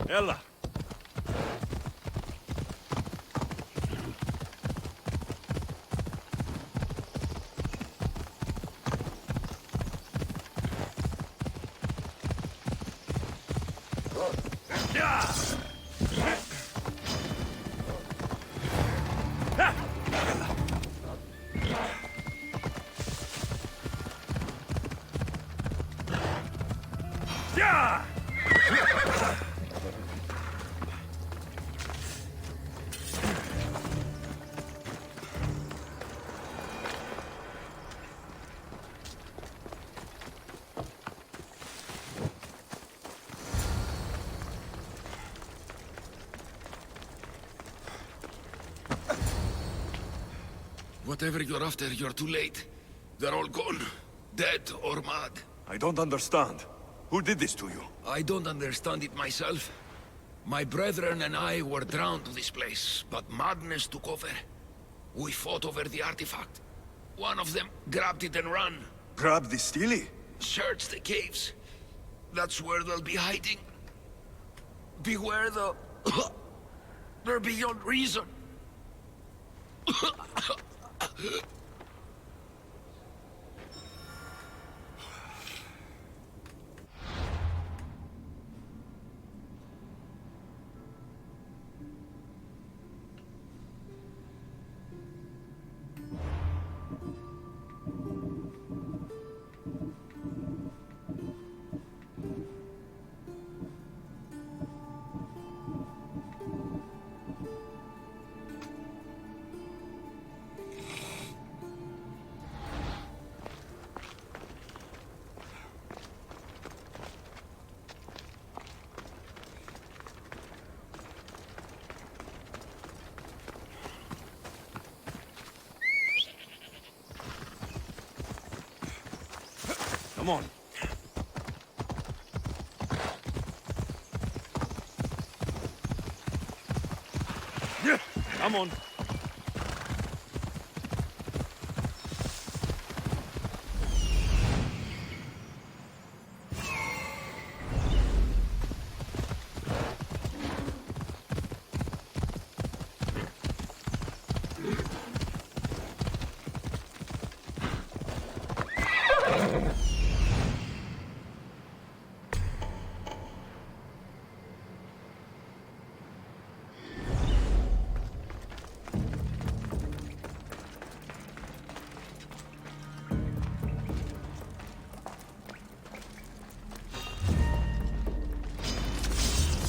Έλα. Whatever you're after, you're too late. They're all gone. Dead or mad. I don't understand. Who did this to you? I don't understand it myself. My brethren and I were drawn to this place, but madness took over. We fought over the artifact. One of them grabbed it and ran. Grab the Steely? Search the caves. That's where they'll be hiding. Beware the... They're beyond reason. Come on. Yeah, come on.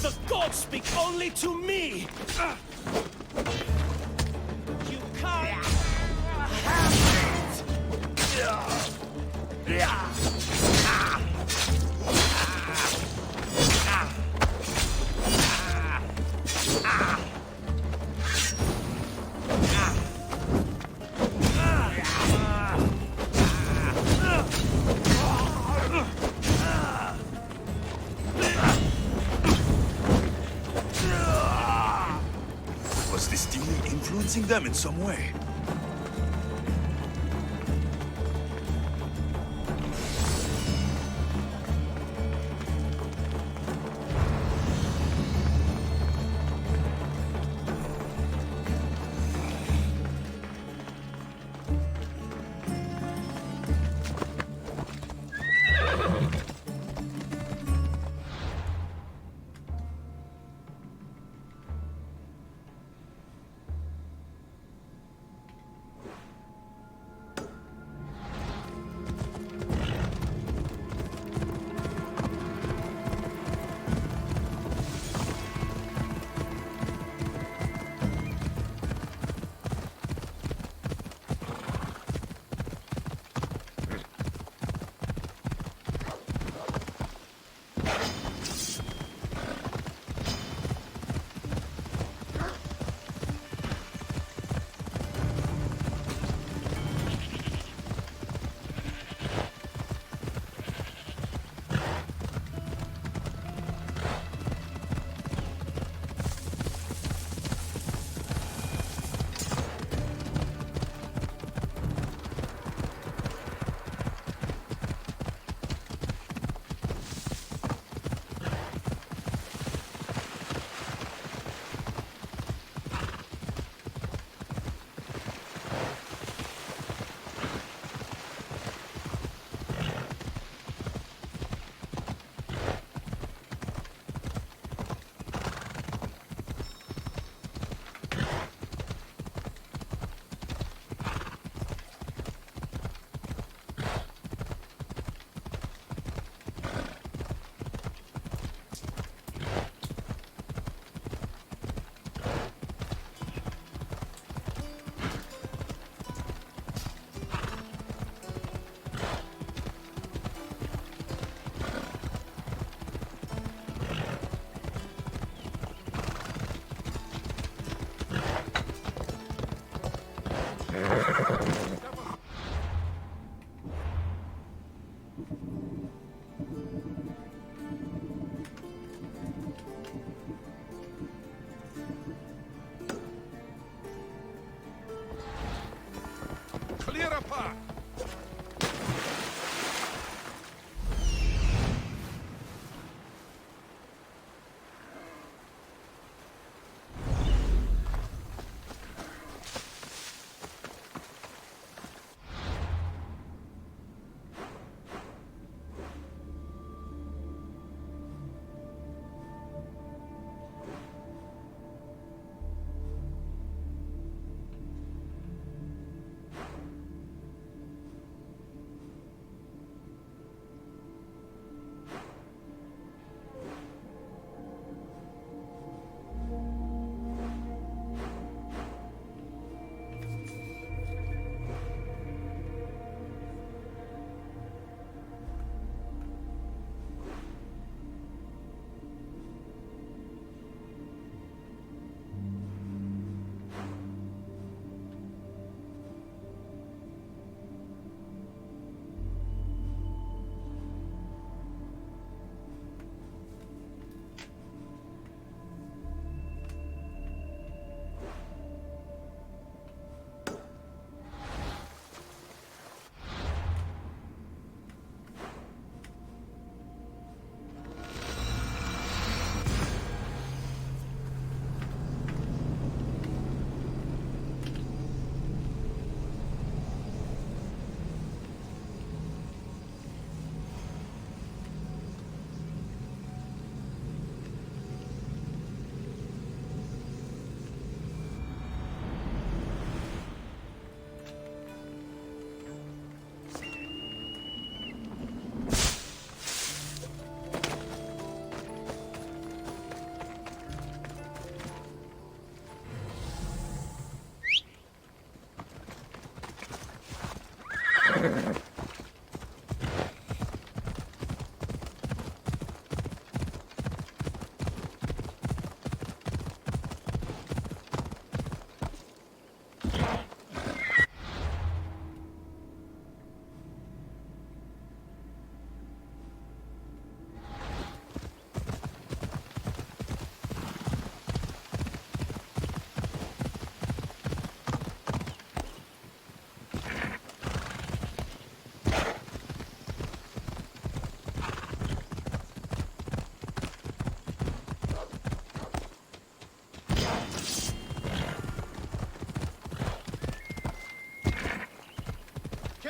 The gods speak only to me! You can't have Was this demon influencing them in some way?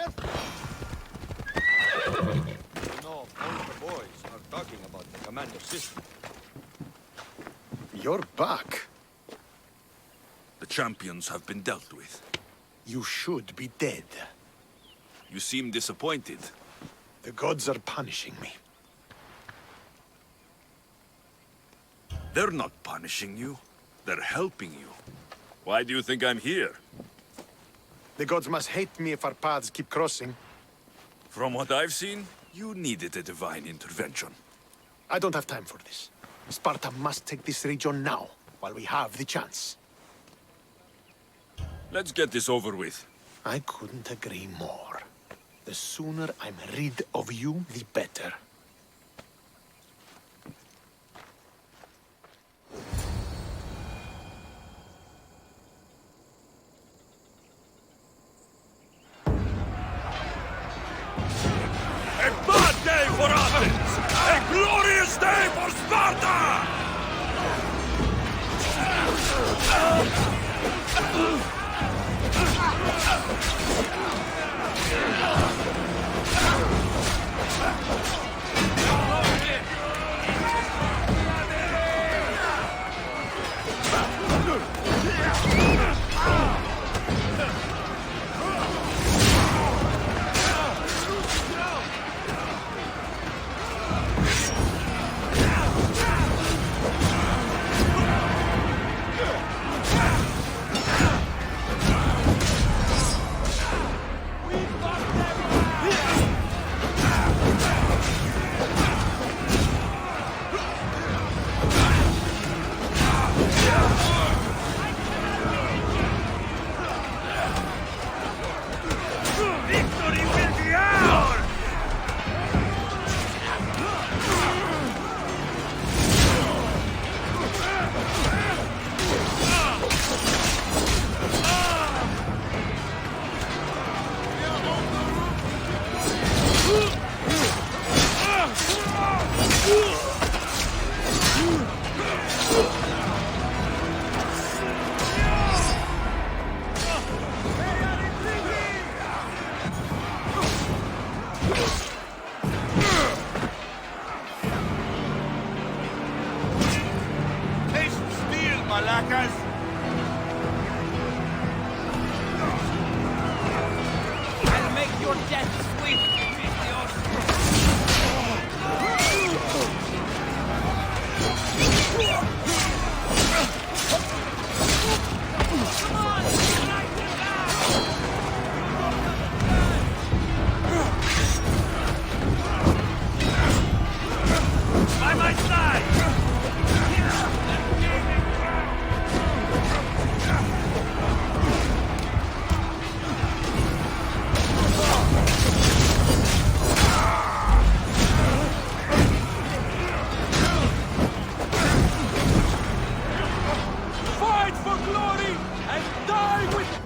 All the boys are talking about the commander system. You're back. The champions have been dealt with. You should be dead. You seem disappointed. The gods are punishing me. They're not punishing you. They're helping you. Why do you think I'm here? The gods must hate me if our paths keep crossing. From what I've seen, you needed a divine intervention. I don't have time for this. Sparta must take this region now, while we have the chance. Let's get this over with. I couldn't agree more. The sooner I'm rid of you, the better. A bad day for Athens! A glorious day for Sparta! I'll make your death sweet, By my side! Fight for glory and die with...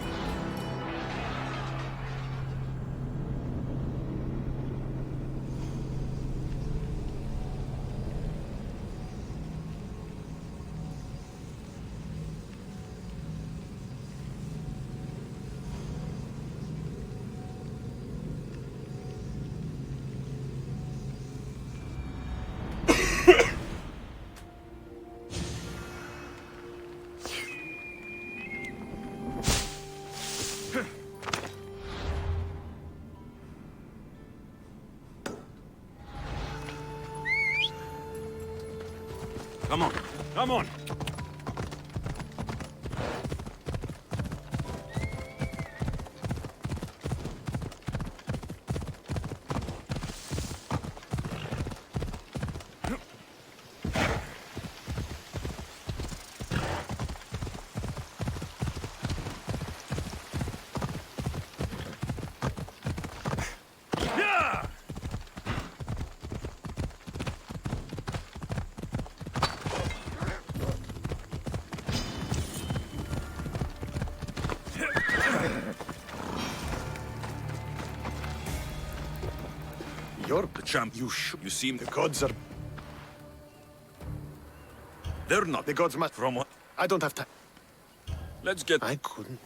Come on, come on! You're The champ. You should. You seem. The gods are. They're not. The gods must. From what? I don't have time. Let's get. I couldn't.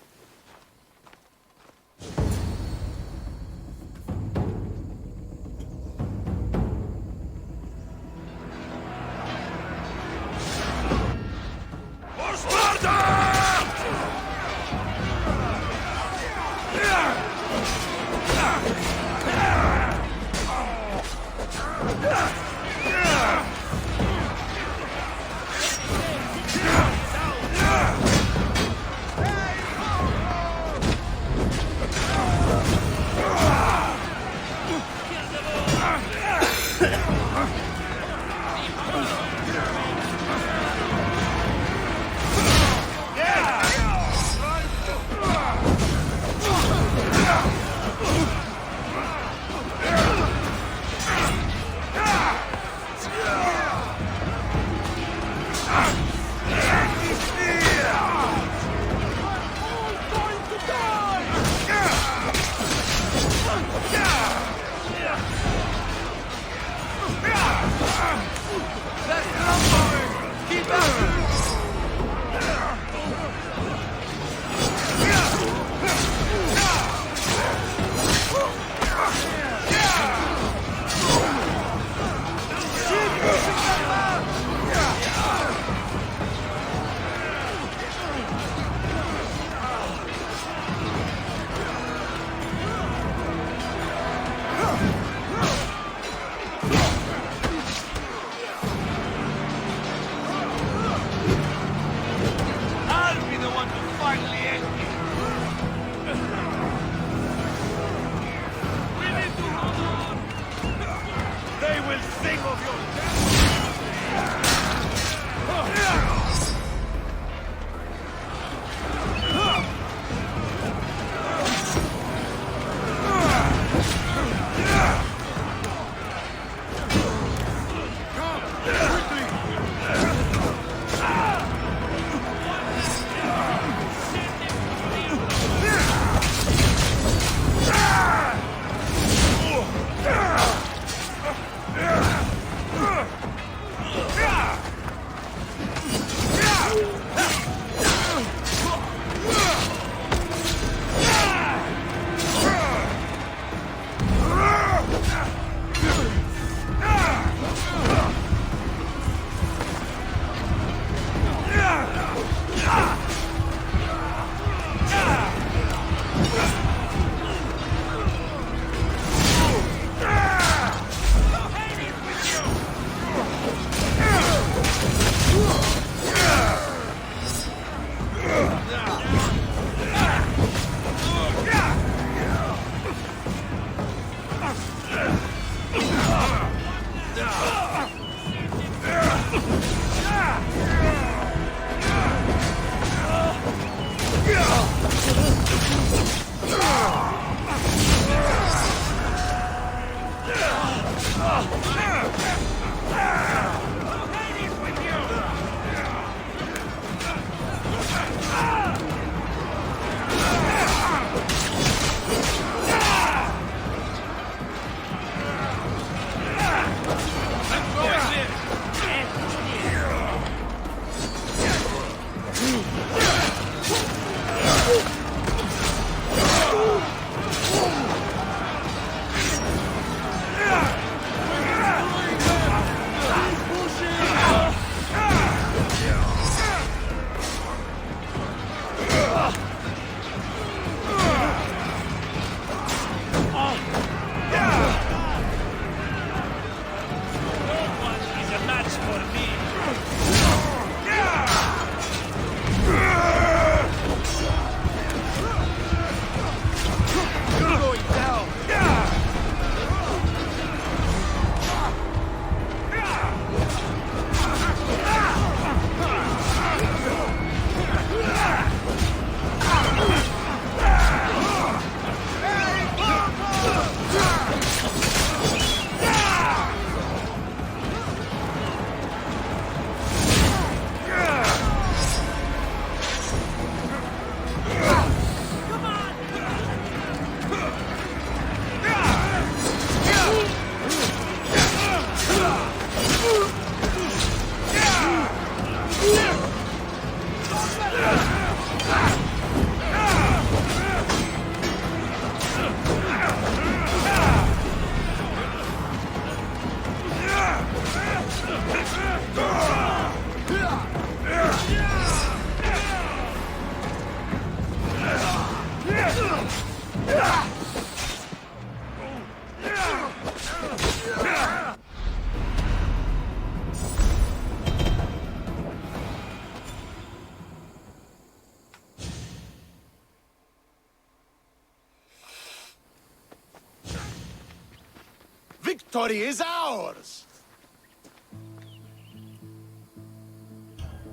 victory is ours!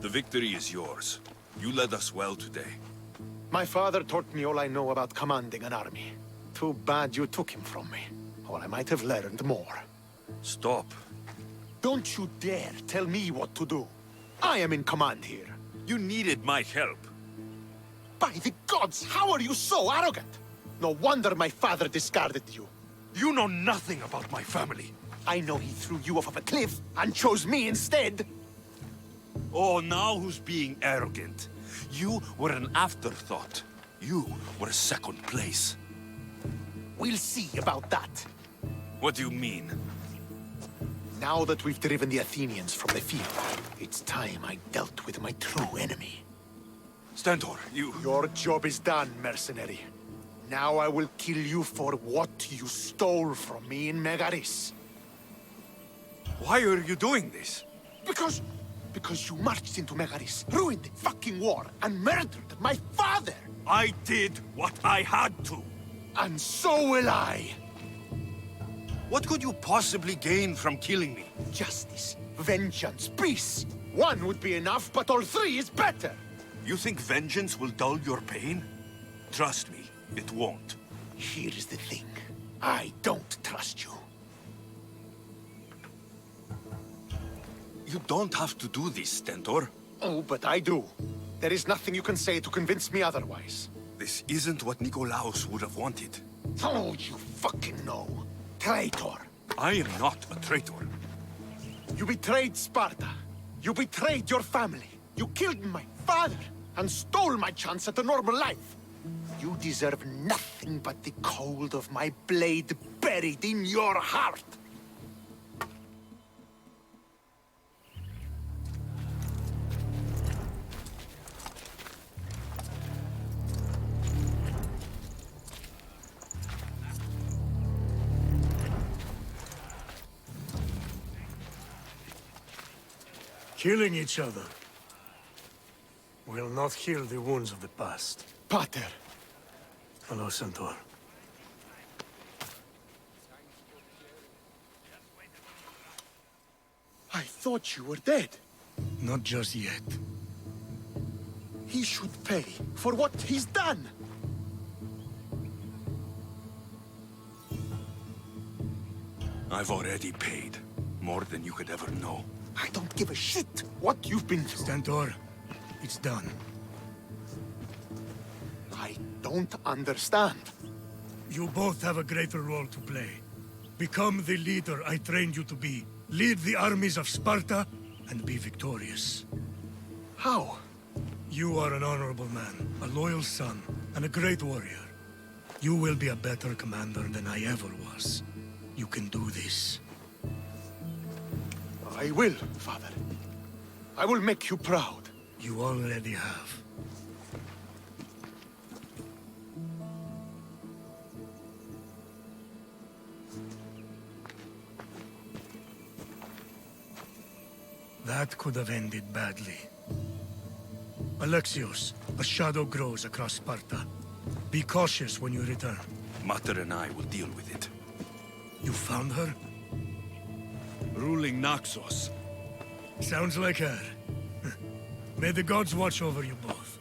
The victory is yours. You led us well today. My father taught me all I know about commanding an army. Too bad you took him from me, or I might have learned more. Stop. Don't you dare tell me what to do. I am in command here. You needed my help. By the gods, how are you so arrogant? No wonder my father discarded you. You know nothing about my family. I know he threw you off of a cliff and chose me instead. Oh, now who's being arrogant? You were an afterthought. You were a second place. We'll see about that. What do you mean? Now that we've driven the Athenians from the field, it's time I dealt with my true enemy. Stentor, you... Your job is done, mercenary. Now I will kill you for what you stole from me in Megaris. Why are you doing this? Because you marched into Megaris, ruined the fucking war, and murdered my father! I did what I had to. And so will I! What could you possibly gain from killing me? Justice, vengeance, peace. One would be enough, but all three is better. You think vengeance will dull your pain? Trust me, it won't. Here is the thing. I don't trust you. You don't have to do this, Stentor. Oh, but I do. There is nothing you can say to convince me otherwise. This isn't what Nikolaos would have wanted. Oh, you fucking know. Traitor. I am not a traitor. You betrayed Sparta. You betrayed your family. You killed my father and stole my chance at a normal life. You deserve nothing but the cold of my blade buried in your heart. Killing each other will not heal the wounds of the past. Pater. Hello, Centaur. I thought you were dead. Not just yet. He should pay for what he's done. I've already paid. More than you could ever know. I don't give a shit what you've been through. Stentor, it's done. I don't understand. You both have a greater role to play. Become the leader I trained you to be. Lead the armies of Sparta and be victorious. How? You are an honorable man, a loyal son, and a great warrior. You will be a better commander than I ever was. You can do this. I will, Father. I will make you proud. You already have. That could have ended badly. Alexios, a shadow grows across Sparta. Be cautious when you return. Mater and I will deal with it. You found her? Ruling Naxos. Sounds like her. May the gods watch over you both.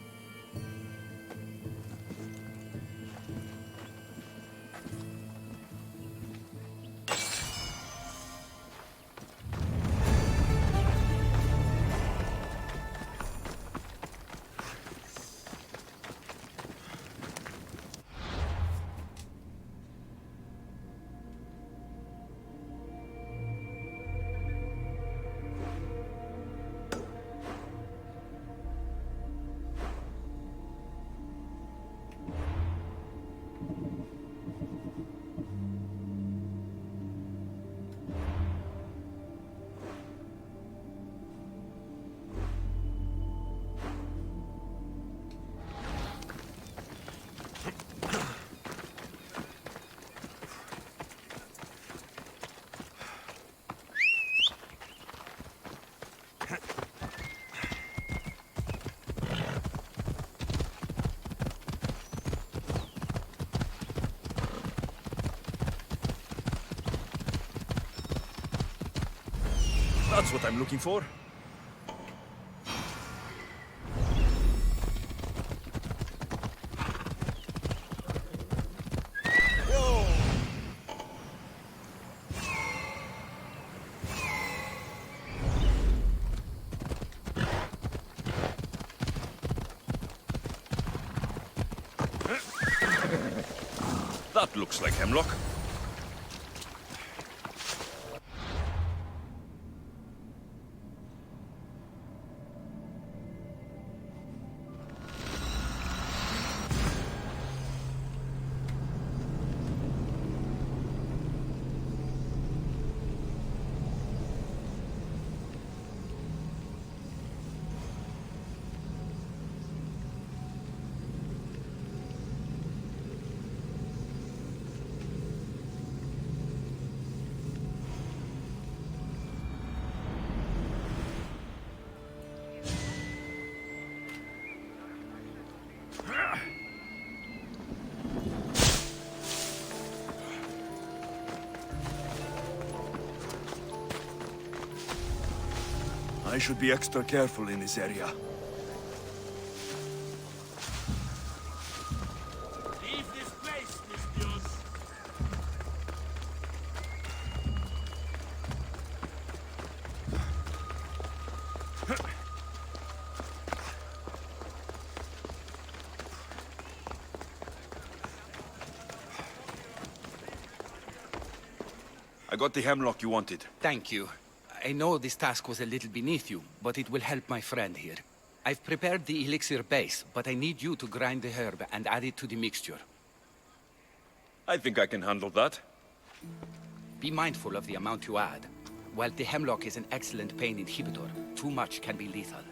That's what I'm looking for? That looks like hemlock. I should be extra careful in this area. Leave this place, Miss I got the hemlock you wanted. Thank you. I know this task was a little beneath you, but it will help my friend here. I've prepared the elixir base, but I need you to grind the herb and add it to the mixture. I think I can handle that. Be mindful of the amount you add. While the hemlock is an excellent pain inhibitor, too much can be lethal.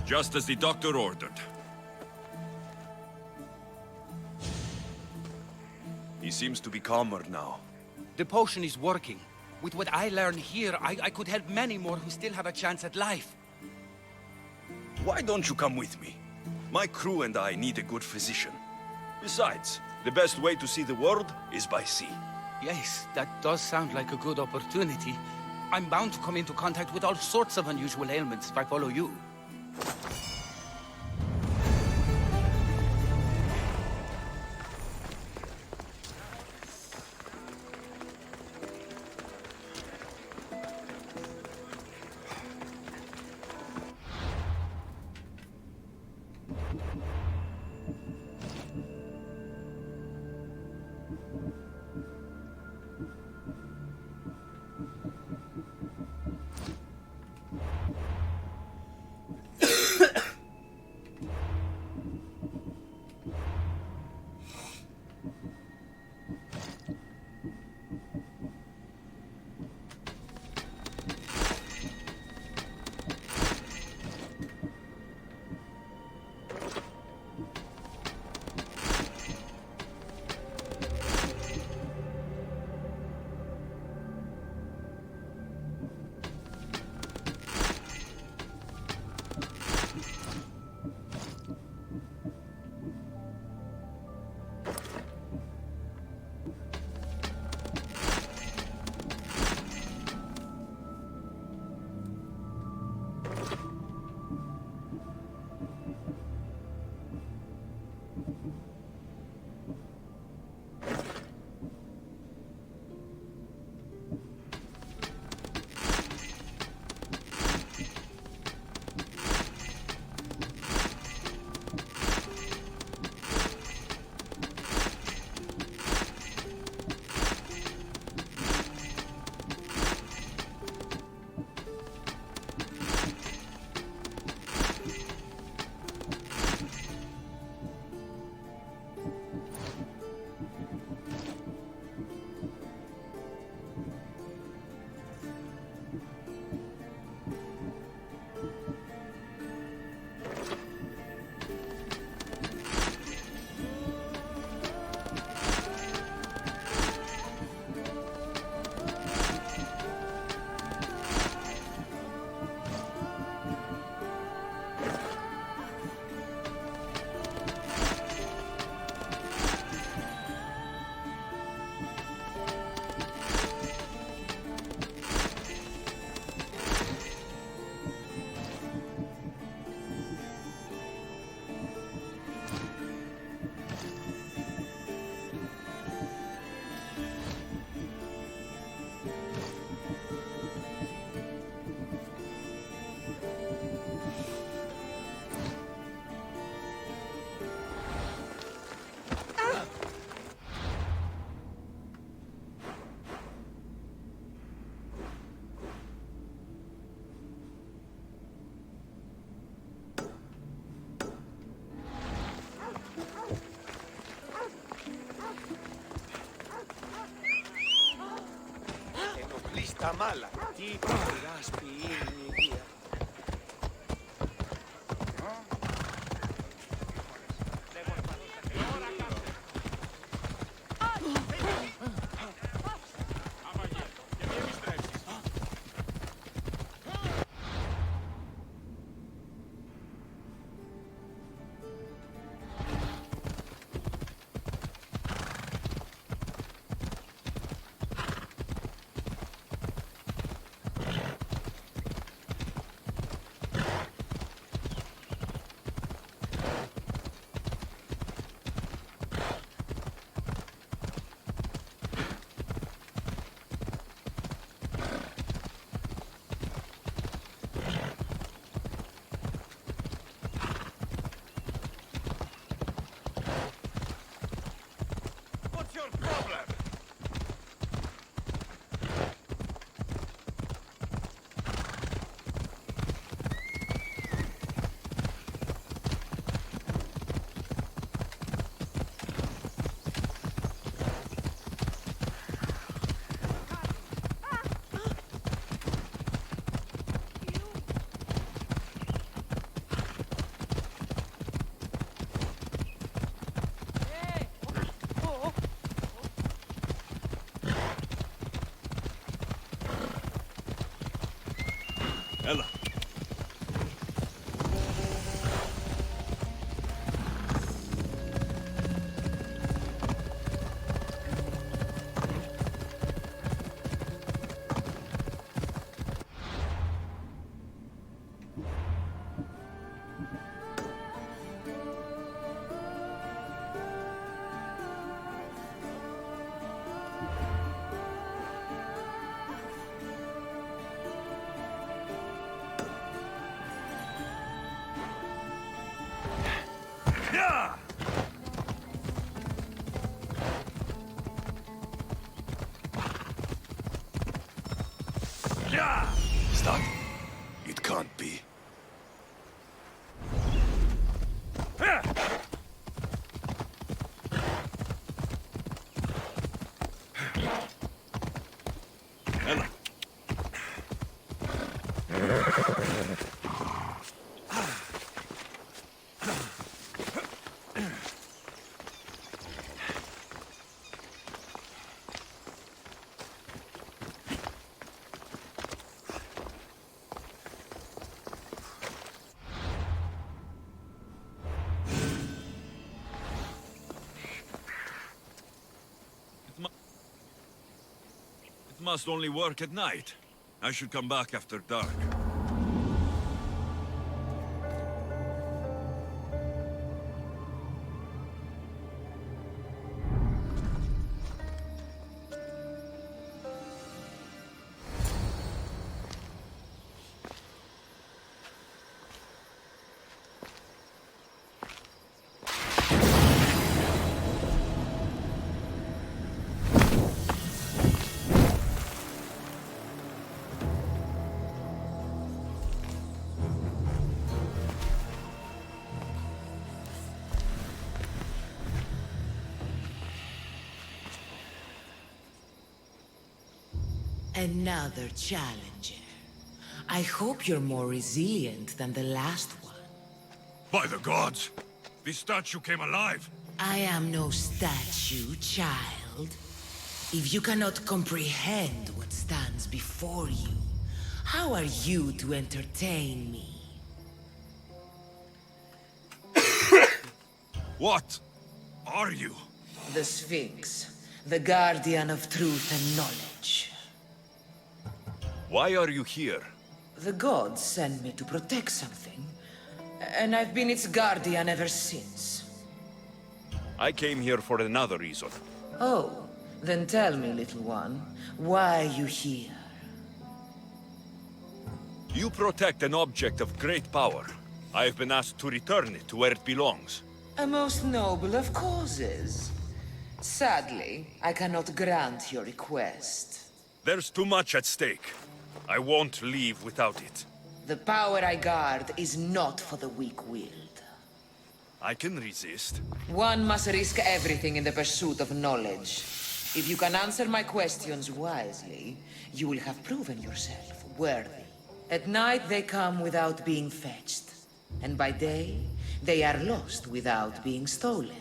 Just as the doctor ordered. He seems to be calmer now. The potion is working. With what I learn here, I could help many more who still have a chance at life. Why don't you come with me? My crew and I need a good physician. Besides, the best way to see the world is by sea. Yes, that does sound like a good opportunity. I'm bound to come into contact with all sorts of unusual ailments if I follow you. Lista mala. Tipo raspi in Ella. Stop. It can't be. Ella. It must only work at night. I should come back after dark. Another challenger. I hope you're more resilient than the last one. By the gods! This statue came alive! I am no statue, child. If you cannot comprehend what stands before you, how are you to entertain me? What are you? The Sphinx, the guardian of truth and knowledge. Why are you here? The gods sent me to protect something, and I've been its guardian ever since. I came here for another reason. Oh, then tell me, little one, why are you here? You protect an object of great power. I've been asked to return it to where it belongs. A most noble of causes. Sadly, I cannot grant your request. There's too much at stake. I won't leave without it. The power I guard is not for the weak-willed. I can resist. One must risk everything in the pursuit of knowledge. If you can answer my questions wisely, you will have proven yourself worthy. At night, they come without being fetched. And by day, they are lost without being stolen.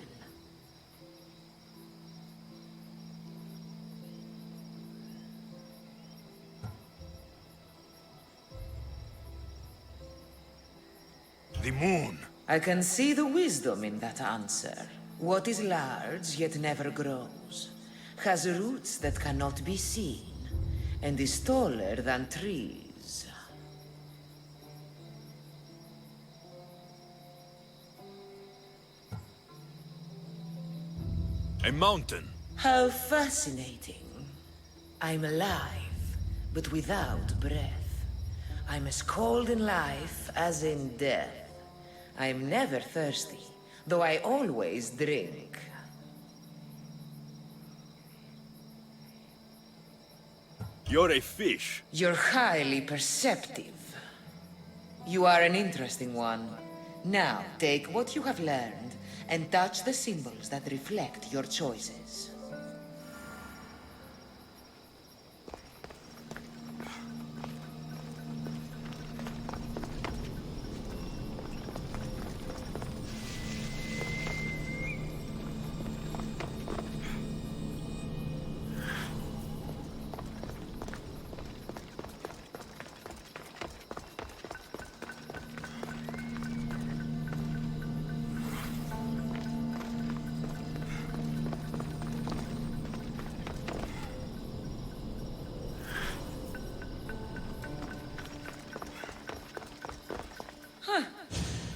The moon. I can see the wisdom in that answer. What is large yet never grows, has roots that cannot be seen, and is taller than trees. A mountain. How fascinating. I'm alive, but without breath. I'm as cold in life as in death. I'm never thirsty, though I always drink. You're a fish. You're highly perceptive. You are an interesting one. Now, take what you have learned and touch the symbols that reflect your choices.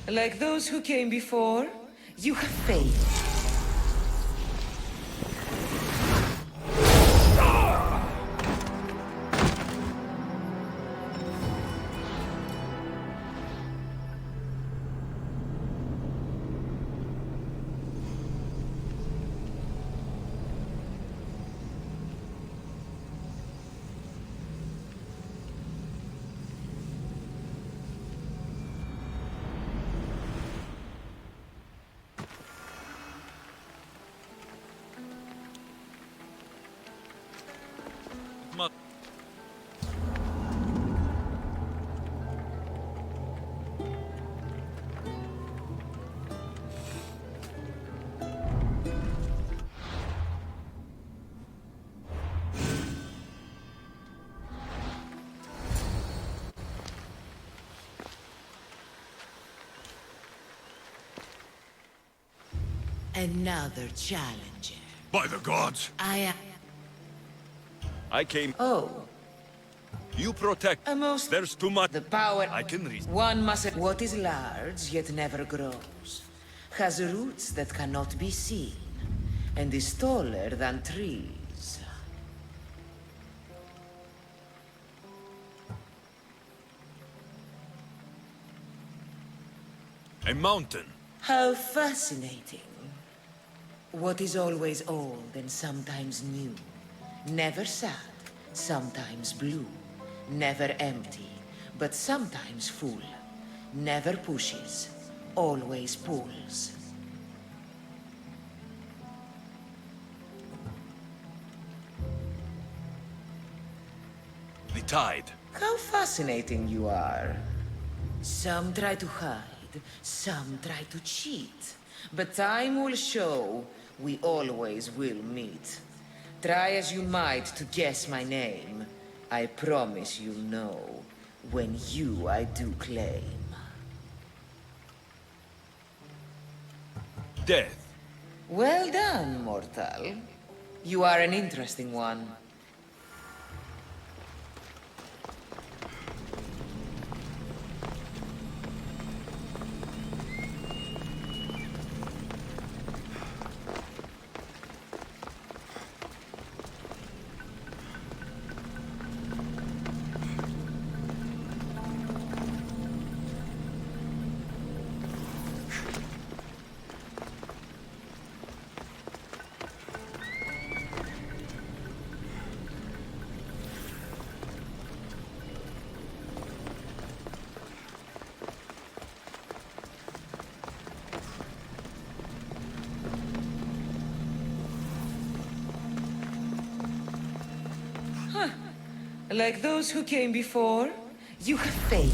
Like those who came before, you have faith. Another challenger. By the gods. I came. Oh. You protect. There's too much. The power. I can reason. One must. What is large yet never grows, has roots that cannot be seen, and is taller than trees. A mountain. How fascinating. What is always old and sometimes new, never sad, sometimes blue, never empty, but sometimes full, never pushes, always pulls. The tide. How fascinating you are. Some try to hide, some try to cheat, but time will show. We always will meet. Try as you might to guess my name. I promise you'll know when you I do claim. Death. Well done, mortal. You are an interesting one. Like those who came before, you have failed.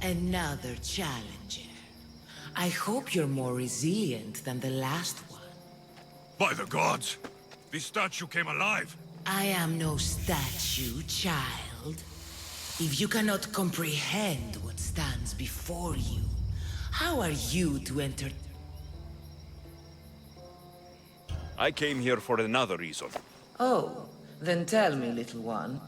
Another challenger. I hope you're more resilient than the last one. By the gods! This statue came alive! I am no statue, child. If you cannot comprehend what stands before you, how are you to enter? I came here for another reason. Oh, then tell me, little one.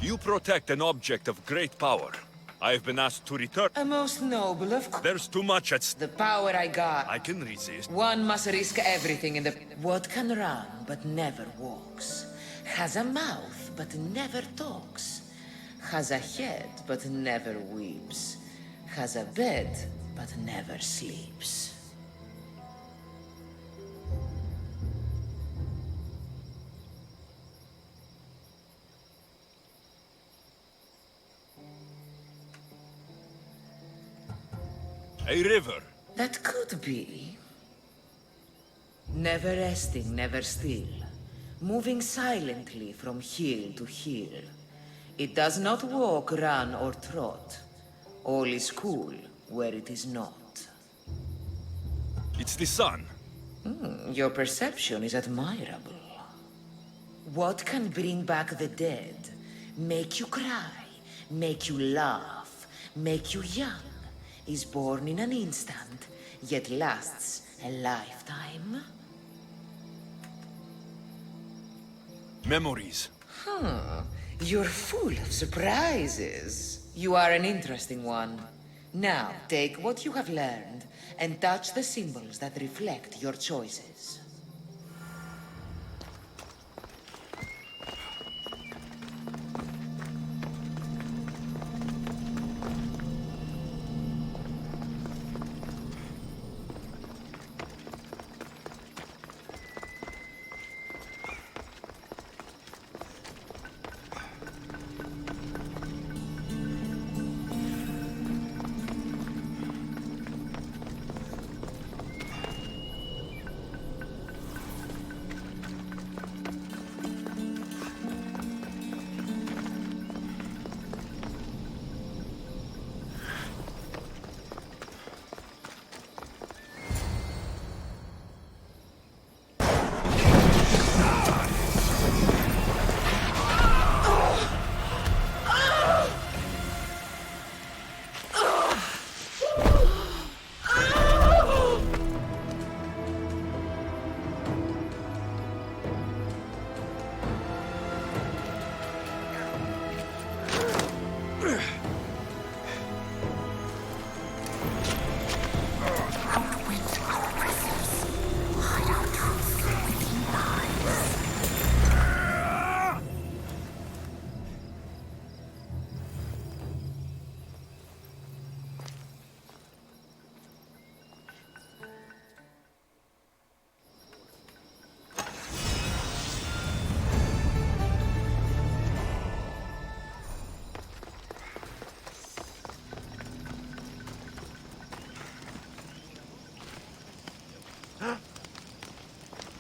You protect an object of great power. I've been asked to return. A most noble of course. There's too much at stake. The power I got. I can resist. One must risk everything in the... What can run but never walks? Has a mouth but never talks? Has a head but never weeps? Has a bed but never sleeps? A river. That could be. Never resting, never still. Moving silently from hill to hill. It does not walk, run, or trot. All is cool where it is not. It's the sun. Your perception is admirable. What can bring back the dead? Make you cry, make you laugh, make you young. Is born in an instant, yet lasts a lifetime? Memories. You're full of surprises. You are an interesting one. Now, take what you have learned and touch the symbols that reflect your choices.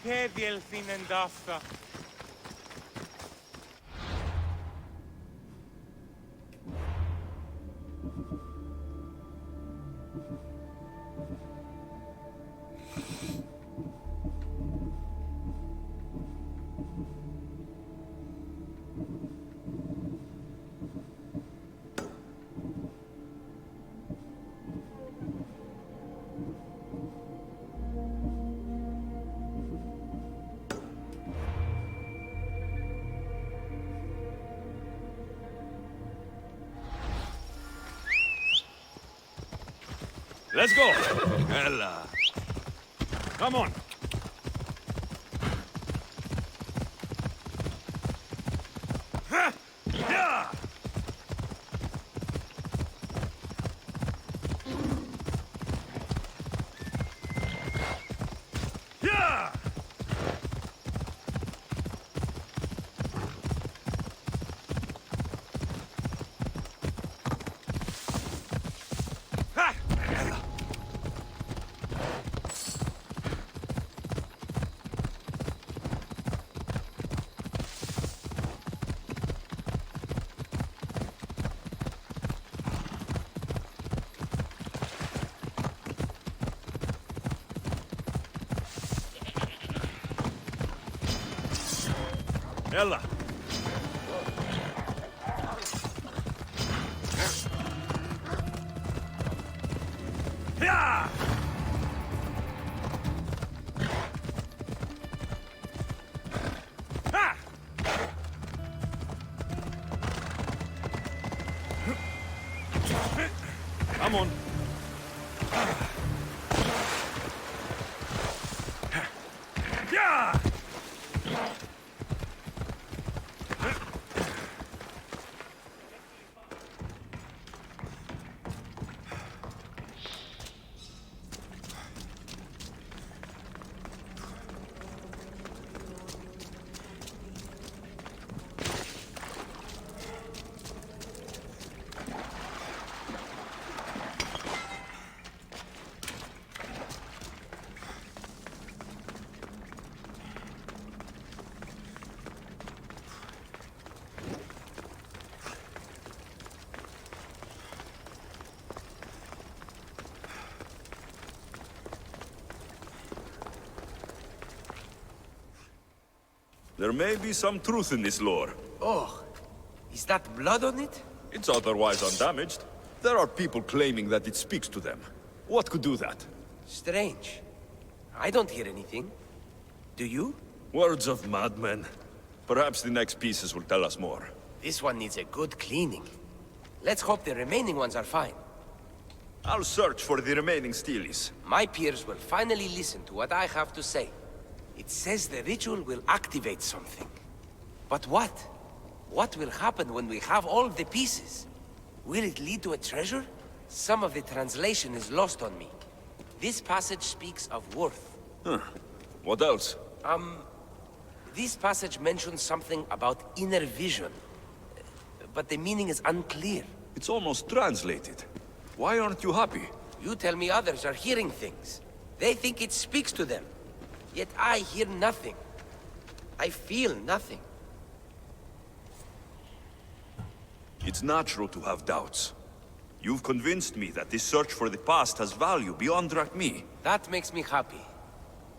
Και διελθύνεν ταύτα. Let's go. Ella. Come on. Ha! Yeah! Yeah! Ha! Ella. Ella. Yeah! Ha! Come on. Yeah! There may be some truth in this lore. Oh, is that blood on it? It's otherwise undamaged. There are people claiming that it speaks to them. What could do that? Strange. I don't hear anything. Do you? Words of madmen. Perhaps the next pieces will tell us more. This one needs a good cleaning. Let's hope the remaining ones are fine. I'll search for the remaining steelies. My peers will finally listen to what I have to say. It says the ritual will activate something. But what? What will happen when we have all the pieces? Will it lead to a treasure? Some of the translation is lost on me. This passage speaks of worth. Huh. What else? This passage mentions something about inner vision. But the meaning is unclear. It's almost translated. Why aren't you happy? You tell me others are hearing things. They think it speaks to them. Yet I hear nothing. I feel nothing. It's natural to have doubts. You've convinced me that this search for the past has value beyond Drachmi. That makes me happy.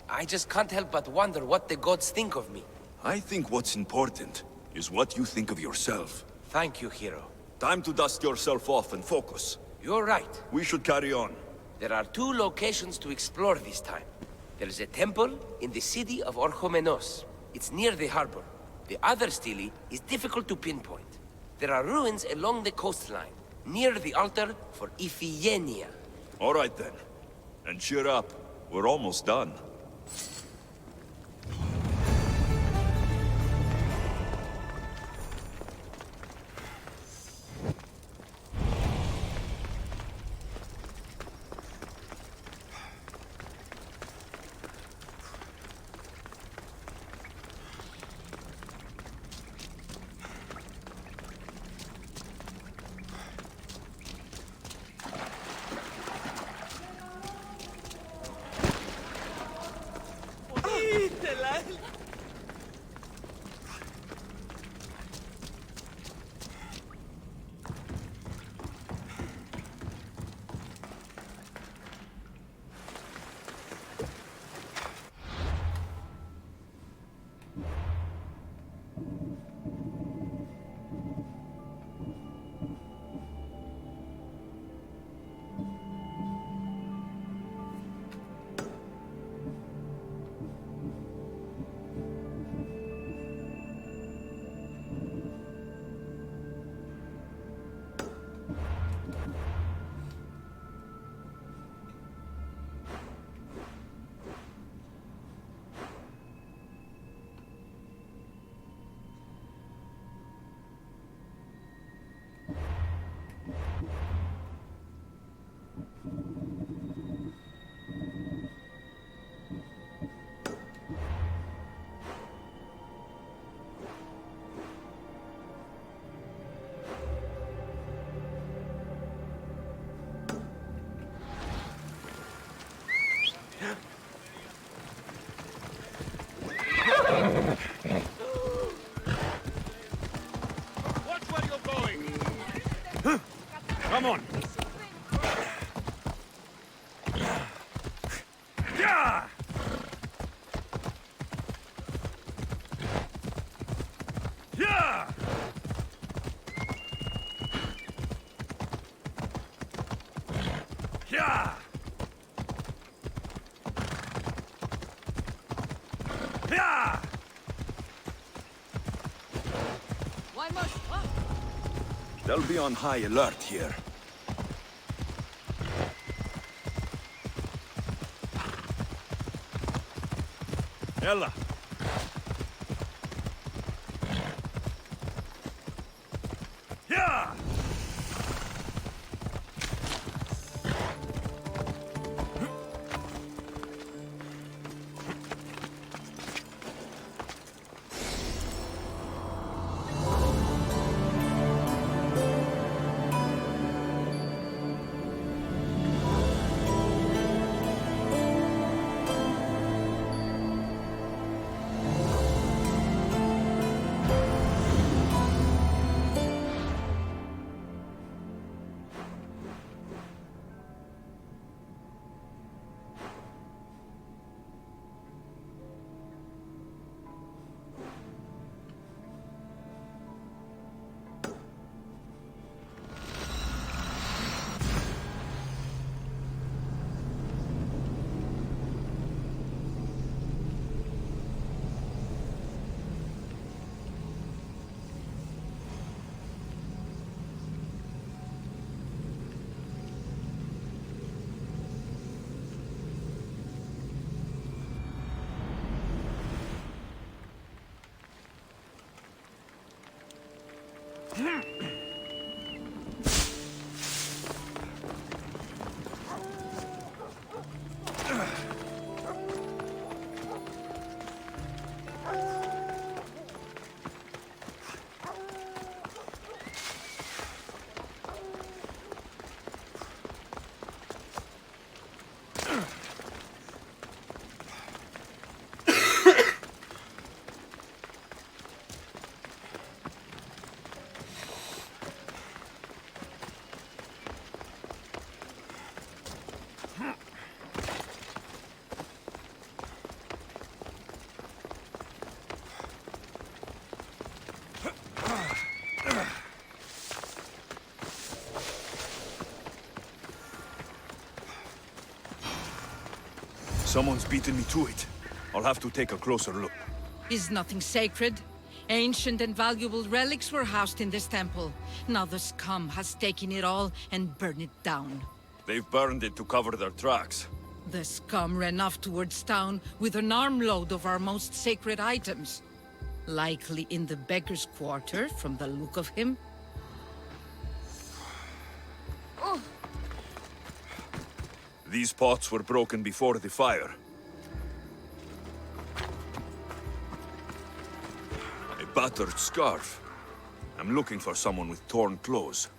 I just can't help but wonder what the gods think of me. I think what's important is what you think of yourself. Thank you, hero. Time to dust yourself off and focus. You're right. We should carry on. There are 2 locations to explore this time. There is a temple in the city of Orchomenos. It's near the harbor. The other stele is difficult to pinpoint. There are ruins along the coastline, near the altar for Iphigenia. All right then. And cheer up. We're almost done. Come on. Yeah! Yeah! Yeah! Yeah! One more. They'll be on high alert here. Ella. Yeah! Someone's beaten me to it. I'll have to take a closer look. Is nothing sacred? Ancient and valuable relics were housed in this temple. Now the scum has taken it all and burned it down. They've burned it to cover their tracks. The scum ran off towards town with an armload of our most sacred items. Likely in the beggar's quarter, from the look of him. These pots were broken before the fire. A battered scarf. I'm looking for someone with torn clothes.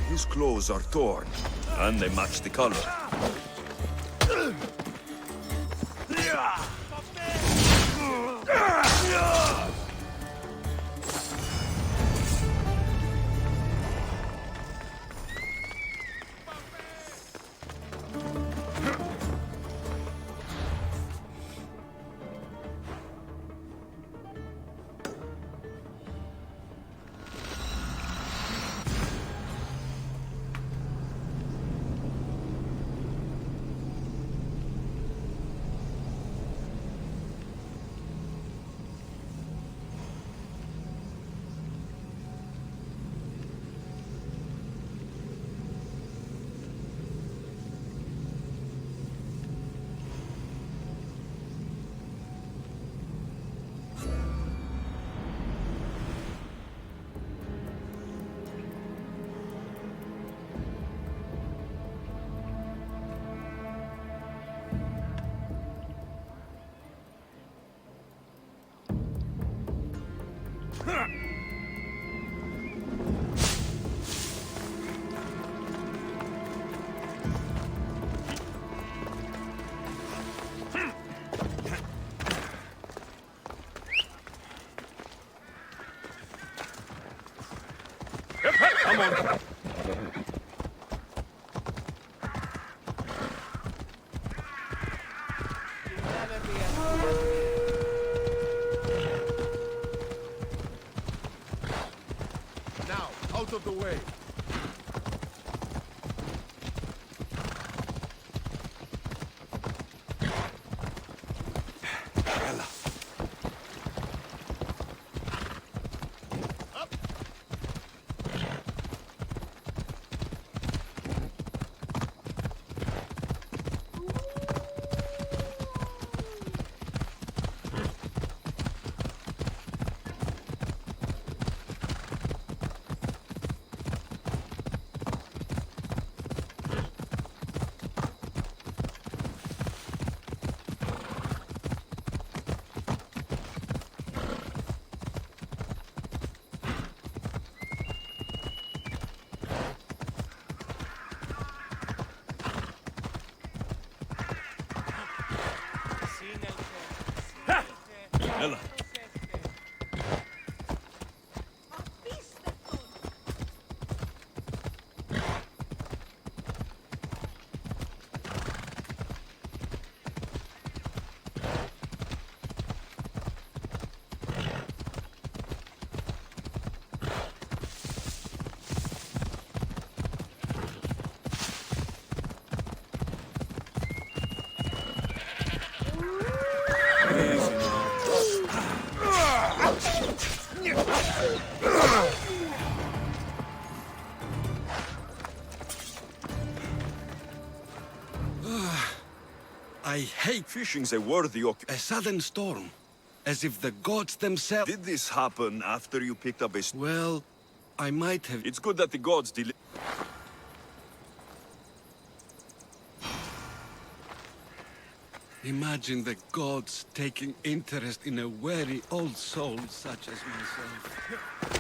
His clothes are torn, and they match the color. Come on. Now, out of the way. Ella. I hate fishing's a worthy a sudden storm, as if the gods themselves... Did this happen after you picked up a... Well, I might have... It's good that the gods Imagine the gods taking interest in a weary old soul such as myself.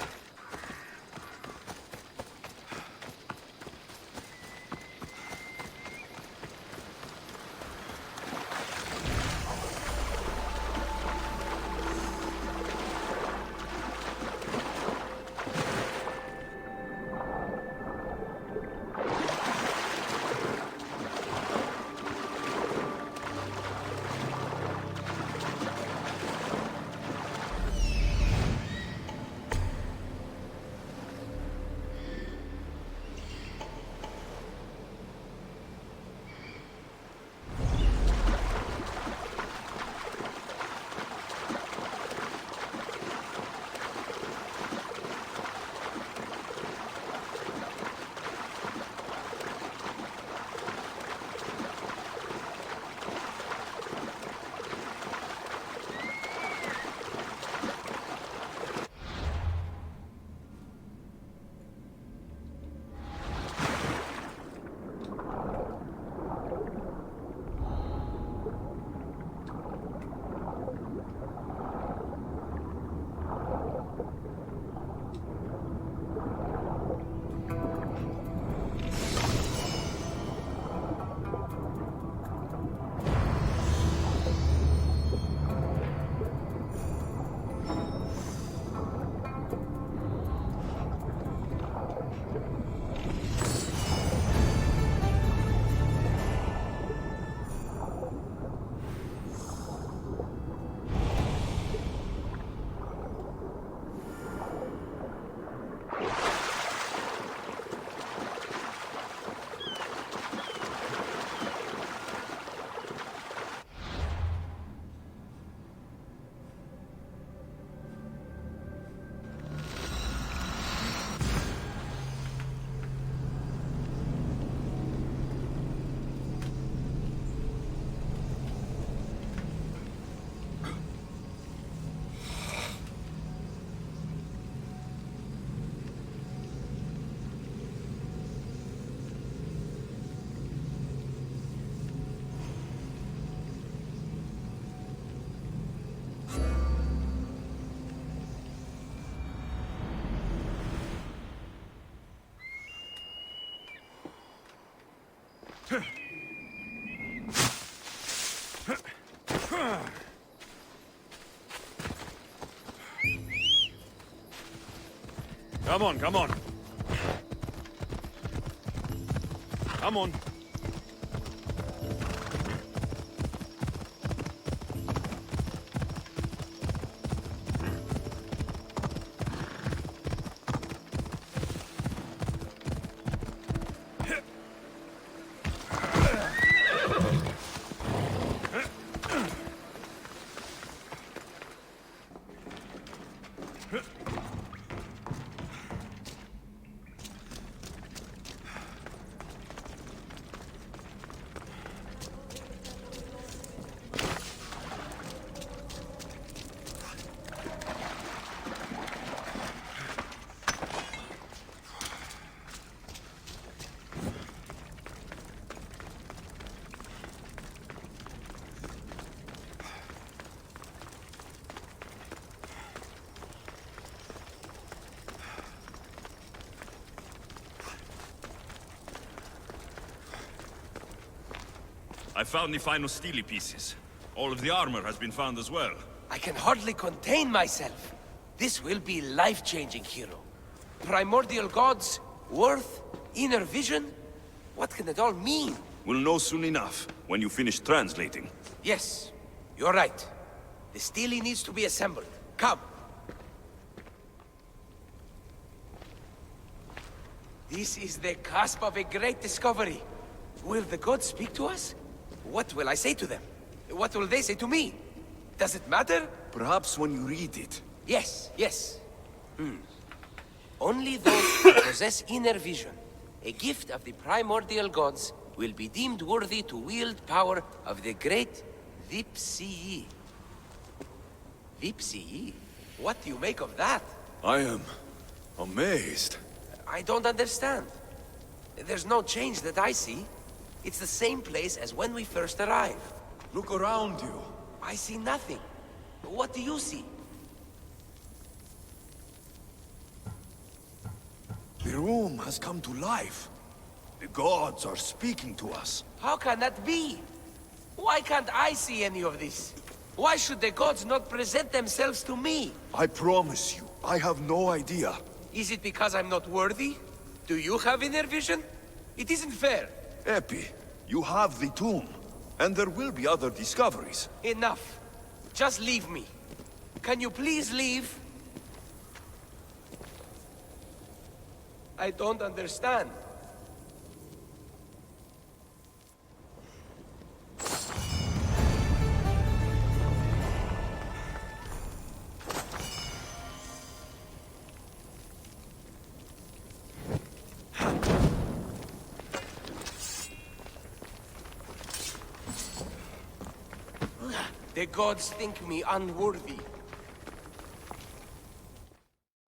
Come on, come on. Come on. I found the final steely pieces. All of the armor has been found as well. I can hardly contain myself. This will be life-changing, hero. Primordial gods, worth, inner vision. What can it all mean? We'll know soon enough, when you finish translating. Yes, you're right. The steely needs to be assembled. Come. This is the cusp of a great discovery. Will the gods speak to us? What will I say to them? What will they say to me? Does it matter? Perhaps when you read it. Yes, yes. Only those who possess inner vision, a gift of the primordial gods, will be deemed worthy to wield power of the great Vipsii. Vipsii? What do you make of that? I am amazed. I don't understand. There's no change that I see. It's the same place as when we first arrived. Look around you. I see nothing. What do you see? The room has come to life. The gods are speaking to us. How can that be? Why can't I see any of this? Why should the gods not present themselves to me? I promise you, I have no idea. Is it because I'm not worthy? Do you have inner vision? It isn't fair. Epi, you have the tomb, and there will be other discoveries. Enough. Just leave me. Can you please leave? I don't understand. The gods think me unworthy.